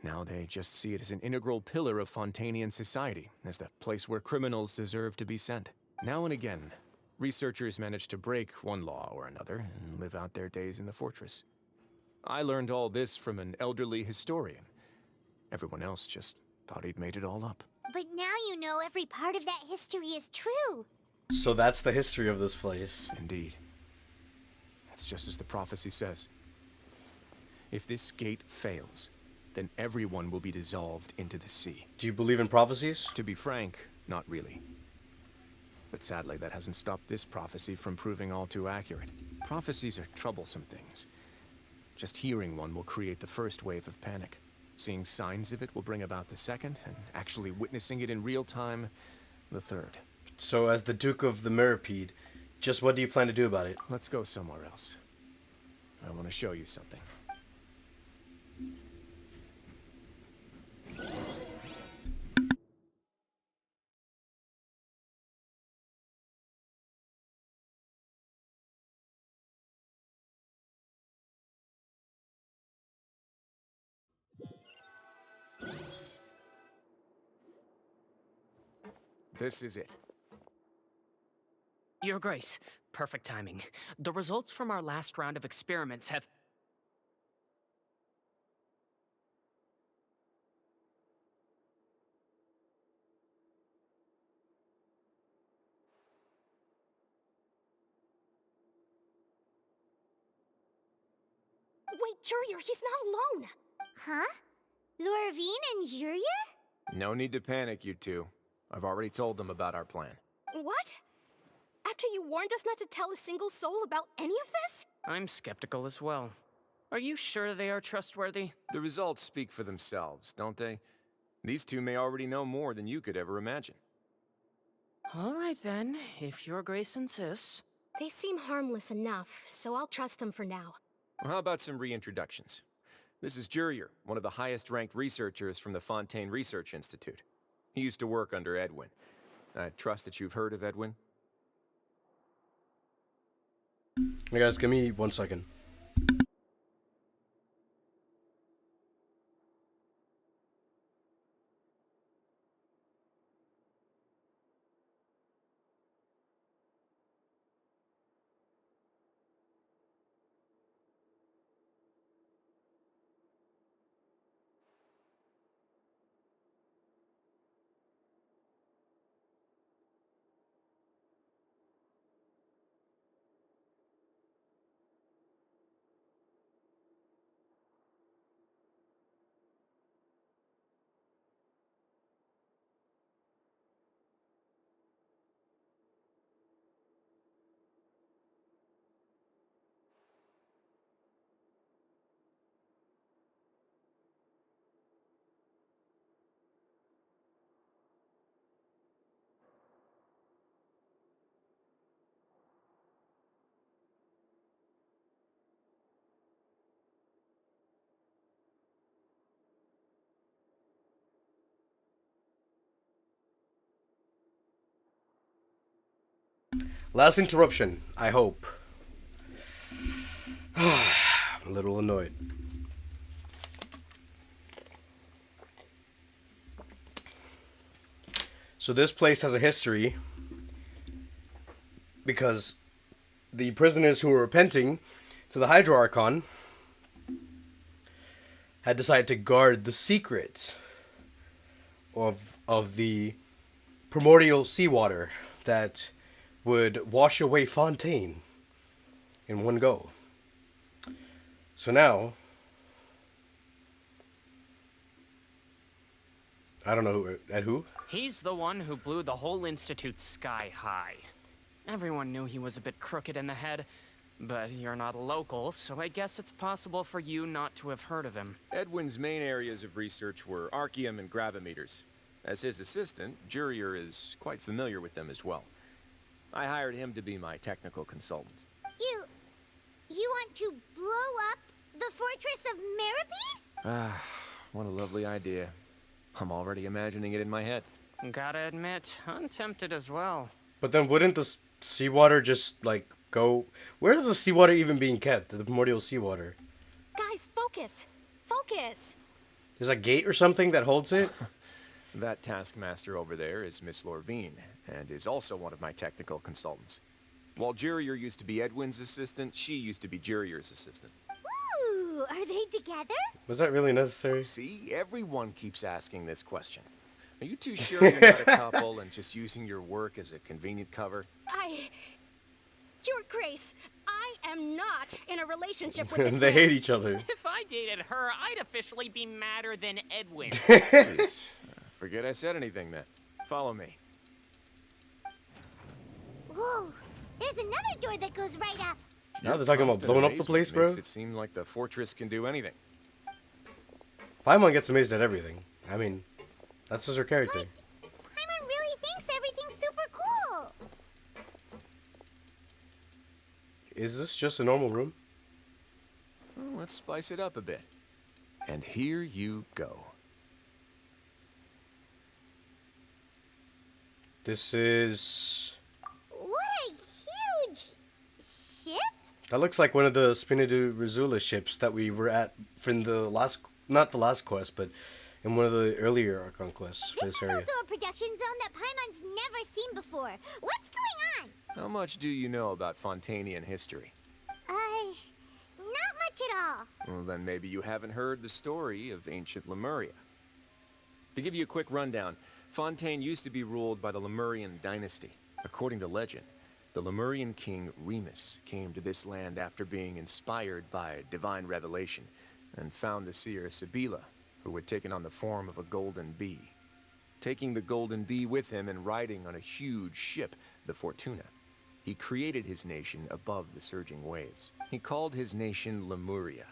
Speaker 2: Now they just see it as an integral pillar of Fontainian society, as the place where criminals deserve to be sent. Now and again, Researchers managed to break one law or another and live out their days in the fortress. I learned all this from an elderly historian. Everyone else just thought he'd made it all up.
Speaker 4: But now you know every part of that history is true.
Speaker 1: So that's the history of this place.
Speaker 2: Indeed. That's just as the prophecy says. If this gate fails, then everyone will be dissolved into the sea.
Speaker 1: Do you believe in prophecies?
Speaker 2: To be frank, not really. But sadly, that hasn't stopped this prophecy from proving all too accurate. Prophecies are troublesome things. Just hearing one will create the first wave of panic. Seeing signs of it will bring about the second, and actually witnessing it in real time, the third.
Speaker 1: So as the Duke of the Mirrorpede, just what do you plan to do about it?
Speaker 2: Let's go somewhere else. I want to show you something. This is it.
Speaker 11: Your Grace, perfect timing. The results from our last round of experiments have...
Speaker 10: Wait, Jurier, he's not alone!
Speaker 4: Huh? Lorvine and Jurier?
Speaker 2: No need to panic, you two. I've already told them about our plan.
Speaker 10: What? After you warned us not to tell a single soul about any of this?
Speaker 11: I'm skeptical as well. Are you sure they are trustworthy?
Speaker 2: The results speak for themselves, don't they? These two may already know more than you could ever imagine.
Speaker 11: All right then, if Your Grace insists.
Speaker 10: They seem harmless enough, so I'll trust them for now.
Speaker 2: Well, how about some reintroductions? This is Jurier, one of the highest-ranked researchers from the Fontaine Research Institute. He used to work under Edwin. I trust that you've heard of Edwin?
Speaker 1: Hey guys, give me 1 second. Last interruption, I hope. I'm a little annoyed. So this place has a history because the prisoners who were repenting to the Hydro Archon had decided to guard the secret of the primordial seawater that would wash away Fontaine in one go. So now, I don't know who.
Speaker 11: He's the one who blew the whole institute sky high. Everyone knew he was a bit crooked in the head, but you're not a local, so I guess it's possible for you not to have heard of him.
Speaker 2: Edwin's main areas of research were archaeum and gravimeters. As his assistant, Jurier is quite familiar with them as well. I hired him to be my technical consultant.
Speaker 4: You want to blow up the fortress of Mirrorpede?
Speaker 2: Ah, what a lovely idea. I'm already imagining it in my head.
Speaker 11: Gotta admit, I'm tempted as well.
Speaker 1: But then wouldn't the seawater just, like, go... Where is the seawater even being kept? The primordial seawater?
Speaker 10: Guys, focus! Focus!
Speaker 1: There's a gate or something that holds it?
Speaker 2: That taskmaster over there is Miss Lorvine, and is also one of my technical consultants. While Jurier used to be Edwin's assistant, she used to be Jurier's assistant.
Speaker 4: Ooh, are they together?
Speaker 1: Was that really necessary?
Speaker 2: See, everyone keeps asking this question. Are you too sure you're not a couple and just using your work as a convenient cover?
Speaker 10: Your Grace, I am not in a relationship with this
Speaker 1: They
Speaker 10: man.
Speaker 1: hate each other.
Speaker 11: If I dated her, I'd officially be madder than Edwin.
Speaker 2: Please, forget I said anything then. Follow me.
Speaker 4: Whoa, there's another door that goes right up.
Speaker 1: Now they're talking about blowing up the place, bro.
Speaker 2: Makes it seem like the fortress can do anything.
Speaker 1: Paimon gets amazed at everything. I mean, that's just her character.
Speaker 4: Paimon really thinks everything's super cool.
Speaker 1: Is this just a normal room?
Speaker 2: Well, let's spice it up a bit. And here you go.
Speaker 1: This is...
Speaker 4: What a huge ship.
Speaker 1: That looks like one of the Spina Rizzula ships that we were at from the last... Not the last quest, but in one of the earlier Archon quests for
Speaker 4: This
Speaker 1: this
Speaker 4: is
Speaker 1: area.
Speaker 4: also a production zone that Paimon's never seen before. What's going on?
Speaker 2: How much do you know about Fontainian history?
Speaker 4: Not much at all.
Speaker 2: Well, then maybe you haven't heard the story of ancient Lemuria. To give you a quick rundown, Fontaine used to be ruled by the Lemurian dynasty. According to legend, the Lemurian king Remus came to this land after being inspired by divine revelation and found the seer Sibila, who had taken on the form of a golden bee. Taking the golden bee with him and riding on a huge ship, the Fortuna, he created his nation above the surging waves. He called his nation Lemuria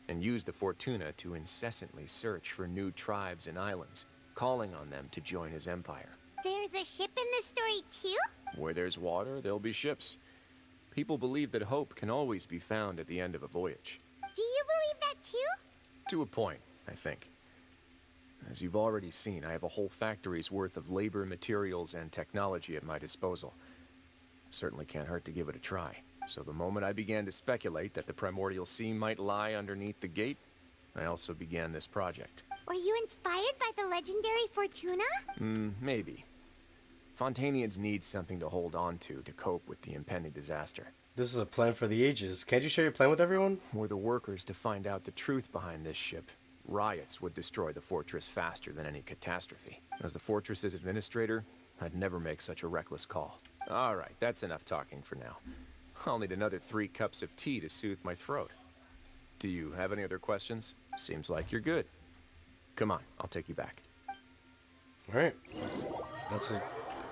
Speaker 2: and used the Fortuna to incessantly search for new tribes and islands, calling on them to join his empire.
Speaker 4: There's a ship in this story too?
Speaker 2: Where there's water, there'll be ships. People believe that hope can always be found at the end of a voyage.
Speaker 4: Do you believe that too?
Speaker 2: To a point, I think. As you've already seen, I have a whole factory's worth of labor, materials, and technology at my disposal. Certainly can't hurt to give it a try. So the moment I began to speculate that the primordial sea might lie underneath the gate, I also began this project.
Speaker 4: Were you inspired by the legendary Fortuna?
Speaker 2: Maybe. Fontainians need something to hold on to cope with the impending disaster.
Speaker 1: This is a plan for the ages. Can't you share your plan with everyone?
Speaker 2: Were the workers to find out the truth behind this ship, riots would destroy the fortress faster than any catastrophe. As the fortress's administrator, I'd never make such a reckless call. All right, that's enough talking for now. I'll need another 3 cups of tea to soothe my throat. Do you have any other questions? Seems like you're good. Come on, I'll take you back.
Speaker 1: All right. That's a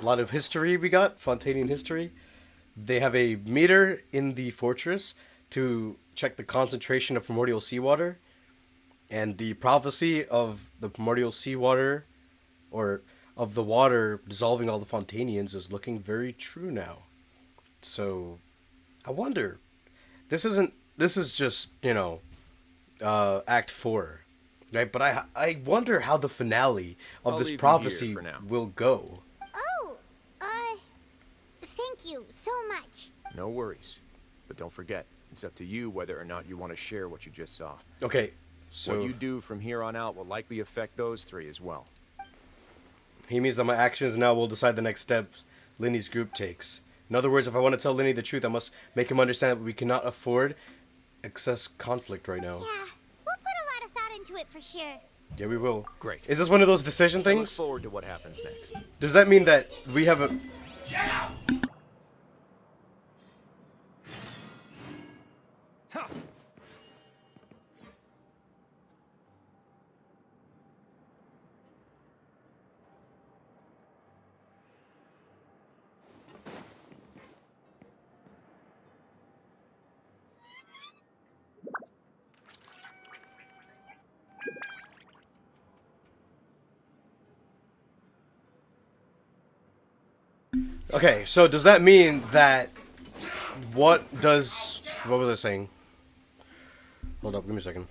Speaker 1: lot of history we got, Fontainian history. They have a meter in the fortress to check the concentration of primordial seawater. And the prophecy of the primordial seawater, or of the water dissolving all the Fontainians, is looking very true now. So, I wonder. This is just, Act 4. Right? But I wonder how the finale of
Speaker 2: I'll
Speaker 1: this
Speaker 2: leave you
Speaker 1: prophecy
Speaker 2: here for now.
Speaker 1: will go.
Speaker 4: Oh, thank you so much.
Speaker 2: No worries. But don't forget, it's up to you whether or not you want to share what you just saw.
Speaker 1: Okay, so...
Speaker 2: What you do from here on out will likely affect those 3 as well.
Speaker 1: He means that my actions now will decide the next steps Linny's group takes. In other words, if I want to tell Linny the truth, I must make him understand that we cannot afford excess conflict right now.
Speaker 4: Yeah, we'll put a lot of thought into it for sure.
Speaker 1: Yeah, we will.
Speaker 2: Great.
Speaker 1: Is this one of those decision
Speaker 2: I look
Speaker 1: things?
Speaker 2: forward to what happens next.
Speaker 1: Does that mean that we have a... Okay, so does that mean that... What was I saying? Hold up, give me a second.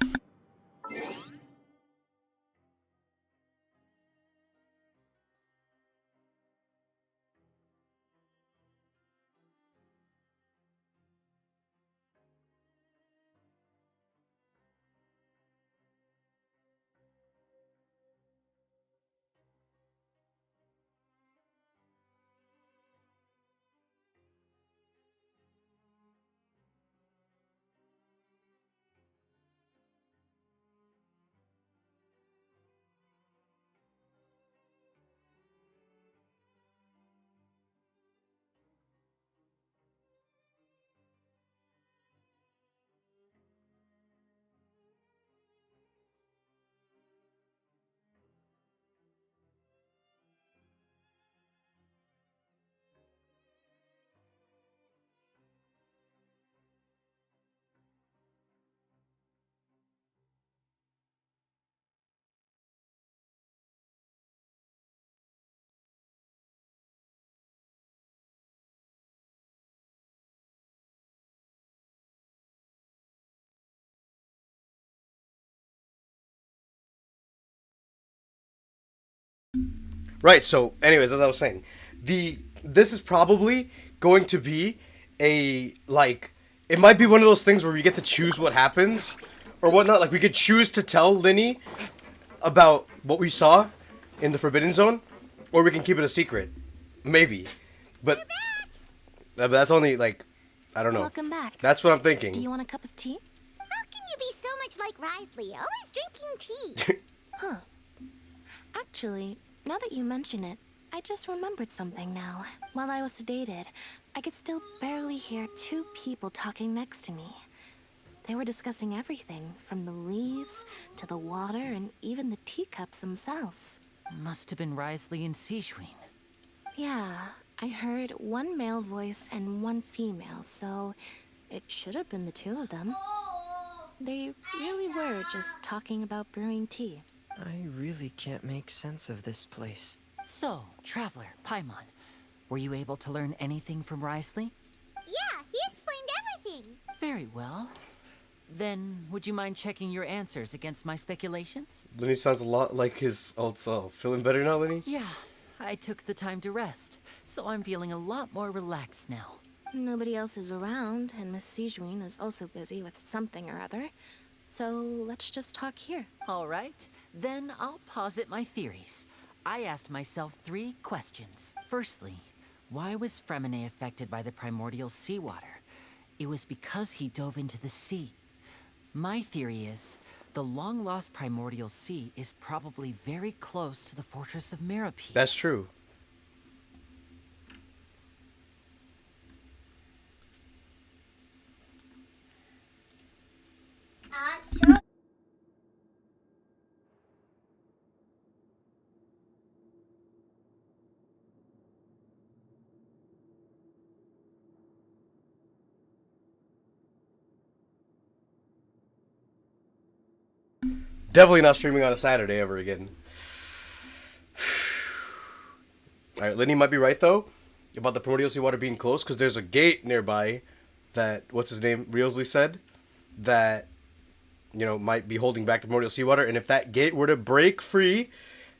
Speaker 1: Right. So, anyways, as I was saying, this is probably going to be a like. It might be one of those things where we get to choose what happens, or whatnot. Like we could choose to tell Linny about what we saw in the Forbidden Zone, or we can keep it a secret. Maybe, but that's only like, I don't know.
Speaker 15: Welcome back.
Speaker 1: That's what I'm thinking.
Speaker 15: Do you want a cup of tea?
Speaker 4: How can you be so much like Risley, always drinking tea?
Speaker 15: Huh. Actually, now that you mention it, I just remembered something now. While I was sedated, I could still barely hear two people talking next to me. They were discussing everything, from the leaves to the water and even the teacups themselves.
Speaker 9: Must have been Risley and Sijwin.
Speaker 15: Yeah, I heard one male voice and one female, so it should have been the two of them. They really were just talking about brewing tea.
Speaker 14: I really can't make sense of this place.
Speaker 9: So, Traveler, Paimon, were you able to learn anything from Risley?
Speaker 4: Yeah, he explained everything.
Speaker 9: Very well. Then, would you mind checking your answers against my speculations?
Speaker 1: Linny sounds a lot like his old self. Feeling better now, Linny?
Speaker 9: Yeah, I took the time to rest, so I'm feeling a lot more relaxed now.
Speaker 15: Nobody else is around, and Miss Sijwin is also busy with something or other. So let's just talk here.
Speaker 9: All right, then I'll posit my theories. I asked myself 3 questions. Firstly, why was Fremine affected by the primordial seawater? It was because he dove into the sea. My theory is, the long-lost primordial sea is probably very close to the fortress of Meropide.
Speaker 1: That's true. Definitely not streaming on a Saturday ever again. Alright, Linny might be right, though, about the primordial seawater being close, because there's a gate nearby that, what's his name, Riosley said, that, you know, might be holding back the primordial seawater, and if that gate were to break free,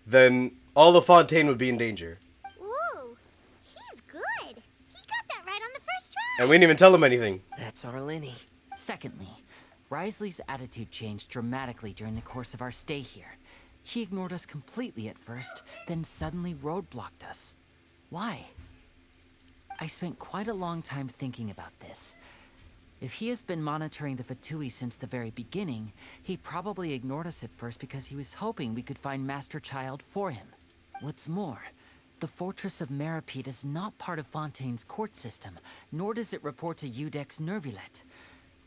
Speaker 1: then all of Fontaine would be in danger.
Speaker 4: Ooh, he's good. He got that right on the first try.
Speaker 1: And we didn't even tell him anything.
Speaker 14: That's our Linny.
Speaker 9: Secondly, Risley's attitude changed dramatically during the course of our stay here. He ignored us completely at first, then suddenly roadblocked us. Why? I spent quite a long time thinking about this. If he has been monitoring the Fatui since the very beginning, he probably ignored us at first because he was hoping we could find Master Childe for him. What's more, the Fortress of Meropide is not part of Fontaine's court system, nor does it report to Udex Nervulet.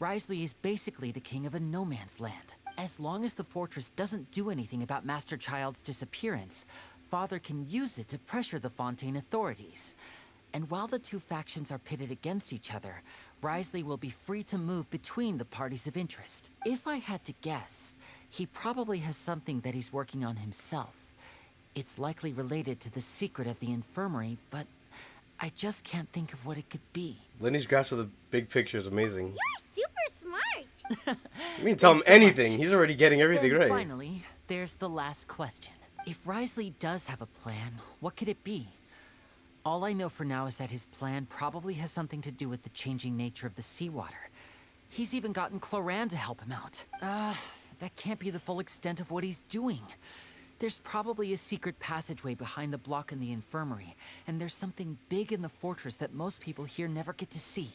Speaker 9: Risley is basically the king of a no-man's land. As long as the fortress doesn't do anything about Master Childe's disappearance, Father can use it to pressure the Fontaine authorities. And while the two factions are pitted against each other, Risley will be free to move between the parties of interest. If I had to guess, he probably has something that he's working on himself. It's likely related to the secret of the infirmary, but I just can't think of what it could be.
Speaker 1: Linny's grasp of the big picture is amazing.
Speaker 4: You're super smart.
Speaker 1: You mean tell him anything. He's already getting everything
Speaker 9: Then
Speaker 1: right.
Speaker 9: Finally, there's the last question. If Risley does have a plan, what could it be? All I know for now is that his plan probably has something to do with the changing nature of the seawater. He's even gotten Cloran to help him out. That can't be the full extent of what he's doing. There's probably a secret passageway behind the block in the infirmary, and there's something big in the fortress that most people here never get to see.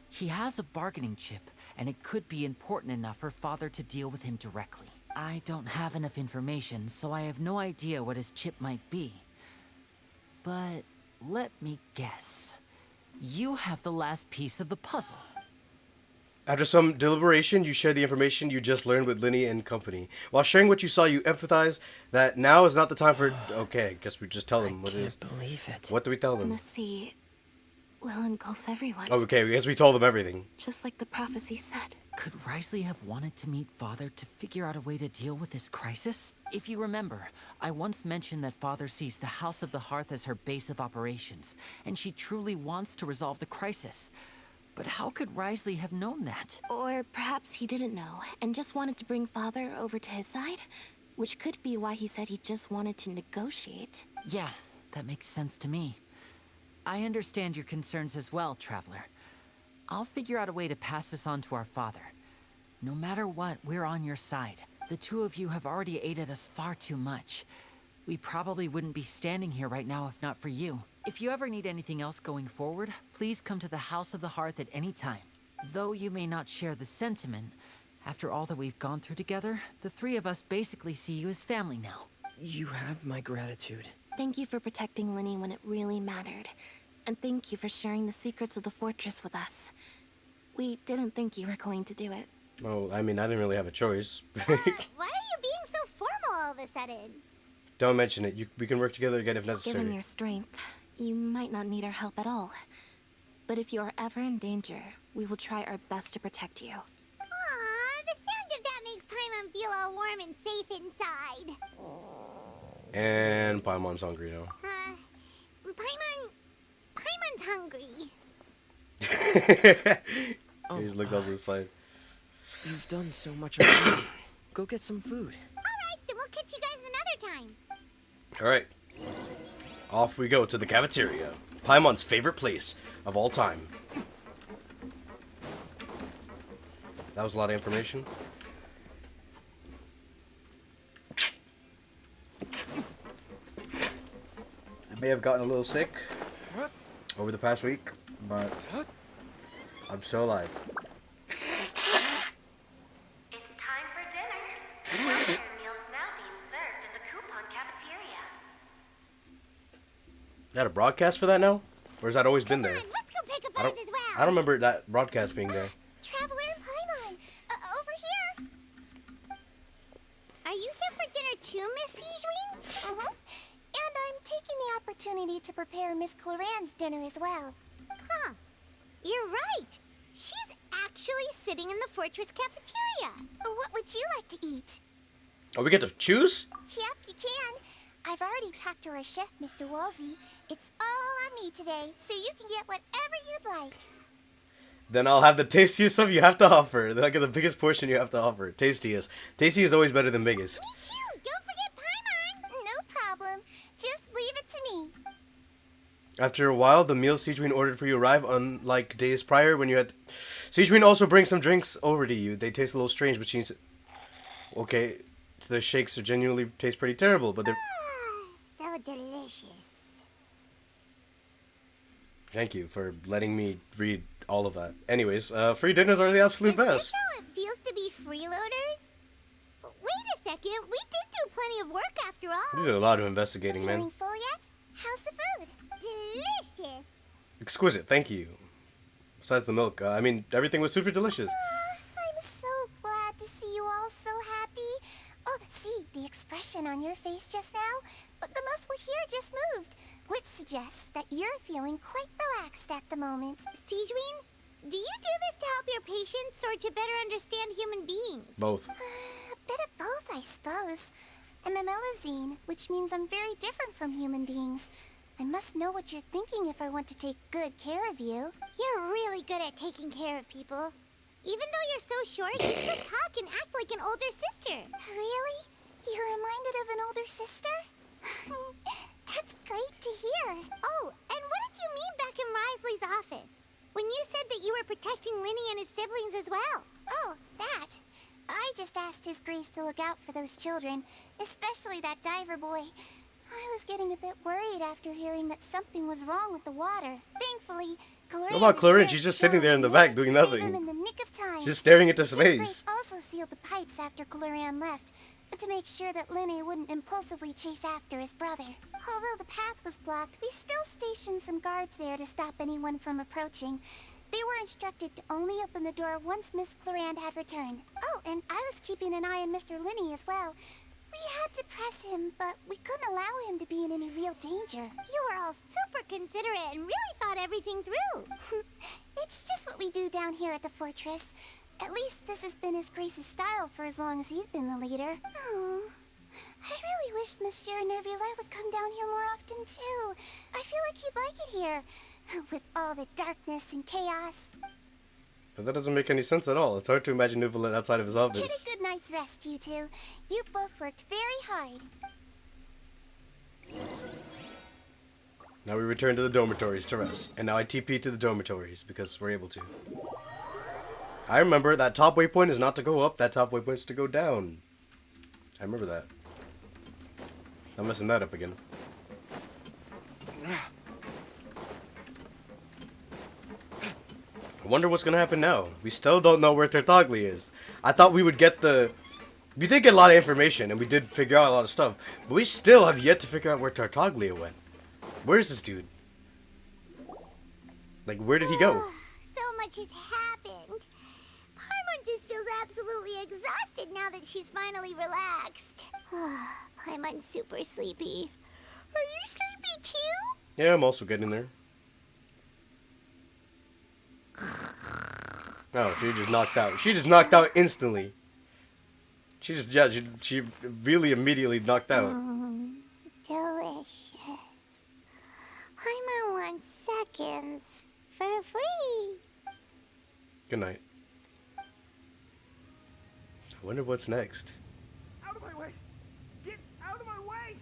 Speaker 9: He has a bargaining chip, and it could be important enough for Father to deal with him directly. I don't have enough information, so I have no idea what his chip might be. But let me guess. You have the last piece of the puzzle.
Speaker 1: After some deliberation, you share the information you just learned with Linny and company. While sharing what you saw, you empathize that now is not the time for... Okay, I guess we just tell them what it is.
Speaker 14: I can't believe it.
Speaker 1: What do we tell them?
Speaker 15: The sea will engulf everyone.
Speaker 1: Oh, okay, I guess we told them everything.
Speaker 15: Just like the prophecy said.
Speaker 9: Could Risley have wanted to meet Father to figure out a way to deal with this crisis? If you remember, I once mentioned that Father sees the House of the Hearth as her base of operations, and she truly wants to resolve the crisis. But how could Risley have known that?
Speaker 15: Or perhaps he didn't know, and just wanted to bring Father over to his side? which could be why he said he just wanted to negotiate.
Speaker 9: Yeah, that makes sense to me. I understand your concerns as well, Traveler. I'll figure out a way to pass this on to our father. No matter what, we're on your side. The two of you have already aided us far too much. We probably wouldn't be standing here right now if not for you. If you ever need anything else going forward, please come to the House of the Hearth at any time. Though you may not share the sentiment, after all that we've gone through together, the three of us basically see you as family now.
Speaker 14: You have my gratitude.
Speaker 15: Thank you for protecting Linny when it really mattered. And thank you for sharing the secrets of the fortress with us. We didn't think you were going to do it.
Speaker 1: Well, I mean, I didn't really have a choice.
Speaker 4: Why are you being so formal all of a sudden?
Speaker 1: Don't mention it. We can work together again if necessary.
Speaker 15: Given your strength, you might not need our help at all. But if you are ever in danger, we will try our best to protect you.
Speaker 4: Aw, the sound of that makes Paimon feel all warm and safe inside.
Speaker 1: And Paimon's hungry now.
Speaker 4: Paimon's hungry.
Speaker 1: He's looked up to the side.
Speaker 14: You've done so much already. Go get some food.
Speaker 4: Alright, then we'll catch you guys another time.
Speaker 1: Alright. Off we go to the cafeteria. Paimon's favorite place of all time. That was a lot of information. I may have gotten a little sick over the past week, but I'm still alive.
Speaker 16: It's time for dinner. Western meals now being served in the coupon cafeteria.
Speaker 1: Is that a broadcast for that now? Or has that always been there?
Speaker 4: Let's go pick up ours as well.
Speaker 1: I don't remember that broadcast being there.
Speaker 4: Traveler and Paimon, over here. Are you here for dinner too, Miss Sijween?
Speaker 15: And I'm taking the opportunity to prepare Miss Cloran's dinner as well.
Speaker 4: Huh. You're right. She's actually sitting in the fortress cafeteria.
Speaker 15: What would you like to eat?
Speaker 1: Oh, we get to choose?
Speaker 15: Yep, you can. I've already talked to our chef, Mr. Wolsey. It's all on me today, so you can get whatever you'd like.
Speaker 1: Then I'll have the tastiest stuff you have to offer. Then I'll get the biggest portion you have to offer. Tastiest. Tasty is always better than biggest.
Speaker 4: Me too. Don't forget Paimon.
Speaker 15: No problem. Just leave it to me.
Speaker 1: After a while, the meals Sijween ordered for you arrive, unlike days prior when you had... Sijween also brings some drinks over to you. They taste a little strange, but she's... Okay, the shakes are genuinely taste pretty terrible, but they're...
Speaker 4: So delicious.
Speaker 1: Thank you for letting me read all of that. Anyways, free dinners are the absolute best.
Speaker 4: Is this how it feels to be freeloaders? Wait a second, we did do plenty of work after all.
Speaker 1: You did a lot of investigating,
Speaker 15: Feeling
Speaker 1: man.
Speaker 15: full yet? How's the food?
Speaker 4: Delicious.
Speaker 1: Exquisite, thank you. Besides the milk, I mean, everything was super delicious.
Speaker 15: I'm so glad to see you all so happy. Oh, see, the expression on your face just now? The muscle here just moved, which suggests that you're feeling quite relaxed at the moment.
Speaker 4: Sijween, do you do this to help your patients or to better understand human beings?
Speaker 1: Both.
Speaker 15: A bit of both, I suppose. I'm a Melusine, which means I'm very different from human beings. I must know what you're thinking if I want to take good care of you.
Speaker 4: You're really good at taking care of people. Even though you're so short, you still talk and act like an older sister.
Speaker 15: Really? You're reminded of an older sister? That's great to hear.
Speaker 4: Oh, and what did you mean back in Risley's office? When you said that you were protecting Linny and his siblings as well.
Speaker 15: Oh, that. I just asked His Grace to look out for those children, especially that diver boy. I was getting a bit worried after hearing that something was wrong with the water. Thankfully, Cloran...
Speaker 1: What about Cloran? She's just sitting there in the back doing nothing.
Speaker 15: In the nick of time.
Speaker 1: Just staring into
Speaker 15: His Grace
Speaker 1: space.
Speaker 15: also sealed the pipes after Cloran left, to make sure that Linny wouldn't impulsively chase after his brother. Although the path was blocked, we still stationed some guards there to stop anyone from approaching. They were instructed to only open the door once Miss Clorand had returned. Oh, and I was keeping an eye on Mr. Linny as well. We had to press him, but we couldn't allow him to be in any real danger.
Speaker 4: You were all super considerate and really thought everything through.
Speaker 15: It's just what we do down here at the fortress. At least this has been His Grace's style for as long as he's been the leader. Oh, I really wish Monsieur Nerville would come down here more often too. I feel like he'd like it here, with all the darkness and chaos.
Speaker 1: But that doesn't make any sense at all. It's hard to imagine Nuvalet outside of his office.
Speaker 4: Get a good night's rest, you two. You both worked very hard.
Speaker 1: Now we return to the dormitories to rest. And now I TP to the dormitories because we're able to. I remember that top waypoint is not to go up, that top waypoint is to go down. I remember that. I'm messing that up again. I wonder what's gonna happen now. We still don't know where Tartaglia is. I thought we would get the... We did get a lot of information and we did figure out a lot of stuff. But we still have yet to figure out where Tartaglia went. Where is this dude? Like, where did he go?
Speaker 4: So much has happened. Paimon just feels absolutely exhausted now that she's finally relaxed. Paimon's super sleepy. Are you sleepy too?
Speaker 1: Yeah, I'm also getting there. Oh, she just knocked out. She just knocked out instantly. She just, yeah, she really immediately knocked out.
Speaker 4: Delicious. Paimon wants seconds for free.
Speaker 1: Good night. I wonder what's next.
Speaker 3: Out of my way! Get out of my way!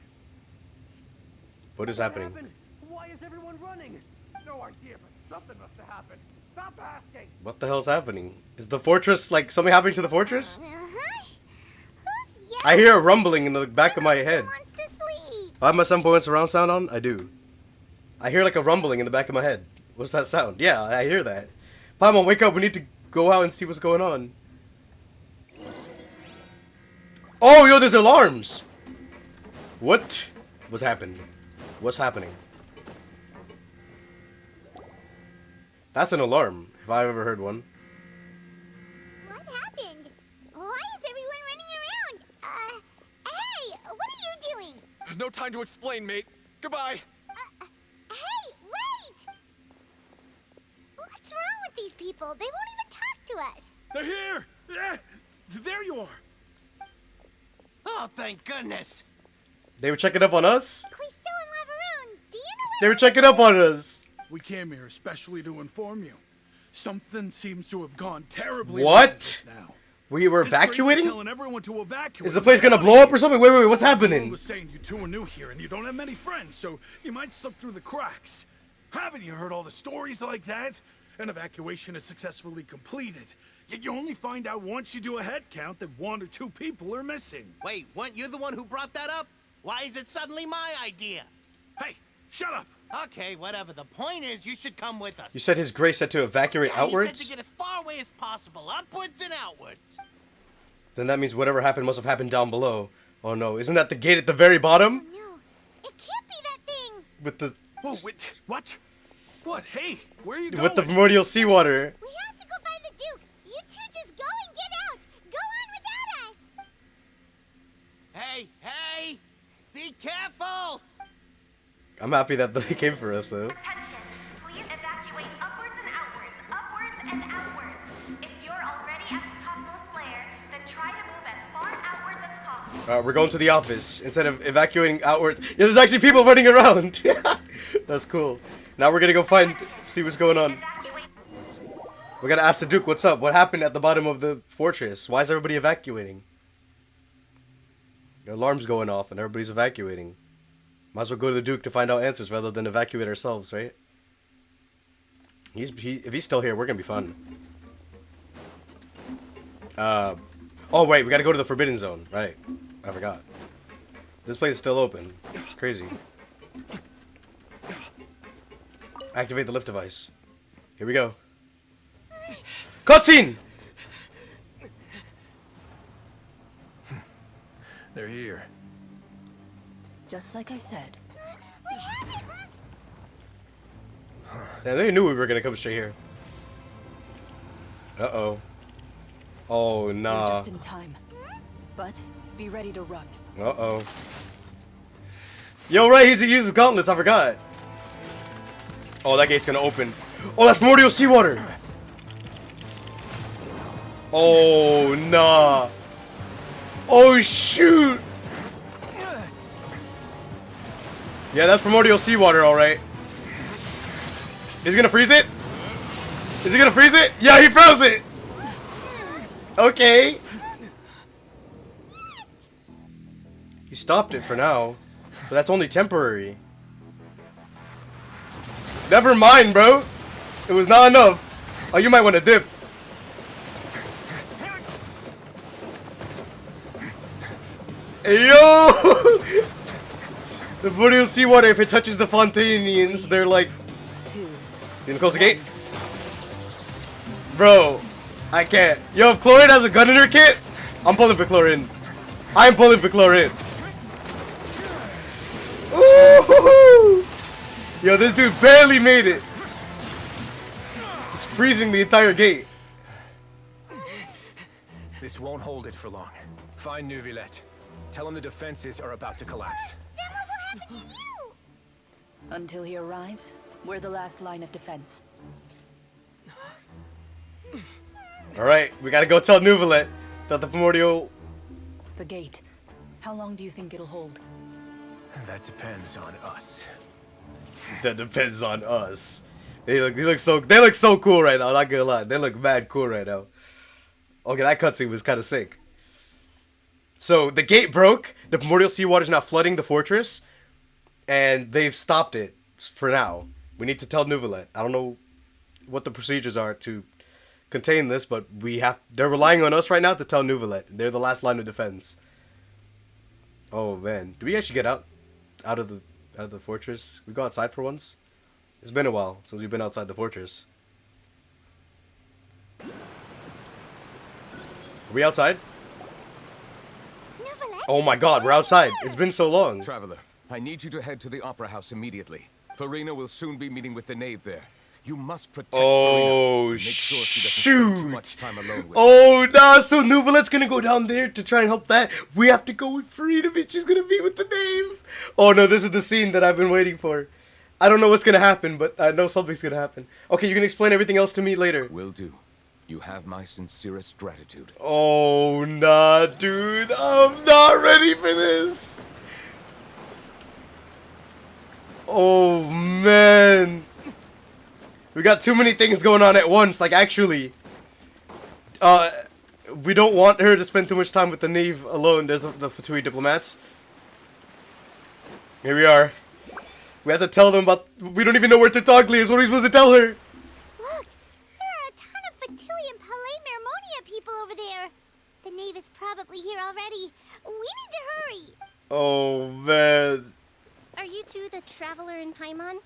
Speaker 1: What is happening?
Speaker 3: Happened? Why is everyone running? No idea, but something must have happened. Stop asking!
Speaker 1: What the hell's happening? Is the fortress, like, something happening to the fortress? I hear a rumbling in the back of my head. I have my 7.1 surround sound on? I do. I hear like a rumbling in the back of my head. What's that sound? Yeah, I hear that. Paimon, wake up. We need to go out and see what's going on. Oh, yo, there's alarms. What? What happened? What's happening? That's an alarm, if I've ever heard one.
Speaker 4: What happened? Why is everyone running around? Hey, what are you doing?
Speaker 2: No time to explain, mate. Goodbye.
Speaker 4: Hey, wait! What's wrong with these people? They won't even talk to us.
Speaker 5: They're here! Yeah, there you are!
Speaker 6: Oh, thank goodness!
Speaker 1: They were checking up on us?
Speaker 4: Quisto and Lavaroon, do you know
Speaker 1: They were checking up on us.
Speaker 5: We came here especially to inform you. Something seems to have gone terribly
Speaker 1: What?
Speaker 5: wrong just now.
Speaker 1: We were
Speaker 5: This Grace is
Speaker 1: evacuating?
Speaker 5: telling everyone to evacuate.
Speaker 1: Is the place gonna blow up or something? Wait, what's happening?
Speaker 5: I was saying you two are new here and you don't have many friends, so you might slip through the cracks. Haven't you heard all the stories like that? An evacuation is successfully completed. Yet you only find out once you do a head count that 1 or 2 people are missing.
Speaker 6: Wait, weren't you the one who brought that up? Why is it suddenly my idea?
Speaker 5: Hey, shut up!
Speaker 6: Okay, whatever. The point is, you should come with us.
Speaker 1: You said his grace said to evacuate
Speaker 6: Yeah,
Speaker 1: outwards?
Speaker 6: He said to get as far away as possible, upwards and outwards.
Speaker 1: Then that means whatever happened must have happened down below. Oh no, isn't that the gate at the very bottom?
Speaker 4: No, it can't be that thing.
Speaker 1: With the...
Speaker 5: Whoa, wait, what? What? Hey, where are you going?
Speaker 1: With the primordial seawater.
Speaker 4: We have to go find the Duke. You two just go and get out. Go on without us.
Speaker 6: Hey, hey! Be careful!
Speaker 1: I'm happy that they came for us though.
Speaker 16: Attention, please evacuate upwards and outwards. If you're already at the topmost layer, then try to move as far outwards as possible.
Speaker 1: We're going to the office instead of evacuating outwards. Yeah, there's actually people running around. That's cool. Now we're gonna go see what's going on. We gotta ask the Duke what's up. What happened at the bottom of the fortress? Why is everybody evacuating? The alarm's going off and everybody's evacuating. Might as well go to the Duke to find out answers rather than evacuate ourselves, right? If he's still here, we're gonna be fun. Oh wait, we gotta go to the Forbidden Zone. Right. I forgot. This place is still open. It's crazy. Activate the lift device. Here we go. Cutscene!
Speaker 2: They're here.
Speaker 13: Just like I said.
Speaker 1: Yeah, they knew we were gonna come straight here. Uh-oh. Oh,
Speaker 13: You're
Speaker 1: nah.
Speaker 13: just in time. But be ready to run.
Speaker 1: Uh-oh. Yo, right, he uses gauntlets, I forgot. Oh, that gate's gonna open. Oh, that's primordial seawater! Oh, nah. Oh, shoot! Yeah, that's primordial seawater, alright. He's gonna freeze it? Is he gonna freeze it? Yeah, he froze it! Okay. He stopped it for now. But that's only temporary. Never mind, bro. It was not enough. Oh, you might want to dip. Hey, yo! The Boreal seawater, if it touches the Fontainians, they're like... You gonna close the gate? Bro, I can't. Yo, if Chlorine has a gun in her kit, I'm pulling for Chlorine. I'm pulling for Chlorine. Ooh! Yo, this dude barely made it. He's freezing the entire gate.
Speaker 2: This won't hold it for long. Find Neuvillette. Tell him the defenses are about to collapse.
Speaker 4: Then what will happen to you?
Speaker 13: Until he arrives, we're the last line of defense.
Speaker 1: Alright, we gotta go tell Neuvillette that the primordial...
Speaker 13: The gate. How long do you think it'll hold?
Speaker 2: That depends on us.
Speaker 1: That depends on us. They look so cool right now, not gonna lie. They look mad cool right now. Okay, that cutscene was kinda sick. So the gate broke, the primordial seawater is now flooding the fortress, and they've stopped it for now. We need to tell Neuvillette. I don't know what the procedures are to contain this, but they're relying on us right now to tell Neuvillette. They're the last line of defense. Oh man, do we actually get out of the fortress? We go outside for once? It's been a while since we've been outside the fortress. Are we outside? Oh my god, we're outside. It's been so long.
Speaker 3: Traveler, I need you to head to the Opera House immediately. Farina will soon be meeting with the knave there. You must protect Farina. Make sure she doesn't spend too much time alone with
Speaker 1: Oh, nah, so Neuvillette's gonna go down there to try and help that. We have to go with Farina, bitch. She's gonna be with the knave. Oh no, this is the scene that I've been waiting for. I don't know what's gonna happen, but I know something's gonna happen. Okay, you can explain everything else to me later.
Speaker 3: Will do. You have my sincerest gratitude.
Speaker 1: Oh, nah, dude. I'm not ready for this. Oh, man. We got too many things going on at once. Like, actually. We don't want her to spend too much time with the knave alone. There's the Fatui diplomats. Here we are. We have to tell them about... We don't even know where Tartaglia is. What are we supposed to tell her?
Speaker 4: Look, there are a ton of Fatui and Palais Mermonia people over there. The knave is probably here already. We need to hurry.
Speaker 1: Oh, man.
Speaker 10: Are you two the traveler in Paimon?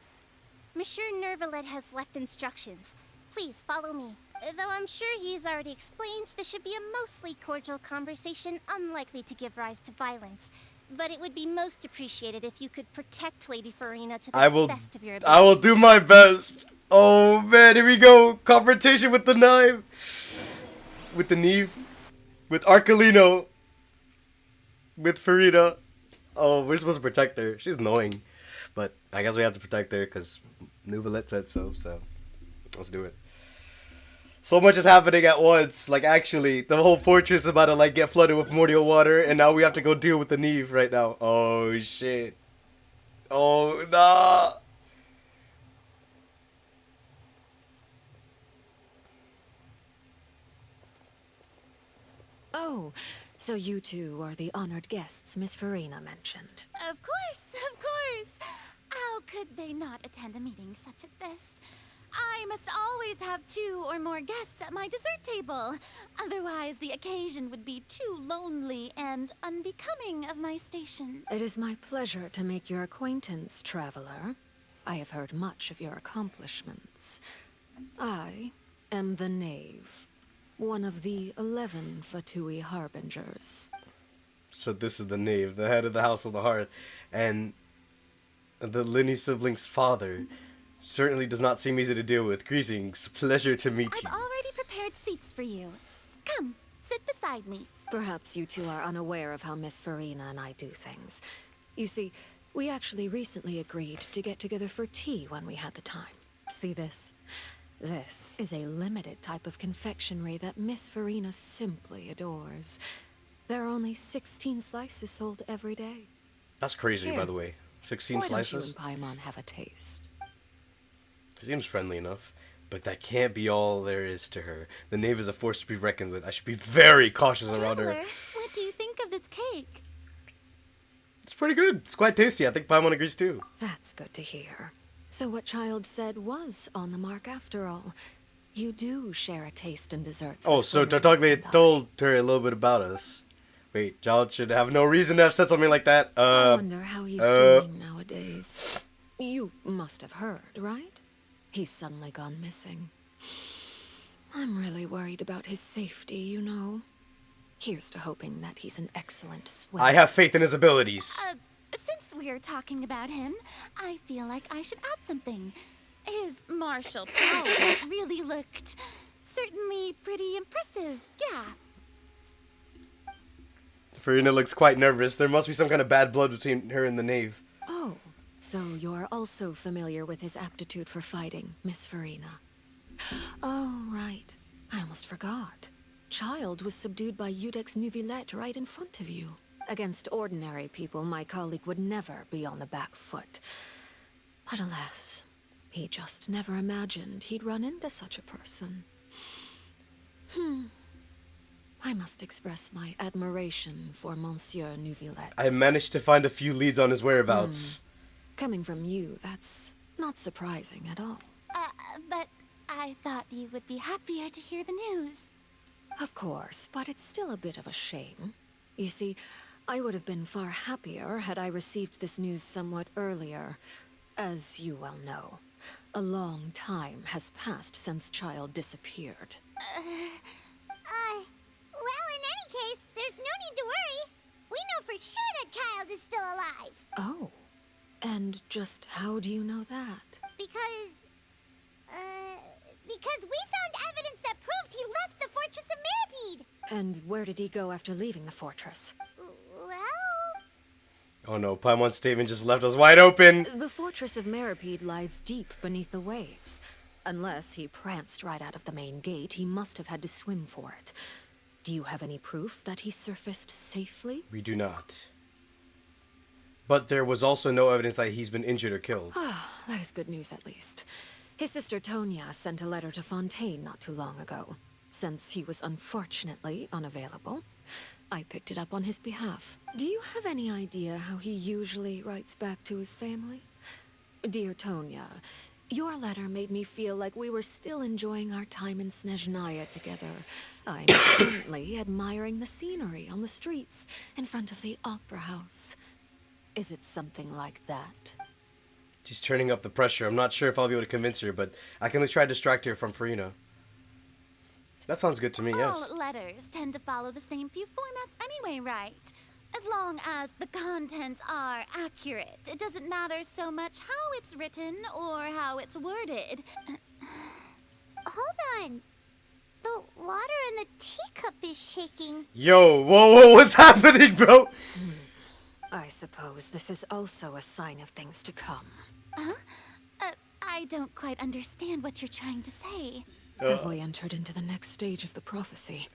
Speaker 10: Monsieur Neuvillette has left instructions. Please follow me. Though I'm sure he's already explained, this should be a mostly cordial conversation, unlikely to give rise to violence. But it would be most appreciated if you could protect Lady Farina to the best of your ability.
Speaker 1: I will do my best. Oh man, here we go. Confrontation with the knife. With the knave. With Arcolino. With Farina. Oh, we're supposed to protect her. She's annoying. But I guess we have to protect her because Neuvillette said so. So let's do it. So much is happening at once. Like, actually, the whole fortress is about to, like, get flooded with primordial water. And now we have to go deal with the knave right now. Oh, shit. Oh, nah.
Speaker 17: Oh, so you two are the honored guests Miss Farina mentioned.
Speaker 10: Of course, of course. How could they not attend a meeting such as this? I must always have 2 or more guests at my dessert table. Otherwise, the occasion would be too lonely and unbecoming of my station.
Speaker 17: It is my pleasure to make your acquaintance, traveler. I have heard much of your accomplishments. I am the knave, one of the 11 Fatui harbingers.
Speaker 1: So this is the knave, the head of the House of the Hearth, and the Linny siblings' father. Certainly does not seem easy to deal with. Greetings, pleasure to meet you.
Speaker 10: I've already prepared seats for you. Come, sit beside me.
Speaker 17: Perhaps you two are unaware of how Miss Farina and I do things. You see, we actually recently agreed to get together for tea when we had the time. See this? This is a limited type of confectionery that Miss Farina simply adores. There are only 16 slices sold every day.
Speaker 1: That's crazy, by the way. 16
Speaker 17: Why
Speaker 1: slices?
Speaker 17: Don't you and Paimon have a taste?
Speaker 1: Seems friendly enough. But that can't be all there is to her. The knave is a force to be reckoned with. I should be very cautious around her.
Speaker 15: Traveler, what do you think of this cake?
Speaker 1: It's pretty good. It's quite tasty. I think Paimon agrees too.
Speaker 17: That's good to hear. So what Childe said was on the mark after all. You do share a taste in desserts.
Speaker 1: Oh,
Speaker 17: with
Speaker 1: so
Speaker 17: Flirt
Speaker 1: Tartaglia
Speaker 17: and I.
Speaker 1: told her a little bit about us. Wait, Childe should have no reason to have said something like that.
Speaker 17: I wonder how he's doing nowadays. You must have heard, right? He's suddenly gone missing. I'm really worried about his safety, you know. Here's to hoping that he's an excellent swimmer.
Speaker 1: I have faith in his abilities.
Speaker 15: Since we're talking about him, I feel like I should add something. His martial powers really looked certainly pretty impressive, yeah.
Speaker 1: Farina looks quite nervous. There must be some kind of bad blood between her and the knave.
Speaker 17: Oh, so you're also familiar with his aptitude for fighting, Miss Farina. Oh, right. I almost forgot. Childe was subdued by Eudex Neuvillette right in front of you. Against ordinary people, my colleague would never be on the back foot. But alas, he just never imagined he'd run into such a person. I must express my admiration for Monsieur Neuvillette.
Speaker 1: I managed to find a few leads on his whereabouts.
Speaker 17: Coming from you, that's not surprising at all.
Speaker 15: But I thought you would be happier to hear the news.
Speaker 17: Of course, but it's still a bit of a shame. You see, I would have been far happier had I received this news somewhat earlier. As you well know, a long time has passed since Childe disappeared.
Speaker 4: Well, in any case, there's no need to worry. We know for sure that Childe is still alive.
Speaker 17: Oh, and just how do you know that?
Speaker 4: Because we found evidence that proved he left the Fortress of Meripede.
Speaker 17: And where did he go after leaving the fortress?
Speaker 4: Well...
Speaker 1: Oh no, Paimon's statement just left us wide open.
Speaker 17: The Fortress of Meripede lies deep beneath the waves. Unless he pranced right out of the main gate, he must have had to swim for it. Do you have any proof that he surfaced safely?
Speaker 1: We do not. But there was also no evidence that he's been injured or killed.
Speaker 17: That is good news at least. His sister Tonya sent a letter to Fontaine not too long ago. Since he was unfortunately unavailable, I picked it up on his behalf. Do you have any idea how he usually writes back to his family? Dear Tonya, your letter made me feel like we were still enjoying our time in Snezhnaya together. I'm currently admiring the scenery on the streets in front of the opera house. Is it something like that?
Speaker 1: She's turning up the pressure. I'm not sure if I'll be able to convince her, but I can at least try to distract her from Farina. That sounds good to me, yes.
Speaker 15: All letters tend to follow the same few formats anyway, right? As long as the contents are accurate, it doesn't matter so much how it's written or how it's worded.
Speaker 4: Hold on. The water in the teacup is shaking.
Speaker 1: Yo, whoa, what's happening, bro?
Speaker 17: I suppose this is also a sign of things to come.
Speaker 15: Huh? I don't quite understand what you're trying to say.
Speaker 17: Have we entered into the next stage of the prophecy?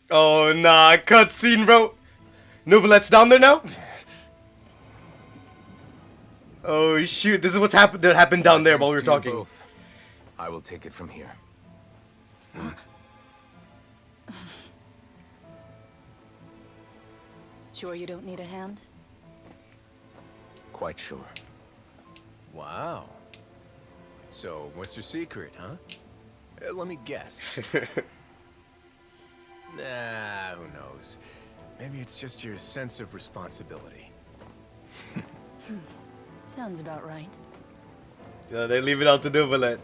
Speaker 1: Oh, nah, cutscene, bro. Neuvillette's down there now? Oh, shoot, this is what's happened that happened down there while we were talking.
Speaker 3: Both. I will take it from here.
Speaker 13: Sure you don't need a hand?
Speaker 3: Quite sure.
Speaker 2: Wow. So, what's your secret, huh? Let me guess. Nah, who knows? Maybe it's just your sense of responsibility.
Speaker 13: Sounds about right.
Speaker 1: They leave it out to Neuvillette.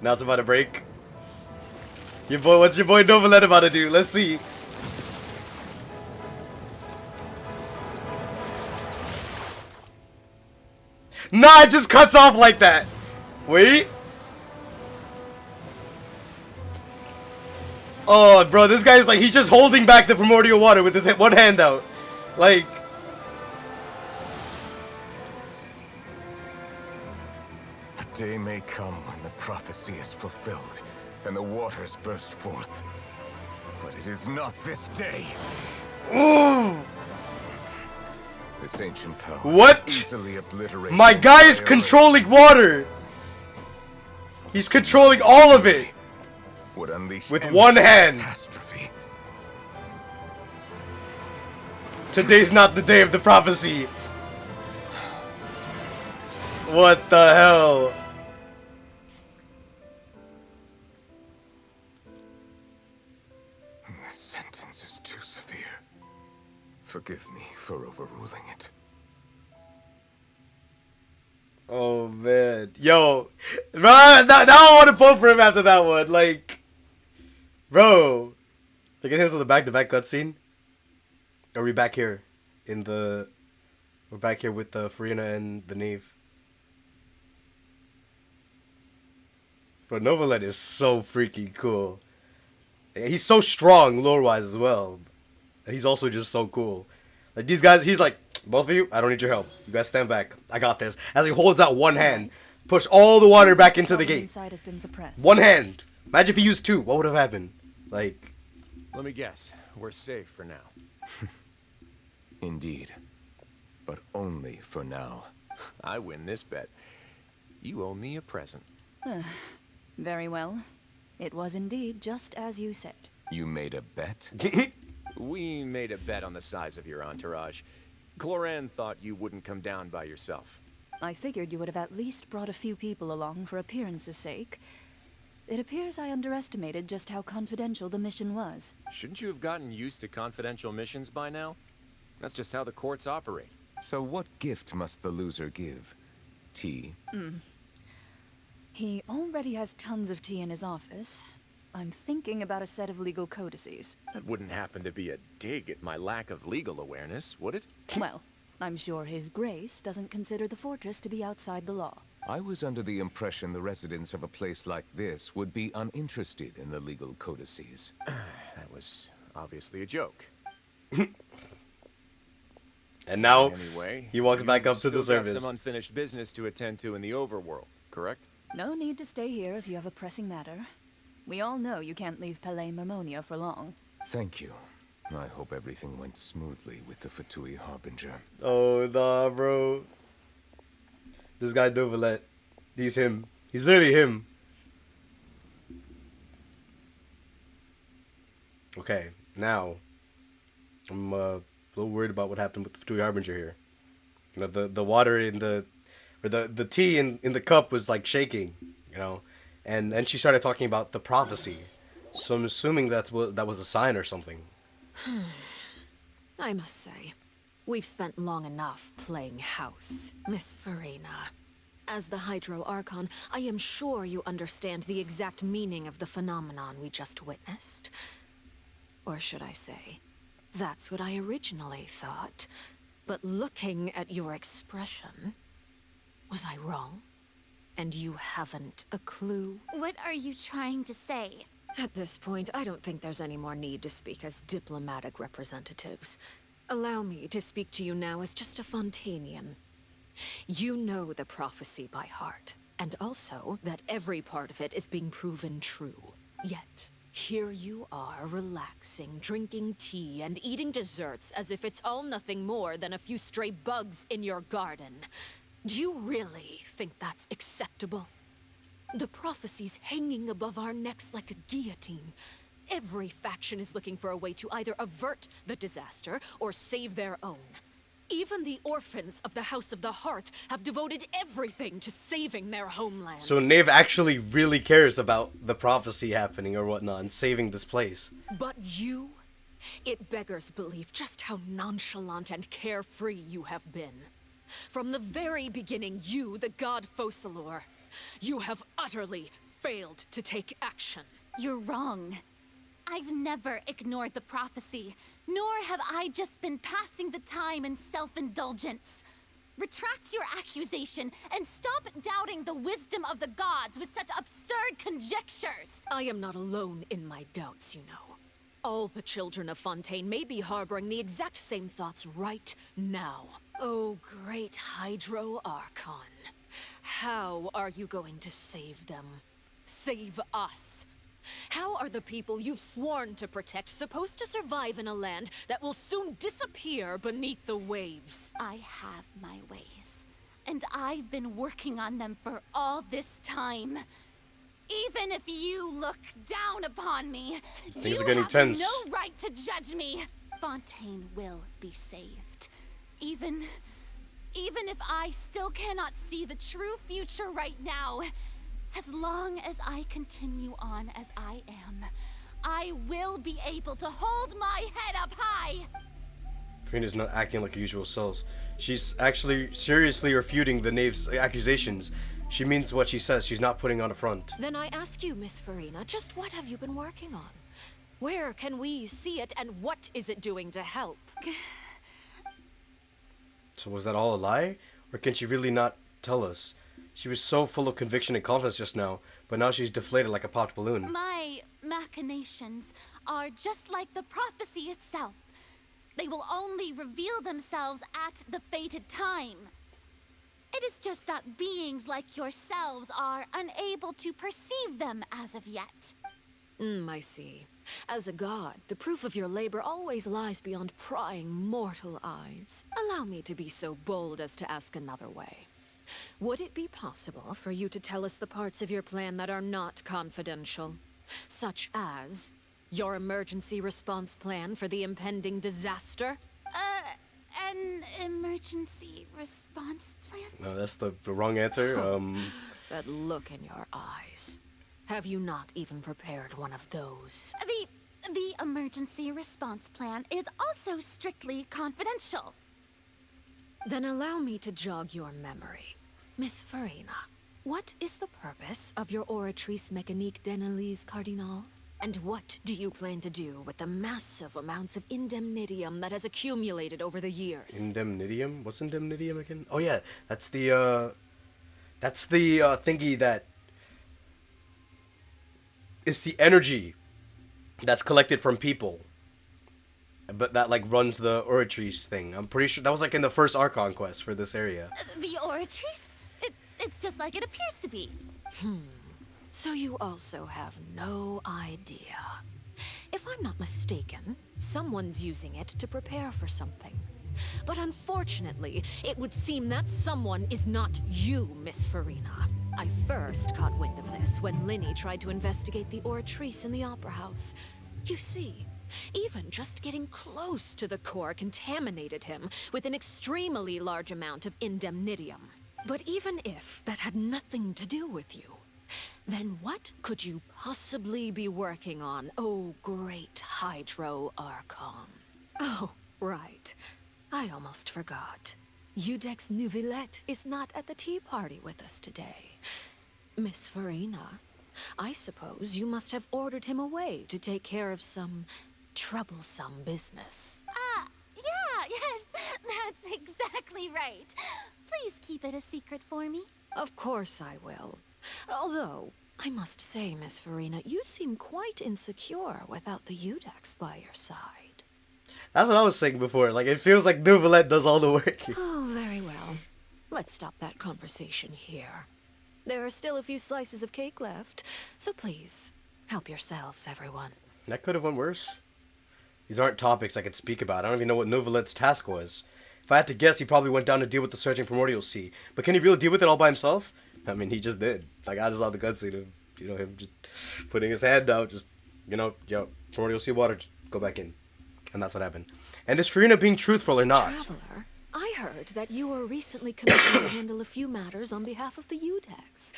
Speaker 1: Now it's about to break. Your boy, what's your boy Neuvillette about to do? Let's see. Nah, it just cuts off like that. Wait. Oh, bro, this guy's like, he's just holding back the primordial water with his one hand out. Like.
Speaker 3: A day may come when the prophecy is fulfilled and the waters burst forth. But it is not this day.
Speaker 1: Ooh.
Speaker 3: This ancient power
Speaker 1: What?
Speaker 3: easily obliterates
Speaker 1: My guy is
Speaker 3: entire
Speaker 1: controlling water. He's controlling all of it
Speaker 3: would unleash
Speaker 1: with one hand.
Speaker 3: Catastrophe.
Speaker 1: Today's not the day of the prophecy. What the hell?
Speaker 3: This sentence is too severe. Forgive me for overruling it.
Speaker 1: Oh man, yo, bro, now I want to vote for him after that one. Like, bro, look at him on the back-to-back cutscene. Are we back here in the? We're back here with Farina and the Knave. But Novalet is so freaking cool. He's so strong lore-wise as well. He's also just so cool. Like these guys, he's like, both of you, I don't need your help. You guys stand back. I got this. As he holds out one hand, push all the water back into the gate.
Speaker 13: Inside has been suppressed.
Speaker 1: One hand. Imagine if he used two. What would have happened? Like,
Speaker 2: let me guess. We're safe for now.
Speaker 3: Indeed. But only for now.
Speaker 2: I win this bet. You owe me a present.
Speaker 13: Very well. It was indeed just as you said.
Speaker 3: You made a bet?
Speaker 2: We made a bet on the size of your entourage. Cloran thought you wouldn't come down by yourself.
Speaker 13: I figured you would have at least brought a few people along for appearance's sake. It appears I underestimated just how confidential the mission was.
Speaker 2: Shouldn't you have gotten used to confidential missions by now? That's just how the courts operate.
Speaker 3: So what gift must the loser give? Tea?
Speaker 13: He already has tons of tea in his office. I'm thinking about a set of legal codices.
Speaker 2: That wouldn't happen to be a dig at my lack of legal awareness, would it?
Speaker 13: Well, I'm sure His Grace doesn't consider the fortress to be outside the law.
Speaker 3: I was under the impression the residents of a place like this would be uninterested in the legal codices.
Speaker 2: That was obviously a joke.
Speaker 1: and now
Speaker 2: anyway,
Speaker 1: he walks back up to the
Speaker 2: still got
Speaker 1: service.
Speaker 2: Some unfinished business to attend to in the overworld, correct?
Speaker 13: No need to stay here if you have a pressing matter. We all know you can't leave Palais Mermonia for long.
Speaker 3: Thank you. I hope everything went smoothly with the Fatui Harbinger.
Speaker 1: Oh, nah, bro. This guy Novalet. He's him. He's literally him. Okay, now. I'm a little worried about what happened with the Fatui Harbinger here. You know, the water in the... Or the tea in the cup was like shaking, you know? And then she started talking about the prophecy. So I'm assuming that was a sign or something.
Speaker 17: I must say, we've spent long enough playing house, Miss Farina. As the Hydro Archon, I am sure you understand the exact meaning of the phenomenon we just witnessed. Or should I say, that's what I originally thought. But looking at your expression, was I wrong? And you haven't a clue?
Speaker 4: What are you trying to say?
Speaker 17: At this point, I don't think there's any more need to speak as diplomatic representatives. Allow me to speak to you now as just a Fontainian. You know the prophecy by heart, and also that every part of it is being proven true. Yet, here you are relaxing, drinking tea, and eating desserts as if it's all nothing more than a few stray bugs in your garden. Do you really think that's acceptable? The prophecy's hanging above our necks like a guillotine. Every faction is looking for a way to either avert the disaster or save their own. Even the orphans of the House of the Hearth have devoted everything to saving their homeland.
Speaker 1: So Knave actually really cares about the prophecy happening or whatnot and saving this place.
Speaker 17: But you? It beggars belief just how nonchalant and carefree you have been. From the very beginning, you, the god Focalor, you have utterly failed to take action.
Speaker 4: You're wrong. I've never ignored the prophecy, nor have I just been passing the time in self-indulgence. Retract your accusation and stop doubting the wisdom of the gods with such absurd conjectures.
Speaker 17: I am not alone in my doubts, you know. All the children of Fontaine may be harboring the exact same thoughts right now. Oh, great Hydro Archon. How are you going to save them? Save us? How are the people you've sworn to protect supposed to survive in a land that will soon disappear beneath the waves?
Speaker 4: I have my ways, and I've been working on them for all this time.
Speaker 18: Even if you look down upon me,
Speaker 1: Things
Speaker 18: you
Speaker 1: are getting
Speaker 18: have
Speaker 1: tense.
Speaker 18: no right to judge me. Fontaine will be saved. Even if I still cannot see the true future right now, as long as I continue on as I am, I will be able to hold my head up high.
Speaker 1: Farina's not acting like her usual selves. She's actually seriously refuting the knave's accusations. She means what she says. She's not putting on a front.
Speaker 17: Then I ask you, Miss Farina, just what have you been working on? Where can we see it, and what is it doing to help?
Speaker 1: So was that all a lie? Or can she really not tell us? She was so full of conviction and confidence just now, but now she's deflated like a popped balloon.
Speaker 18: My machinations are just like the prophecy itself. They will only reveal themselves at the fated time. It is just that beings like yourselves are unable to perceive them as of yet.
Speaker 17: I see. As a god, the proof of your labor always lies beyond prying mortal eyes. Allow me to be so bold as to ask another way. Would it be possible for you to tell us the parts of your plan that are not confidential? Such as your emergency response plan for the impending disaster?
Speaker 18: An emergency response plan?
Speaker 1: No, that's the wrong answer.
Speaker 17: That look in your eyes. Have you not even prepared one of those?
Speaker 18: The emergency response plan is also strictly confidential.
Speaker 17: Then allow me to jog your memory. Miss Farina, what is the purpose of your Oratrice Mécanique d'Analyse Cardinal? And what do you plan to do with the massive amounts of indemnitium that has accumulated over the years?
Speaker 1: Indemnitium? What's indemnitium again? Oh yeah, that's the thingy that... It's the energy that's collected from people. But that, like, runs the Oratrice thing. I'm pretty sure that was, like, in the first Archon quest for this area.
Speaker 18: The Oratrice? It's just like it appears to be.
Speaker 17: So you also have no idea. If I'm not mistaken, someone's using it to prepare for something. But unfortunately, it would seem that someone is not you, Miss Farina. I first caught wind of this when Linny tried to investigate the Oratrice in the Opera House. You see, even just getting close to the core contaminated him with an extremely large amount of indemnitium. But even if that had nothing to do with you, then what could you possibly be working on, oh great Hydro Archon? Oh, right. I almost forgot. Udex Neuvillette is not at the tea party with us today. Miss Farina, I suppose you must have ordered him away to take care of some troublesome business.
Speaker 18: Yes, that's exactly right. Please keep it a secret for me.
Speaker 17: Of course I will. Although, I must say, Miss Farina, you seem quite insecure without the Udex by your side.
Speaker 1: That's what I was saying before. Like, it feels like Neuvillette does all the work.
Speaker 17: Oh, very well. Let's stop that conversation here. There are still a few slices of cake left, so please, help yourselves, everyone.
Speaker 1: That could have went worse. These aren't topics I could speak about. I don't even know what Neuvillette's task was. If I had to guess, he probably went down to deal with the Surging Primordial Sea. But can he really deal with it all by himself? I mean, he just did. Like, I just saw the cutscene of, him just putting his hand out, just, yo, Primordial Sea water, just go back in. And that's what happened. And is Farina being truthful or not?
Speaker 17: Traveler, I heard that you were recently commissioned to handle a few matters on behalf of the Udex.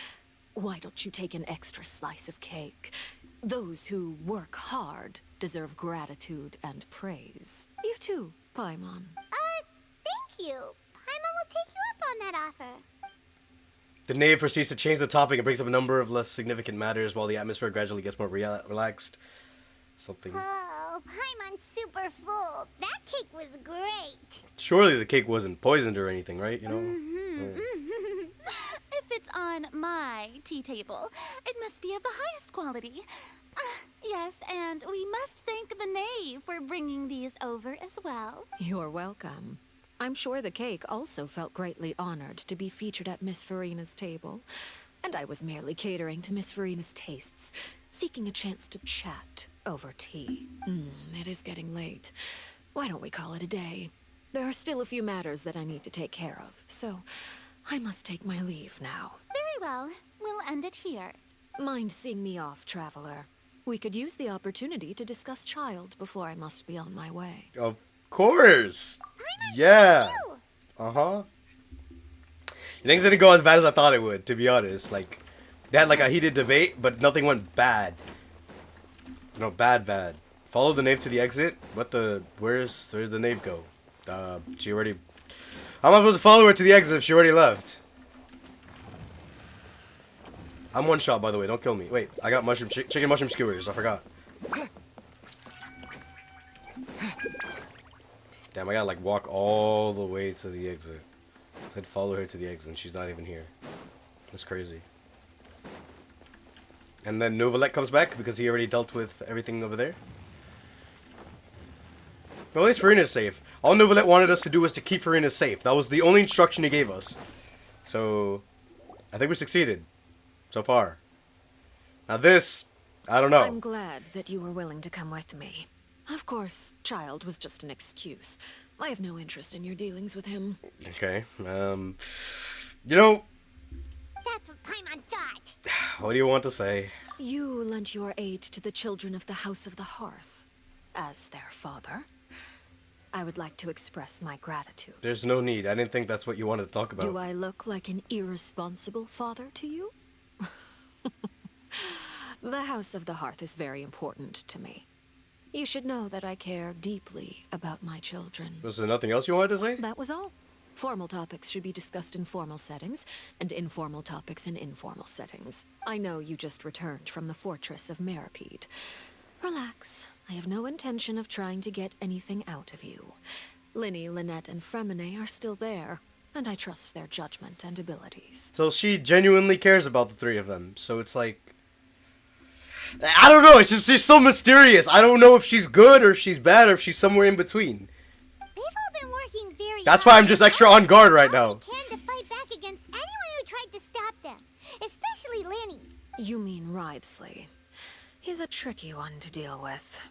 Speaker 17: Why don't you take an extra slice of cake? Those who work hard deserve gratitude and praise. You too, Paimon.
Speaker 4: Thank you. Paimon will take you up on that offer.
Speaker 1: The knave proceeds to change the topic and brings up a number of less significant matters while the atmosphere gradually gets more relaxed. Something.
Speaker 4: Oh, Paimon's super full. That cake was great.
Speaker 1: Surely the cake wasn't poisoned or anything, right?
Speaker 18: If it's on my tea table, it must be of the highest quality. Yes, and we must thank the knave for bringing these over as well.
Speaker 17: You're welcome. I'm sure the cake also felt greatly honored to be featured at Miss Farina's table. And I was merely catering to Miss Farina's tastes, seeking a chance to chat over tea. It is getting late. Why don't we call it a day? There are still a few matters that I need to take care of, so I must take my leave now.
Speaker 18: Very well. We'll end it here.
Speaker 17: Mind seeing me off, traveler? We could use the opportunity to discuss Childe before I must be on my way.
Speaker 1: Of course. Yeah. Uh-huh. Things didn't go as bad as I thought it would, to be honest. Like, they had like a heated debate, but nothing went bad. No, bad. Follow the knave to the exit. What the... where did the knave go? She already... How am I supposed to follow her to the exit if she already left? I'm one shot, by the way. Don't kill me. Wait, I got chicken mushroom skewers. I forgot. Damn, I gotta like walk all the way to the exit. I'd follow her to the exit and she's not even here. That's crazy. And then Novelet comes back because he already dealt with everything over there. Well, at least Farina's safe. All Novelet wanted us to do was to keep Farina safe. That was the only instruction he gave us. So, I think we succeeded. So far. Now this, I don't know.
Speaker 17: I'm glad that you were willing to come with me. Of course, Childe was just an excuse. I have no interest in your dealings with him.
Speaker 1: Okay, you know...
Speaker 4: That's what Paimon thought.
Speaker 1: What do you want to say?
Speaker 17: You lent your aid to the children of the House of the Hearth. As their father, I would like to express my gratitude.
Speaker 1: There's no need. I didn't think that's what you wanted to talk about.
Speaker 17: Do I look like an irresponsible father to you? The House of the Hearth is very important to me. You should know that I care deeply about my children.
Speaker 1: Was there nothing else you wanted to say?
Speaker 17: That was all. Formal topics should be discussed in formal settings, and informal topics in informal settings. I know you just returned from the fortress of Meripede. Relax. I have no intention of trying to get anything out of you. Linny, Lynette, and Fremine are still there, and I trust their judgment and abilities.
Speaker 1: So she genuinely cares about the three of them. So it's like... I don't know, it's just she's so mysterious. I don't know if she's good or if she's bad or if she's somewhere in between.
Speaker 4: They've all been working very
Speaker 1: That's
Speaker 4: hard.
Speaker 1: why I'm just extra on guard right now.
Speaker 4: Can to fight back against anyone who tried to stop them, especially Linny.
Speaker 17: You mean Wriothesley. He's a tricky one to deal with.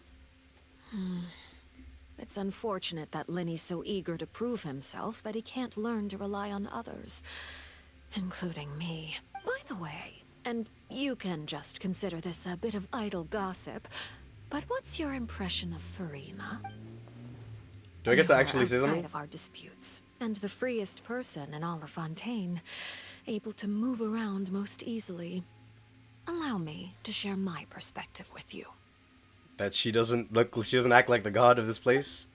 Speaker 17: It's unfortunate that Linny's so eager to prove himself that he can't learn to rely on others, including me. By the way, and you can just consider this a bit of idle gossip, but what's your impression of Farina?
Speaker 1: Do I get to actually say
Speaker 17: outside
Speaker 1: them?
Speaker 17: of our disputes, and the freest person in all of Fontaine, able to move around most easily. Allow me to share my perspective with you.
Speaker 1: That she doesn't act like the god of this place?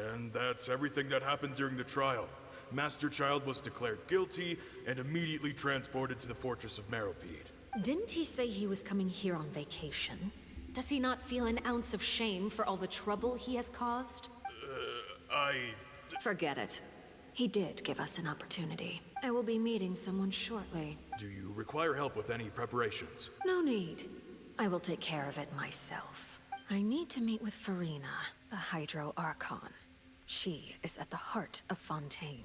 Speaker 19: And that's everything that happened during the trial. Master Childe was declared guilty and immediately transported to the fortress of Meripede.
Speaker 17: Didn't he say he was coming here on vacation? Does he not feel an ounce of shame for all the trouble he has caused? Forget it. He did give us an opportunity. I will be meeting someone shortly.
Speaker 19: Do you require help with any preparations?
Speaker 17: No need. I will take care of it myself. I need to meet with Farina, the Hydro Archon. She is at the heart of Fontaine.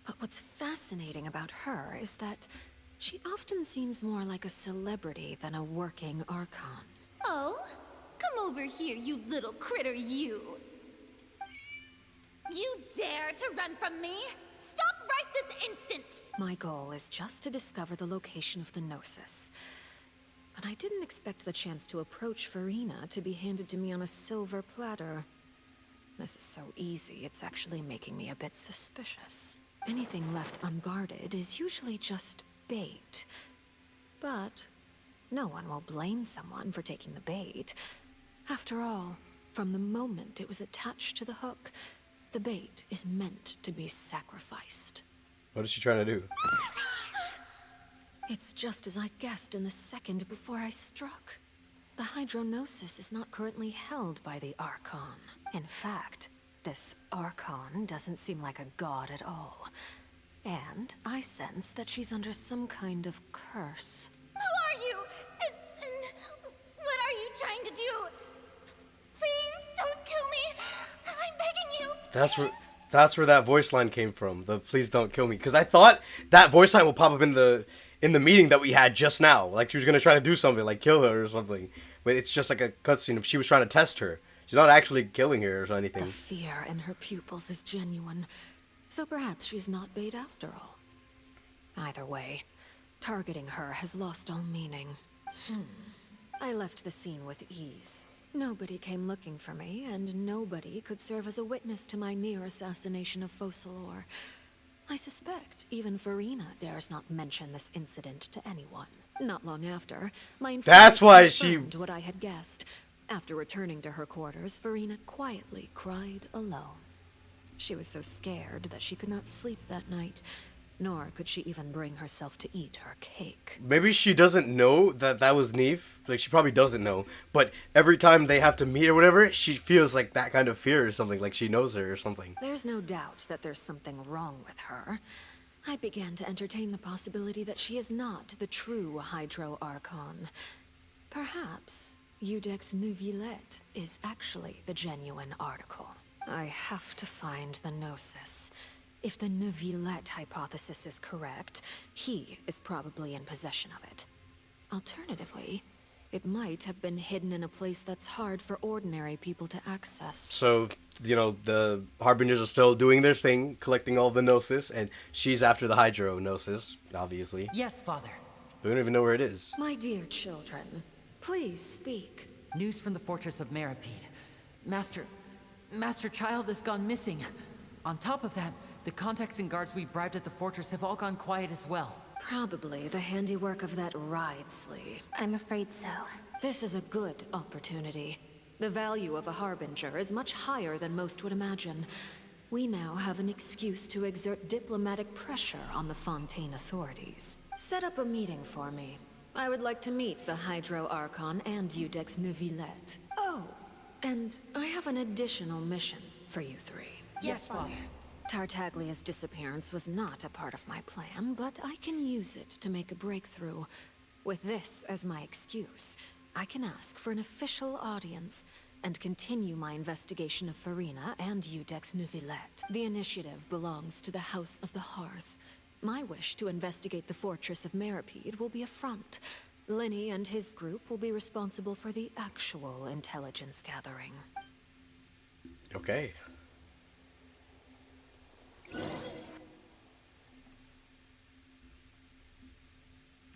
Speaker 17: But what's fascinating about her is that she often seems more like a celebrity than a working Archon.
Speaker 18: Oh? Come over here, you little critter, you! You dare to run from me? Stop right this instant!
Speaker 17: My goal is just to discover the location of the Gnosis. But I didn't expect the chance to approach Farina to be handed to me on a silver platter. This is so easy, it's actually making me a bit suspicious. Anything left unguarded is usually just bait. But no one will blame someone for taking the bait. After all, from the moment it was attached to the hook, the bait is meant to be sacrificed.
Speaker 1: What is she trying to do?
Speaker 17: It's just as I guessed in the second before I struck. The Hydronosis is not currently held by the Archon. In fact, this Archon doesn't seem like a god at all. And I sense that she's under some kind of curse.
Speaker 18: Who are you? And what are you trying to do? Please don't kill me. I'm begging you.
Speaker 1: That's where that voice line came from. The "please don't kill me," because I thought that voice line will pop up in the meeting that we had just now. Like she was gonna try to do something, like kill her or something. But it's just like a cutscene if she was trying to test her. She's not actually killing her or anything.
Speaker 17: The fear in her pupils is genuine. So perhaps she's not bait after all. Either way, Targeting her has lost all meaning. I left the scene with ease. Nobody came looking for me, and nobody could serve as a witness to my near assassination of Focalor. I suspect even Farina dares not mention this incident to anyone. Not long after, my
Speaker 1: That's why
Speaker 17: confirmed what I had guessed. After returning to her quarters, Farina quietly cried alone. She was so scared that she could not sleep that night, nor could she even bring herself to eat her cake.
Speaker 1: Maybe she doesn't know that was Neve. Like, she probably doesn't know. But every time they have to meet or whatever, she feels like that kind of fear or something. Like she knows her or something.
Speaker 17: There's no doubt that there's something wrong with her. I began to entertain the possibility that she is not the true Hydro Archon. Perhaps Iudex Neuvillette is actually the genuine article. I have to find the Gnosis. If the Neuvillette hypothesis is correct, he is probably in possession of it. Alternatively, it might have been hidden in a place that's hard for ordinary people to access.
Speaker 1: So, you know, the Harbingers are still doing their thing, collecting all the Gnosis, and she's after the Hydro Gnosis, obviously.
Speaker 9: Yes, Father.
Speaker 1: We don't even know where it is.
Speaker 17: My dear children, please speak.
Speaker 9: News from the fortress of Meripede. Master Childe has gone missing. On top of that, the contacts and guards we bribed at the fortress have all gone quiet as well.
Speaker 17: Probably the handiwork of that Writhsley.
Speaker 15: I'm afraid so.
Speaker 17: This is a good opportunity. The value of a Harbinger is much higher than most would imagine. We now have an excuse to exert diplomatic pressure on the Fontaine authorities. Set up a meeting for me. I would like to meet the Hydro Archon and Iudex Neuvillette. Oh, and I have an additional mission for you three.
Speaker 9: Yes, Father.
Speaker 17: Tartaglia's disappearance was not a part of my plan, but I can use it to make a breakthrough. With this as my excuse, I can ask for an official audience and continue my investigation of Farina and Iudex Neuvillette. The initiative belongs to the House of the Hearth. My wish to investigate the fortress of Meripede will be a front. Linny and his group will be responsible for the actual intelligence gathering.
Speaker 1: Okay.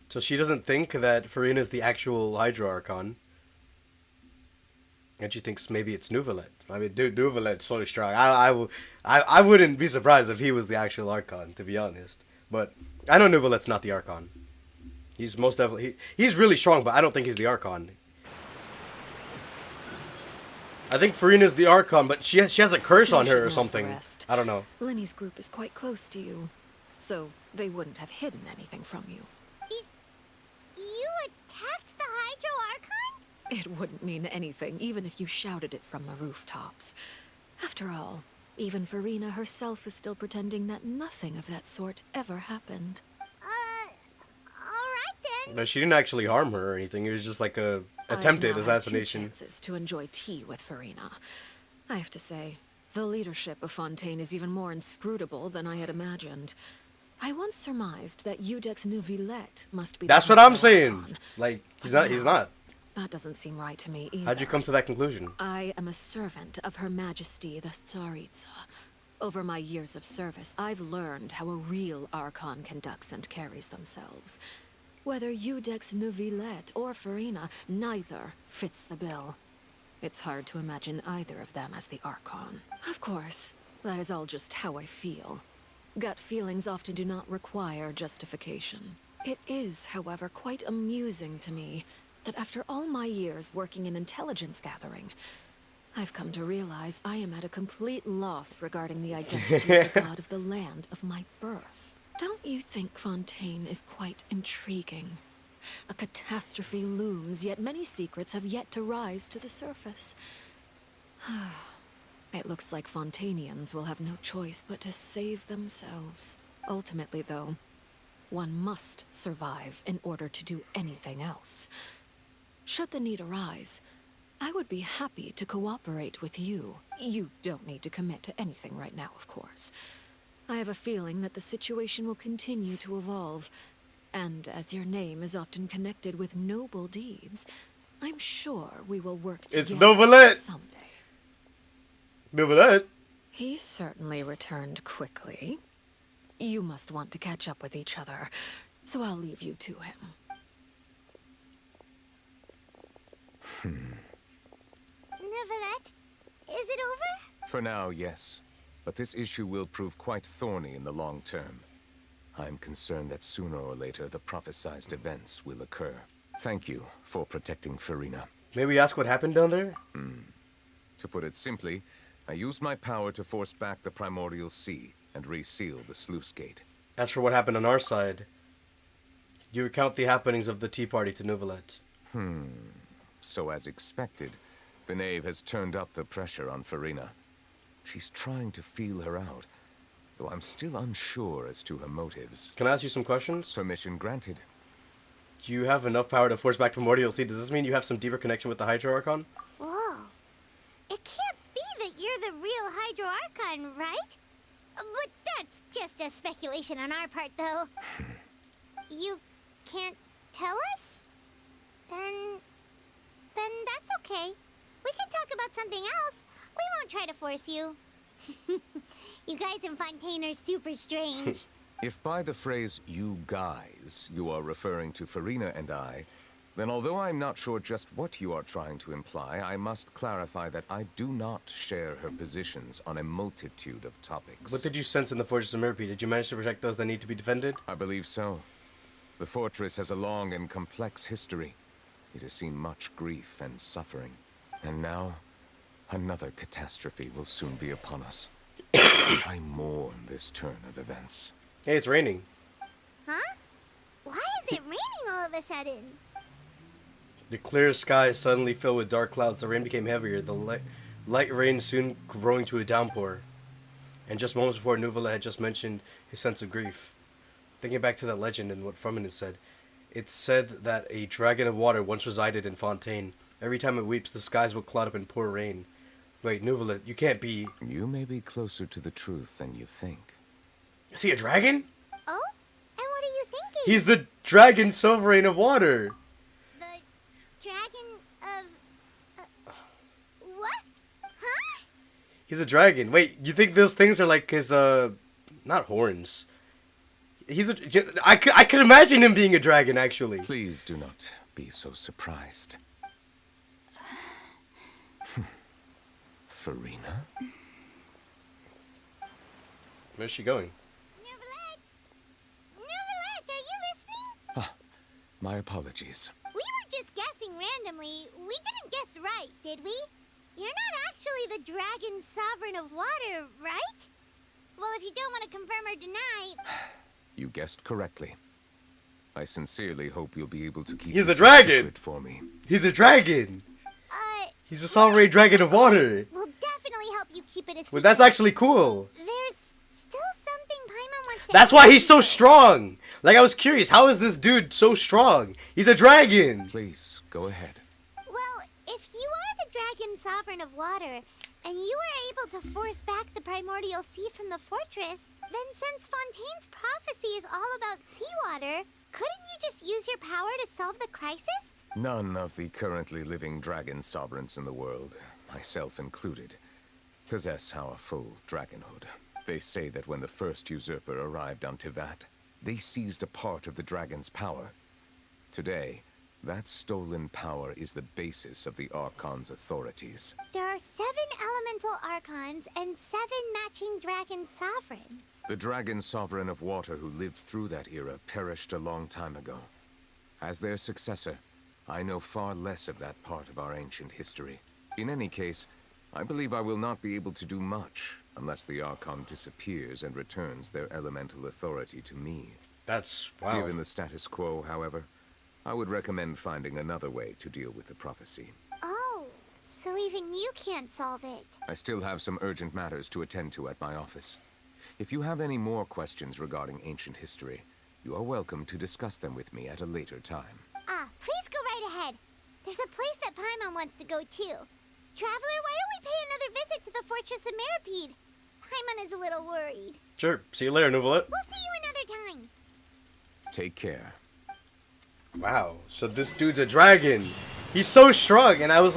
Speaker 1: So she doesn't think that Farina is the actual Hydro Archon. And she thinks maybe it's Neuvillette. I mean, dude, Neuvillette's so strong. I wouldn't be surprised if he was the actual Archon, to be honest. But I know Neuvillette's not the Archon. He's most definitely... He's really strong, but I don't think he's the Archon. I think Farina's the Archon, but she has a curse on her or something. I don't know.
Speaker 17: Linny's group is quite close to you, so they wouldn't have hidden anything from you.
Speaker 4: You attacked the Hydro Archon?
Speaker 17: It wouldn't mean anything, even if you shouted it from the rooftops. After all, even Farina herself is still pretending that nothing of that sort ever happened.
Speaker 4: Alright then.
Speaker 1: No, she didn't actually harm her or anything. It was just like a attempted assassination.
Speaker 17: I've now had 2 chances to enjoy tea with Farina. I have to say, the leadership of Fontaine is even more inscrutable than I had imagined. I once surmised that Iudex Neuvillette must be.
Speaker 1: That's what I'm saying. Like, he's not.
Speaker 17: That doesn't seem right to me either.
Speaker 1: How'd you come to that conclusion?
Speaker 17: I am a servant of Her Majesty the Tsaritsa. Over my years of service, I've learned how a real Archon conducts and carries themselves. Whether Iudex Neuvillette or Farina, neither fits the bill. It's hard to imagine either of them as the Archon. Of course, that is all just how I feel. Gut feelings often do not require justification. It is, however, quite amusing to me that after all my years working in intelligence gathering, I've come to realize I am at a complete loss regarding the identity of the god of the land of my birth. Don't you think Fontaine is quite intriguing? A catastrophe looms, yet many secrets have yet to rise to the surface. It looks like Fontainians will have no choice but to save themselves. Ultimately, though, one must survive in order to do anything else. Should the need arise, I would be happy to cooperate with you. You don't need to commit to anything right now, of course. I have a feeling that the situation will continue to evolve, and as your name is often connected with noble deeds, I'm sure we will work together
Speaker 1: It's Neuvillette!
Speaker 17: someday.
Speaker 1: Neuvillette?
Speaker 17: He certainly returned quickly. You must want to catch up with each other. so I'll leave you to him.
Speaker 4: Neuvillette, is it over?
Speaker 2: For now, yes. But this issue will prove quite thorny in the long term. I'm concerned that sooner or later the prophesized events will occur. Thank you for protecting Farina.
Speaker 1: May we ask what happened down there?
Speaker 2: To put it simply, I used my power to force back the primordial sea and reseal the sluice gate.
Speaker 1: As for what happened on our side, you recount the happenings of the tea party to Neuvillette.
Speaker 2: So as expected, the knave has turned up the pressure on Farina. She's trying to feel her out, though I'm still unsure as to her motives.
Speaker 1: Can I ask you some questions?
Speaker 2: Permission granted.
Speaker 1: Do you have enough power to force back the primordial sea? Does this mean you have some deeper connection with the Hydro Archon?
Speaker 4: Whoa. It can't be that you're the real Hydro Archon, right? But that's just a speculation on our part, though. You can't tell us? Then that's okay. We can talk about something else. We won't try to force you. You guys in Fontaine are super strange.
Speaker 2: If by the phrase, you guys, you are referring to Farina and I, then although I'm not sure just what you are trying to imply, I must clarify that I do not share her positions on a multitude of topics.
Speaker 1: What did you sense in the Fortress of Mirror? Did you manage to protect those that need to be defended?
Speaker 2: I believe so. The fortress has a long and complex history. It has seen much grief and suffering. And now, another catastrophe will soon be upon us. I mourn this turn of events.
Speaker 1: Hey, it's raining.
Speaker 4: Huh? Why is it raining all of a sudden?
Speaker 1: The clear sky suddenly filled with dark clouds. The rain became heavier. The light rain soon growing to a downpour. And just moments before, Neuvillette had just mentioned his sense of grief. Thinking back to that legend and what Fontaine said, it said that a dragon of water once resided in Fontaine. Every time it weeps, the skies will cloud up and pour rain. Wait, Neuvillette, you can't be...
Speaker 2: You may be closer to the truth than you think.
Speaker 1: Is he a dragon?
Speaker 4: Oh? And what are you thinking?
Speaker 1: He's the dragon sovereign of water.
Speaker 4: The dragon of... what? Huh?
Speaker 1: He's a dragon. Wait, you think those things are like his, not horns. He's a... I could imagine him being a dragon, actually.
Speaker 2: Please do not be so surprised. Farina?
Speaker 1: Where's she going?
Speaker 4: Neuvillette! Neuvillette, are you listening?
Speaker 2: My apologies.
Speaker 4: We were just guessing randomly. We didn't guess right, did we? You're not actually the dragon sovereign of water, right? Well, if you don't want to confirm or deny...
Speaker 2: You guessed correctly. I sincerely hope you'll be able to keep
Speaker 1: He's a
Speaker 2: this
Speaker 1: dragon!
Speaker 2: secret for me.
Speaker 1: He's a dragon! He's a sovereign dragon of water!
Speaker 4: We'll definitely help you keep it a secret.
Speaker 1: Well, that's actually cool.
Speaker 4: There's still something Paimon wants to...
Speaker 1: That's why he's so strong! Like, I was curious, how is this dude so strong? He's a dragon!
Speaker 2: Please, go ahead.
Speaker 4: Well, if you are the dragon sovereign of water, and you were able to force back the primordial sea from the fortress, then since Fontaine's prophecy is all about seawater, couldn't you just use your power to solve the crisis?
Speaker 2: None of the currently living dragon sovereigns in the world, myself included, possess our full dragonhood. They say that when the first usurper arrived on Tivat, they seized a part of the dragon's power. Today, that stolen power is the basis of the Archon's authorities.
Speaker 4: There are 7 elemental archons and 7 matching dragon sovereigns.
Speaker 2: The dragon sovereign of water who lived through that era perished a long time ago. As their successor, I know far less of that part of our ancient history. In any case, I believe I will not be able to do much unless the Archon disappears and returns their elemental authority to me.
Speaker 1: That's... wow.
Speaker 2: Given the status quo, however, I would recommend finding another way to deal with the prophecy.
Speaker 4: Oh, so even you can't solve it.
Speaker 2: I still have some urgent matters to attend to at my office. If you have any more questions regarding ancient history, you are welcome to discuss them with me at a later time.
Speaker 4: Please go right ahead. There's a place that Paimon wants to go too. Traveler, why don't we pay another visit to the Fortress of Mirror? Paimon is a little worried.
Speaker 1: Sure. See you later, Neuvillette.
Speaker 4: We'll see you another time.
Speaker 2: Take care.
Speaker 1: Wow. So this dude's a dragon. He's so strong, and I was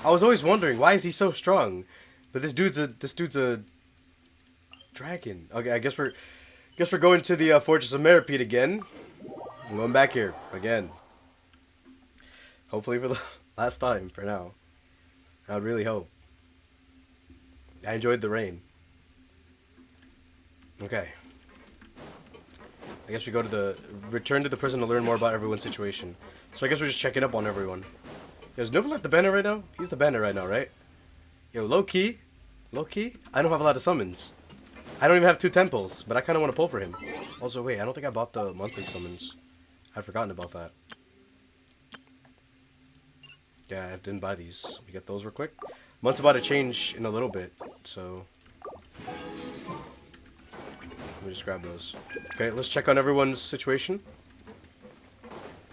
Speaker 1: always wondering, why is he so strong? But this dude's a dragon. Okay, I guess we're going to the Fortress of Mirror again. I'm going back here again. Hopefully for the last time for now. I would really hope. I enjoyed the rain. Okay. I guess we go to the return to the prison to learn more about everyone's situation. So I guess we're just checking up on everyone. Yo, is Novelet the bandit right now? He's the bandit right now, right? Yo, low key, I don't have a lot of summons. I don't even have 2 temples, but I kind of want to pull for him. Also, wait, I don't think I bought the monthly summons. I'd forgotten about that. Yeah, I didn't buy these. Let me get those real quick. Month's about to change in a little bit, so... Let me just grab those. Okay, let's check on everyone's situation.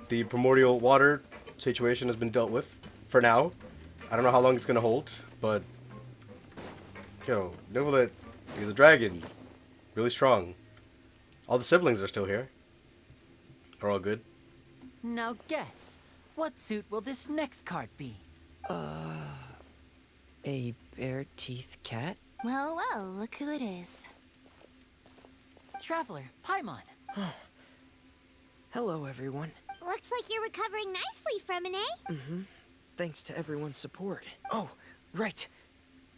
Speaker 1: The primordial water situation has been dealt with, for now. I don't know how long it's gonna hold, but... Yo, Novelet, he's a dragon. Really strong. All the siblings are still here. They're all good.
Speaker 9: Now guess, what suit will this next card be?
Speaker 14: A bare-teeth cat?
Speaker 15: Well, well, look who it is.
Speaker 9: Traveler, Paimon.
Speaker 14: Hello, everyone.
Speaker 4: Looks like you're recovering nicely, Fremine.
Speaker 14: Mm-hmm. Thanks to everyone's support. Oh, right.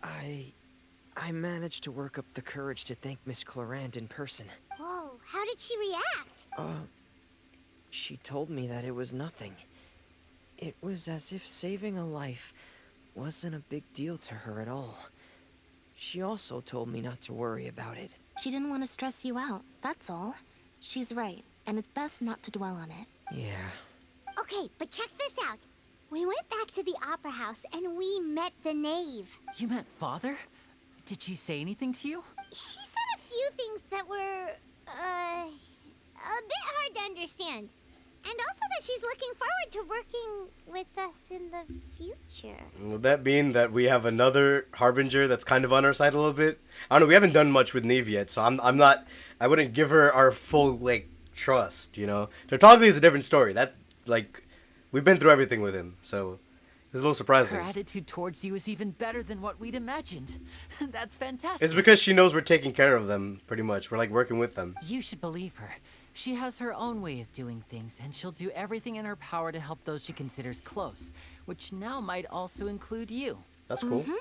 Speaker 14: I managed to work up the courage to thank Miss Clorand in person.
Speaker 4: Whoa, how did she react?
Speaker 14: She told me that it was nothing. It was as if saving a life wasn't a big deal to her at all. She also told me not to worry about it.
Speaker 15: She didn't want to stress you out, that's all. She's right, and it's best not to dwell on it.
Speaker 14: Yeah.
Speaker 4: Okay, but check this out. We went back to the opera house and we met the knave.
Speaker 9: You met Father? Did she say anything to you?
Speaker 4: She said a few things that were, a bit hard to understand. And also that she's looking forward to working with us in the future.
Speaker 1: Would that mean that we have another Harbinger that's kind of on our side a little bit? I don't know, we haven't done much with Neve yet, so I wouldn't give her our full, like, trust, you know? Tartaglia is a different story. That, like, we've been through everything with him, so it's a little surprising.
Speaker 9: Her attitude towards you is even better than what we'd imagined. That's fantastic.
Speaker 1: It's because she knows we're taking care of them, pretty much. We're, like, working with them.
Speaker 9: You should believe her. She has her own way of doing things, and she'll do everything in her power to help those she considers close, which now might also include you.
Speaker 1: That's cool.
Speaker 15: Mm-hmm.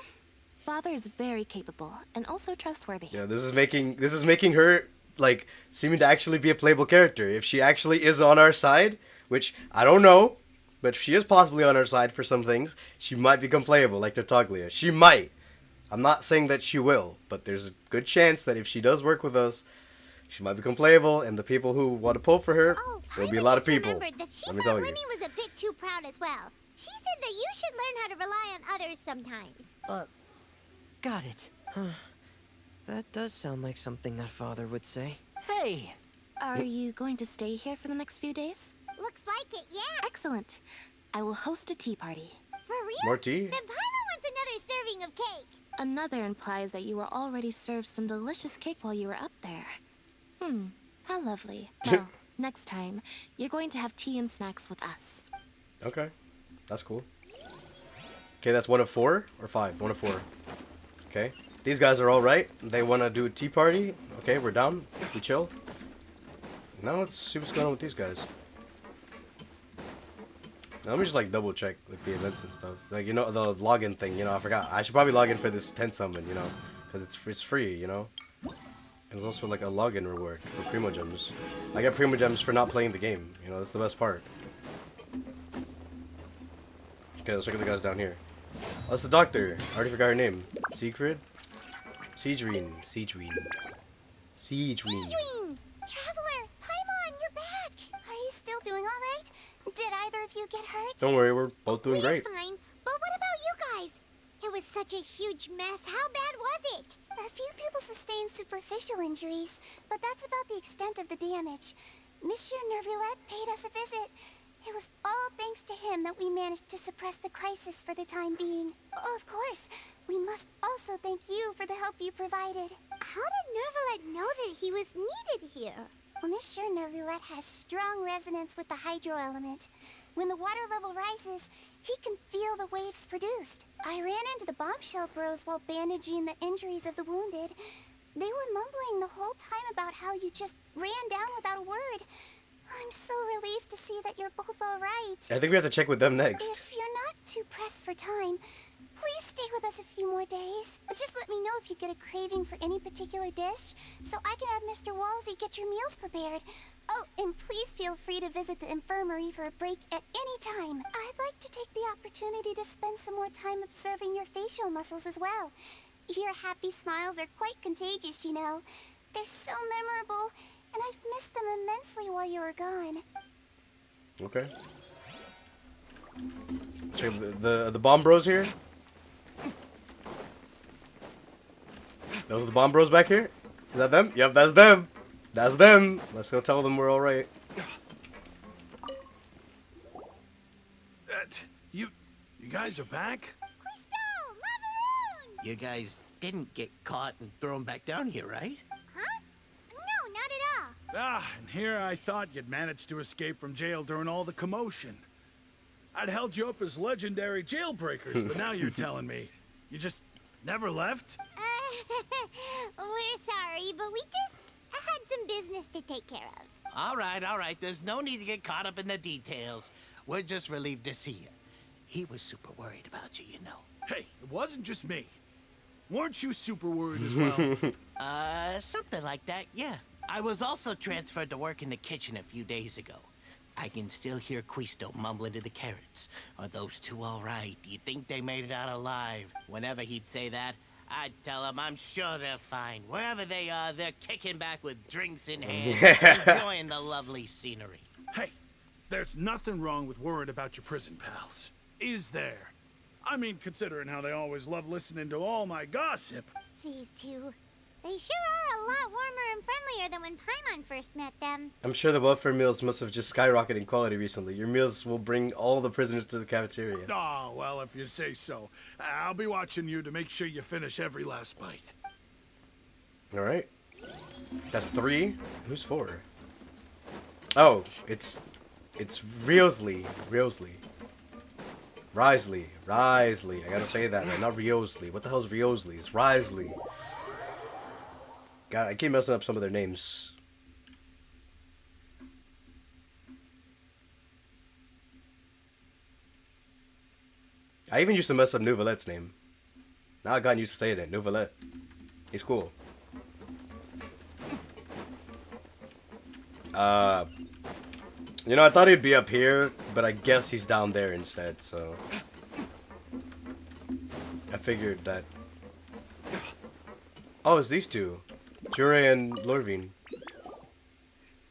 Speaker 15: Father is very capable, and also trustworthy.
Speaker 1: Yeah, this is making her, like, seeming to actually be a playable character. If she actually is on our side, which I don't know, but if she is possibly on our side for some things, she might become playable, like Tartaglia. She might. I'm not saying that she will, but there's a good chance that if she does work with us, she might become playable, and the people who want to pull for her, there'll be a lot of people.
Speaker 4: Remembered that she thought Winnie was a bit too proud as well. She said that you should learn how to rely on others sometimes.
Speaker 9: Got it.
Speaker 14: Huh. That does sound like something that Father would say.
Speaker 9: Hey!
Speaker 15: Are you going to stay here for the next few days?
Speaker 4: Looks like it, yeah.
Speaker 15: Excellent. I will host a tea party.
Speaker 4: For real?
Speaker 1: More tea?
Speaker 4: Then Paimon wants another serving of cake.
Speaker 15: Another implies that you were already served some delicious cake while you were up there. How lovely. Well, next time, you're going to have tea and snacks with us.
Speaker 1: Okay. That's cool. Okay, that's 1 of 4 or 5? 1 of 4. Okay. These guys are all right. They want to do a tea party. Okay, we're down. We chill. Now let's see what's going on with these guys. Now, let me just like double check like the events and stuff. Like, you know, the login thing, you know, I forgot. I should probably log in for this 10 summon, you know, because it's free, you know. And there's also like a login reward for Primo Gems. I get Primo Gems for not playing the game, you know, that's the best part. Okay, let's look at the guys down here. Oh, that's the doctor. I already forgot her name. Siegfried? Siegween.
Speaker 4: Traveler, Paimon, you're back. Are you still doing all right? Did either of you get hurt?
Speaker 1: Don't worry, we're both doing great.
Speaker 4: We're fine. But what about you guys? It was such a huge mess. How bad was it? A few people sustained superficial injuries, but that's about the extent of the damage. Monsieur Nervulet paid us a visit. It was all thanks to him that we managed to suppress the crisis for the time being. Of course, we must also thank you for the help you provided. How did Nervulet know that he was needed here? Well, Monsieur Nervulet has strong resonance with the hydro element. When the water level rises, he can feel the waves produced. I ran into the bombshell bros while bandaging the injuries of the wounded. They were mumbling the whole time about how you just ran down without a word. I'm so relieved to see that you're both all right.
Speaker 1: I think we have to check with them next.
Speaker 4: If you're not too pressed for time, please stay with us a few more days. Just let me know if you get a craving for any particular dish, so I can have Mr. Walsey get your meals prepared. Oh, and please feel free to visit the infirmary for a break at any time. I'd like to take the opportunity to spend some more time observing your facial muscles as well. Your happy smiles are quite contagious, you know. They're so memorable, and I've missed them immensely while you were gone.
Speaker 1: Okay. Check the bomb bros here. Those are the bomb bros back here? Is that them? Yep, that's them. That's them. Let's go tell them we're all right.
Speaker 5: You guys are back?
Speaker 6: You guys didn't get caught and thrown back down here, right?
Speaker 4: Huh? No, not at all.
Speaker 5: Ah, and here I thought you'd managed to escape from jail during all the commotion. I'd held you up as legendary jailbreakers, but now you're telling me you just never left?
Speaker 4: We're sorry, but we just had some business to take care of.
Speaker 6: All right. There's no need to get caught up in the details. We're just relieved to see you. He was super worried about you, you know.
Speaker 5: Hey, it wasn't just me. Weren't you super worried as well?
Speaker 6: Something like that, yeah. I was also transferred to work in the kitchen a few days ago. I can still hear Quisto mumbling to the carrots. Are those two all right? Do you think they made it out alive? Whenever he'd say that, I'd tell him I'm sure they're fine. Wherever they are, they're kicking back with drinks in hand, enjoying the lovely scenery.
Speaker 5: Hey, there's nothing wrong with worrying about your prison pals. Is there? I mean, considering how they always love listening to all my gossip.
Speaker 4: These two. They sure are a lot warmer and friendlier than when Paimon first met them.
Speaker 1: I'm sure the welfare meals must have just skyrocketed in quality recently. Your meals will bring all the prisoners to the cafeteria.
Speaker 5: Oh, well, if you say so. I'll be watching you to make sure you finish every last bite.
Speaker 1: All right. That's 3. Who's 4? Oh, it's Riosley. Risley. I gotta say that right, not Riosley. What the hell is Riosley? It's Risley. God, I keep messing up some of their names. I even used to mess up Nouvelette's name. Now I've gotten used to saying it. Nouvelette. He's cool. You know, I thought he'd be up here, but I guess he's down there instead, so... I figured that... Oh, it's these two. Jure and Lorvine.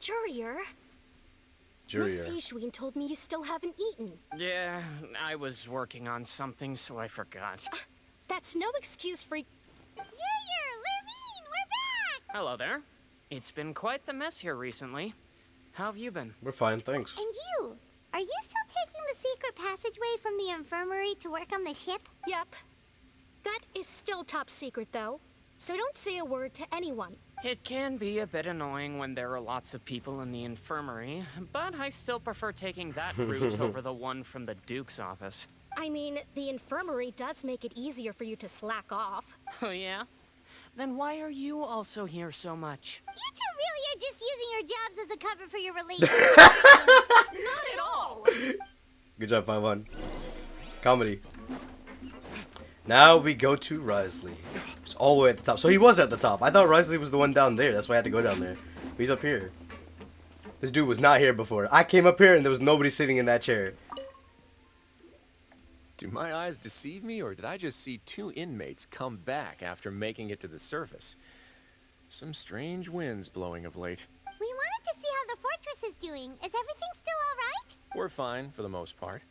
Speaker 10: Jurier? Miss Sijween told me you still haven't eaten.
Speaker 11: Yeah, I was working on something, so I forgot.
Speaker 10: That's no excuse for...
Speaker 4: Jurier! Lorvine! We're back!
Speaker 11: Hello there. It's been quite the mess here recently. How have you been?
Speaker 1: We're fine, thanks.
Speaker 4: And you? Are you still taking the secret passageway from the infirmary to work on the ship?
Speaker 10: Yep. That is still top secret, though. So don't say a word to anyone.
Speaker 11: It can be a bit annoying when there are lots of people in the infirmary, but I still prefer taking that route over the one from the Duke's office.
Speaker 10: I mean, the infirmary does make it easier for you to slack off.
Speaker 11: Oh, yeah? Then why are you also here so much?
Speaker 4: You two really are just using your jobs as a cover for your relationship.
Speaker 10: Not at all.
Speaker 1: Good job, 5-1. Comedy. Now we go to Risley. It's all the way at the top. So he was at the top. I thought Risley was the one down there. That's why I had to go down there. But he's up here. This dude was not here before. I came up here and there was nobody sitting in that chair.
Speaker 2: Do my eyes deceive me, or did I just see 2 inmates come back after making it to the surface? Some strange winds blowing of late.
Speaker 4: We wanted to see how the fortress is doing. Is everything still all right?
Speaker 2: We're fine, for the most part.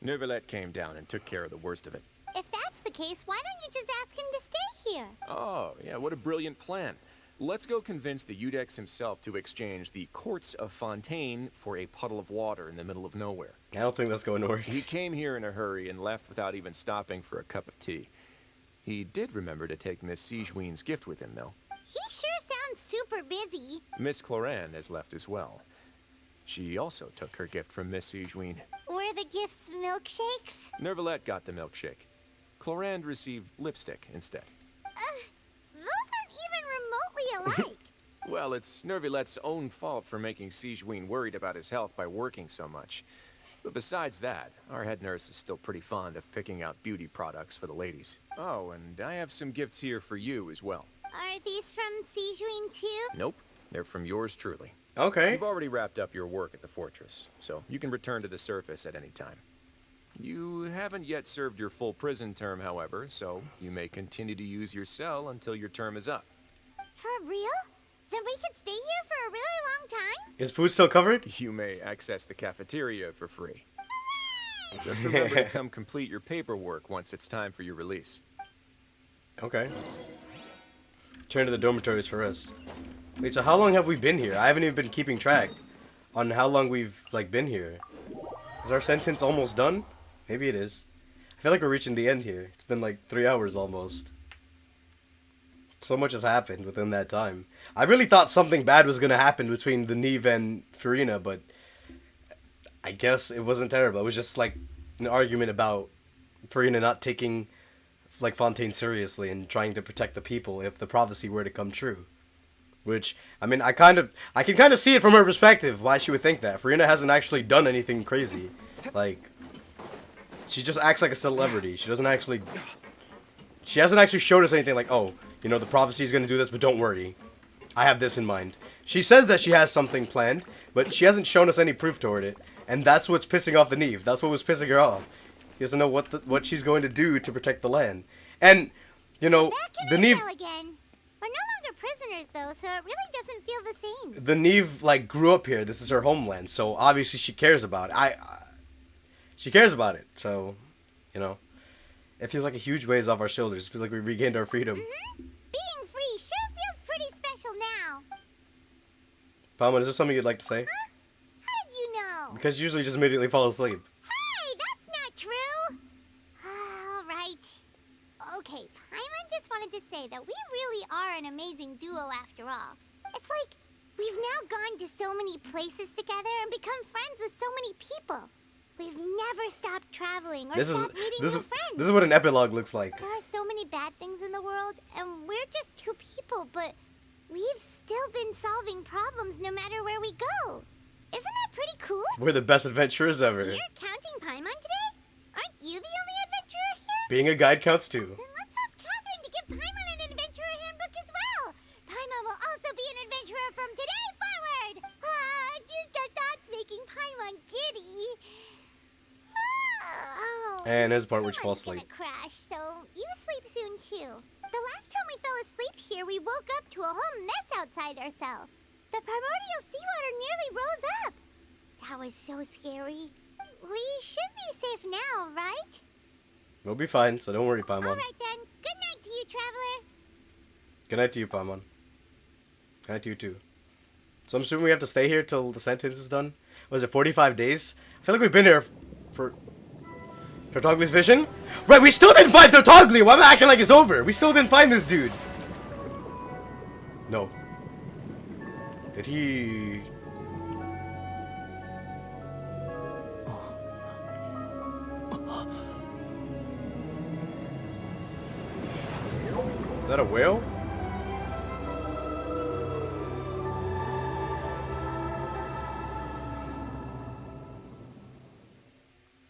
Speaker 2: Nouvelette came down and took care of the worst of it.
Speaker 4: If that's the case, why don't you just ask him to stay here?
Speaker 2: Oh, yeah, what a brilliant plan. Let's go convince the Udex himself to exchange the courts of Fontaine for a puddle of water in the middle of nowhere.
Speaker 1: I don't think that's going to work.
Speaker 2: He came here in a hurry and left without even stopping for a cup of tea. He did remember to take Miss Sijween's gift with him, though.
Speaker 4: He sure sounds super busy.
Speaker 2: Miss Cloran has left as well. She also took her gift from Miss Sijween.
Speaker 4: Were the gifts milkshakes?
Speaker 2: Nouvelette got the milkshake. Clorand received lipstick instead.
Speaker 4: Those aren't even remotely alike.
Speaker 2: Well, it's Nervilette's own fault for making Sigewinne worried about his health by working so much. But besides that, our head nurse is still pretty fond of picking out beauty products for the ladies. Oh, and I have some gifts here for you as well.
Speaker 4: Are these from Sigewinne too?
Speaker 2: Nope, they're from yours truly.
Speaker 1: Okay.
Speaker 2: You've already wrapped up your work at the fortress, so you can return to the surface at any time. You haven't yet served your full prison term, however, so you may continue to use your cell until your term is up.
Speaker 4: For real? Then we could stay here for a really long time?
Speaker 1: Is food still covered?
Speaker 2: You may access the cafeteria for free. Just remember to come complete your paperwork once it's time for your release.
Speaker 1: Okay. Turn to the dormitories for rest. Wait, so how long have we been here? I haven't even been keeping track on how long we've, like, been here. Is our sentence almost done? Maybe it is. I feel like we're reaching the end here. It's been like 3 hours almost. So much has happened within that time. I really thought something bad was going to happen between the Neve and Farina, but I guess it wasn't terrible. It was just like an argument about Farina not taking like Fontaine seriously and trying to protect the people if the prophecy were to come true. Which, I mean, I can kind of see it from her perspective, why she would think that. Farina hasn't actually done anything crazy. Like, she just acts like a celebrity. She hasn't actually showed us anything like, oh, you know, the prophecy is going to do this, but don't worry. I have this in mind. She says that she has something planned, but she hasn't shown us any proof toward it. And that's what's pissing off the Neve. That's what was pissing her off. She doesn't know what she's going to do to protect the land. And, you know, the Neve...
Speaker 4: Again. We're no longer prisoners, though, so it really doesn't feel the same.
Speaker 1: The Neve, like, grew up here. This is her homeland, so obviously she cares about it. She cares about it, so, you know. It feels like a huge weight off our shoulders. It feels like we regained our freedom.
Speaker 4: Being free sure feels pretty special now.
Speaker 1: Palma, is there something you'd like to say?
Speaker 4: How did you know?
Speaker 1: Because you usually just immediately fall asleep.
Speaker 4: Hey, that's not true. All right. Okay, Paimon just wanted to say that we really are an amazing duo after all. It's like we've now gone to so many places together and become friends with so many people. We've never stopped traveling or stopped meeting new friends.
Speaker 1: This is what an epilogue looks like.
Speaker 4: There are so many bad things in the world, and we're just two people, but we've still been solving problems no matter where we go. Isn't that pretty cool?
Speaker 1: We're the best adventurers ever.
Speaker 4: You're counting Paimon today? Aren't you the only adventurer here?
Speaker 1: Being a guide counts too.
Speaker 4: Then let's ask Catherine to give Paimon an adventurer handbook as well. Paimon will also be an adventurer from today forward. Just our thoughts making Paimon giddy.
Speaker 1: And his part which falls asleep.
Speaker 4: Crash, so you sleep soon too. The last time we fell asleep here, we woke up to a whole mess outside our cell. The primordial seawater nearly rose up. That was so scary. We should be safe now, right?
Speaker 1: We'll be fine, so don't worry, Paimon.
Speaker 4: All right then. Good night to you, traveler.
Speaker 1: Good night to you, Paimon. Good night to you too. So I'm assuming we have to stay here till the sentence is done. Was it 45 days? I feel like we've been here for Tartaglia's vision? Right, we still didn't find Tartaglia! Why am I acting like it's over? We still didn't find this dude. No. Did he... Is that a whale?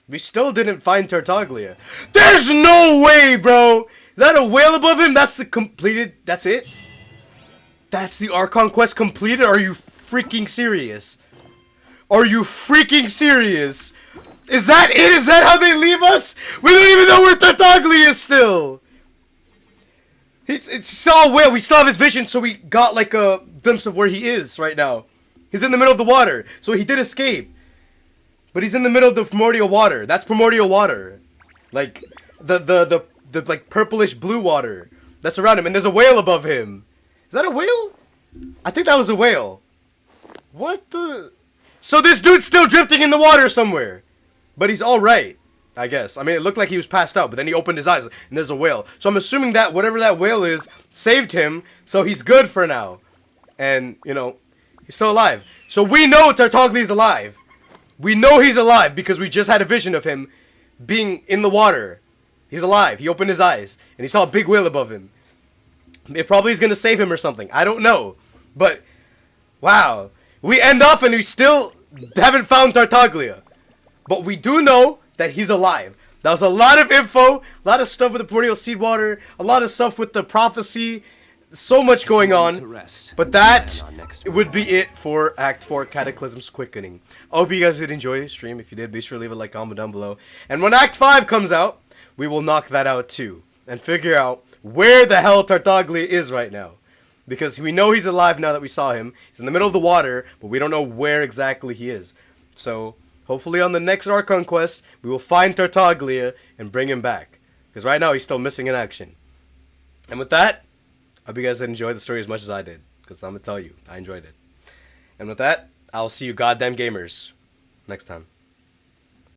Speaker 1: We still didn't find Tartaglia. There's no way, bro! Is that a whale above him? That's the completed... That's it? That's the Archon quest completed? Are you freaking serious? Are you freaking serious? Is that it? Is that how they leave us? We don't even know where Tartaglia is still! It's saw a whale. We still have his vision, so we got like a glimpse of where he is right now. He's in the middle of the water, so he did escape. But he's in the middle of the primordial water. That's primordial water. Like, the like, purplish blue water that's around him. And there's a whale above him. Is that a whale? I think that was a whale. What the... So this dude's still drifting in the water somewhere. But he's alright, I guess. I mean, it looked like he was passed out, but then he opened his eyes, and there's a whale. So I'm assuming that whatever that whale is saved him, so he's good for now. And, you know, he's still alive. So we know Tartaglia's alive. We know he's alive because we just had a vision of him being in the water. He's alive. He opened his eyes and he saw a big whale above him. It probably is going to save him or something. I don't know. But Wow. We end up and we still haven't found Tartaglia. But we do know that he's alive. That was a lot of info, a lot of stuff with the primordial seed water, a lot of stuff with the prophecy, so much going on. But that would be it for Act 4 Cataclysm's Quickening. I hope you guys did enjoy the stream. If you did, be sure to leave a like, comment down below. And when Act 5 comes out, we will knock that out too. And figure out where the hell Tartaglia is right now. Because we know he's alive now that we saw him. He's in the middle of the water, but we don't know where exactly he is. So, hopefully on the next Archon quest, we will find Tartaglia and bring him back. Because right now he's still missing in action. And with that, I hope you guys enjoyed the story as much as I did. Because I'm going to tell you, I enjoyed it. And with that, I'll see you goddamn gamers next time.